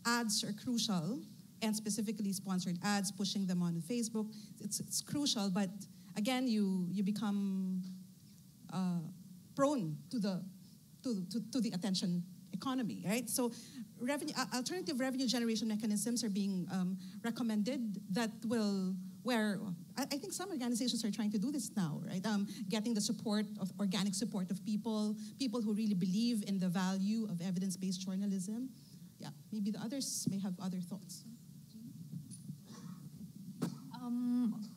Ads are crucial, and specifically sponsored ads, pushing them on Facebook. It's crucial, but again, you become prone to the attention economy, right? So alternative revenue generation mechanisms are being recommended that will, I think some organizations are trying to do this now, right? Getting the support of organic support of people who really believe in the value of evidence-based journalism. Yeah, maybe the others may have other thoughts.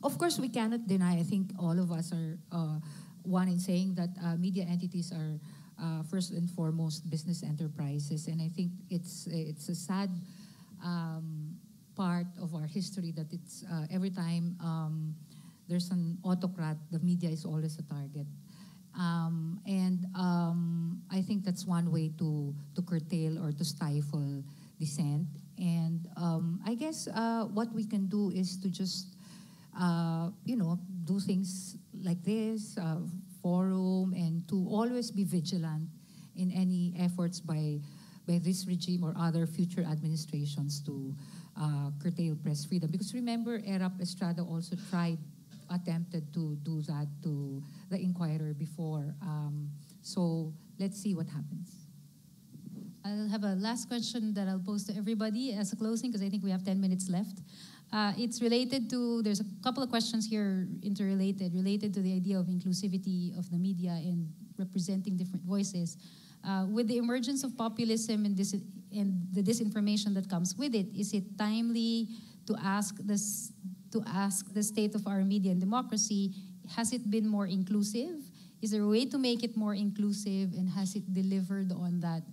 Of course, we cannot deny, I think all of us are one in saying that media entities are first and foremost business enterprises, and I think it's a sad part of our history that it's every time there's an autocrat, the media is always a target. I think that's one way to curtail or to stifle dissent. And I guess what we can do is to just do things like this, forum, and to always be vigilant in any efforts by this regime or other future administrations to curtail press freedom. Because remember, Erap Estrada also attempted to do that to the Inquirer before. So let's see what happens. I'll have a last question that I'll pose to everybody as a closing, because I think we have 10 minutes left. It's related to, there's a couple of questions here related to the idea of inclusivity of the media and representing different voices. With the emergence of populism and the disinformation that comes with it, is it timely to ask the state of our media and democracy, has it been more inclusive? Is there a way to make it more inclusive, and has it delivered on that,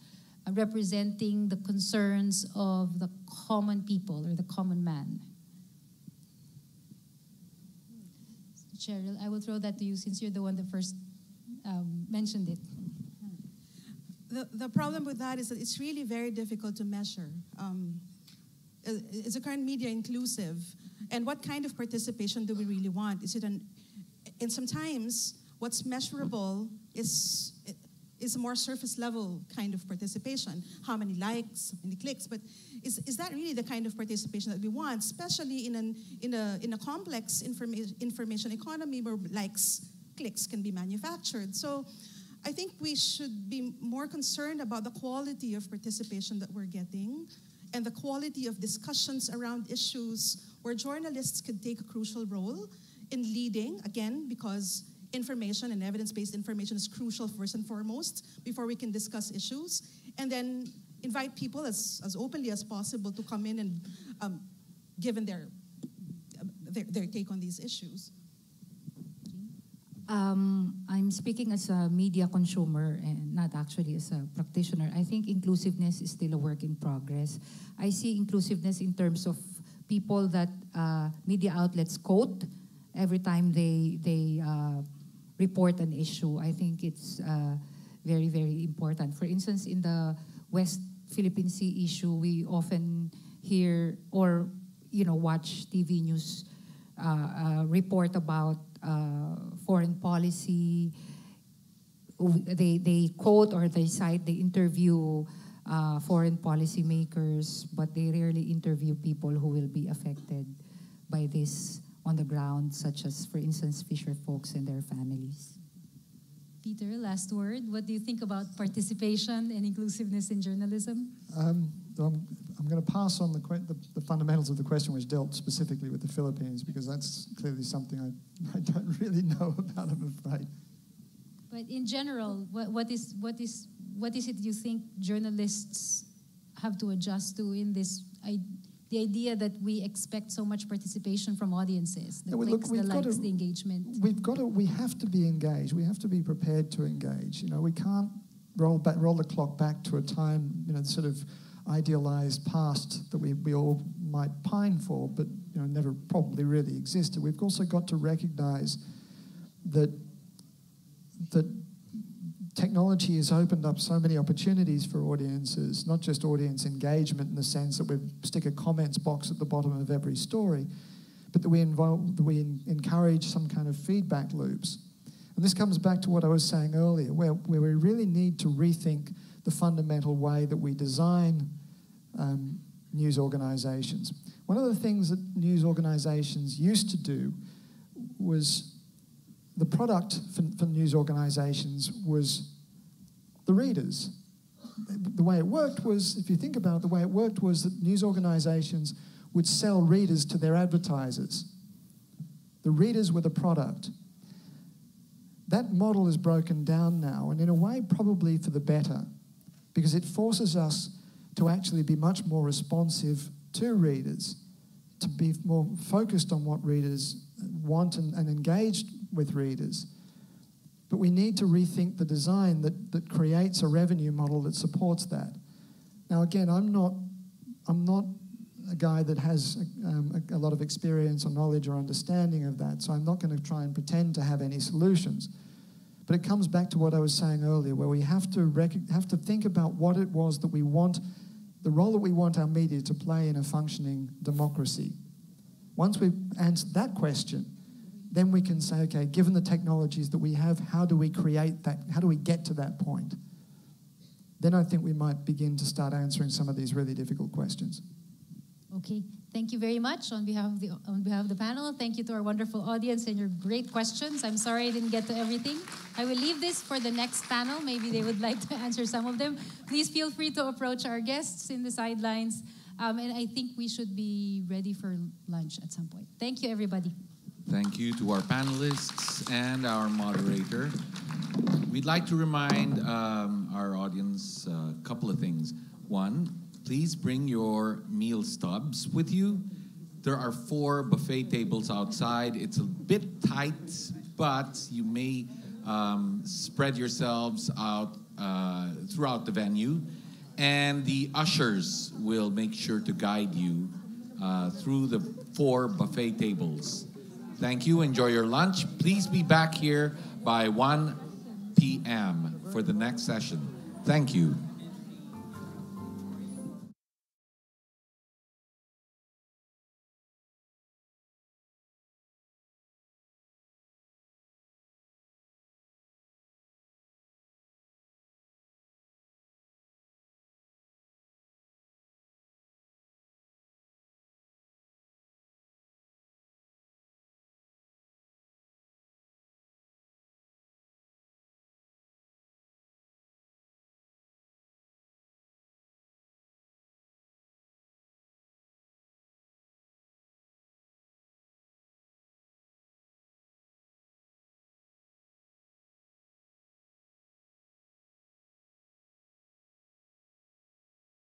representing the concerns of the common people or the common man? Cheryl, I will throw that to you since you're the one that first mentioned it. The problem with that is that it's really very difficult to measure. Is the current media inclusive? And what kind of participation do we really want? Is it and sometimes what's measurable is a more surface level kind of participation. How many likes, how many clicks, but is that really the kind of participation that we want, especially in a complex information economy where likes, clicks can be manufactured? So I think we should be more concerned about the quality of participation that we're getting and the quality of discussions around issues where journalists could take a crucial role in leading, again, because information and evidence-based information is crucial first and foremost before we can discuss issues, and then invite people as openly as possible to come in and given their take on these issues. I'm speaking as a media consumer and not actually as a practitioner. I think inclusiveness is still a work in progress. I see inclusiveness in terms of people that media outlets quote every time they report an issue. I think it's very, very important. For instance, in the West Philippine Sea issue, we often hear or watch TV news report about foreign policy. They quote or they cite, they interview foreign policy makers, but they rarely interview people who will be affected by this on the ground, such as, for instance, fisher folks and their families. Peter, last word. What do you think about participation and inclusiveness in journalism? I'm going to pass on the fundamentals of the question, which dealt specifically with the Philippines, because that's clearly something I don't really know about, I'm afraid. But in general, what is it you think journalists have to adjust to in this? The idea that we expect so much participation from audiences, the clicks, the likes, the engagement. We have to be engaged. We have to be prepared to engage. We can't roll the clock back to a time, sort of idealized past that we all might pine for, but never probably really existed. We've also got to recognize that technology has opened up so many opportunities for audiences, not just audience engagement in the sense that we stick a comments box at the bottom of every story, but that we encourage some kind of feedback loops. And this comes back to what I was saying earlier, where we really need to rethink the fundamental way that we design news organisations. One of the things that news organisations used to do was, the product for news organisations was the readers. The way it worked was, if you think about it, the way it worked was that news organisations would sell readers to their advertisers. The readers were the product. That model is broken down now, and in a way probably for the better, because it forces us to actually be much more responsive to readers, to be more focused on what readers want and engaged with readers. But we need to rethink the design that creates a revenue model that supports that. Now again, I'm not a guy that has a lot of experience or knowledge or understanding of that, so I'm not going to try and pretend to have any solutions. But it comes back to what I was saying earlier, where we have to think about what it was that we want, the role that we want our media to play in a functioning democracy. Once we've answered that question, then we can say, okay, given the technologies that we have, how do we create that? How do we get to that point? Then I think we might begin to start answering some of these really difficult questions. Okay, thank you very much on behalf of the panel. Thank you to our wonderful audience and your great questions. I'm sorry I didn't get to everything. I will leave this for the next panel. Maybe they would like to answer some of them. Please feel free to approach our guests in the sidelines. And I think we should be ready for lunch at some point. Thank you, everybody. Thank you to our panelists and our moderator. We'd like to remind our audience a couple of things. One, please bring your meal stubs with you. There are 4 buffet tables outside. It's a bit tight, but you may spread yourselves out throughout the venue. And the ushers will make sure to guide you through the 4 buffet tables. Thank you. Enjoy your lunch. Please be back here by 1 p.m. for the next session. Thank you.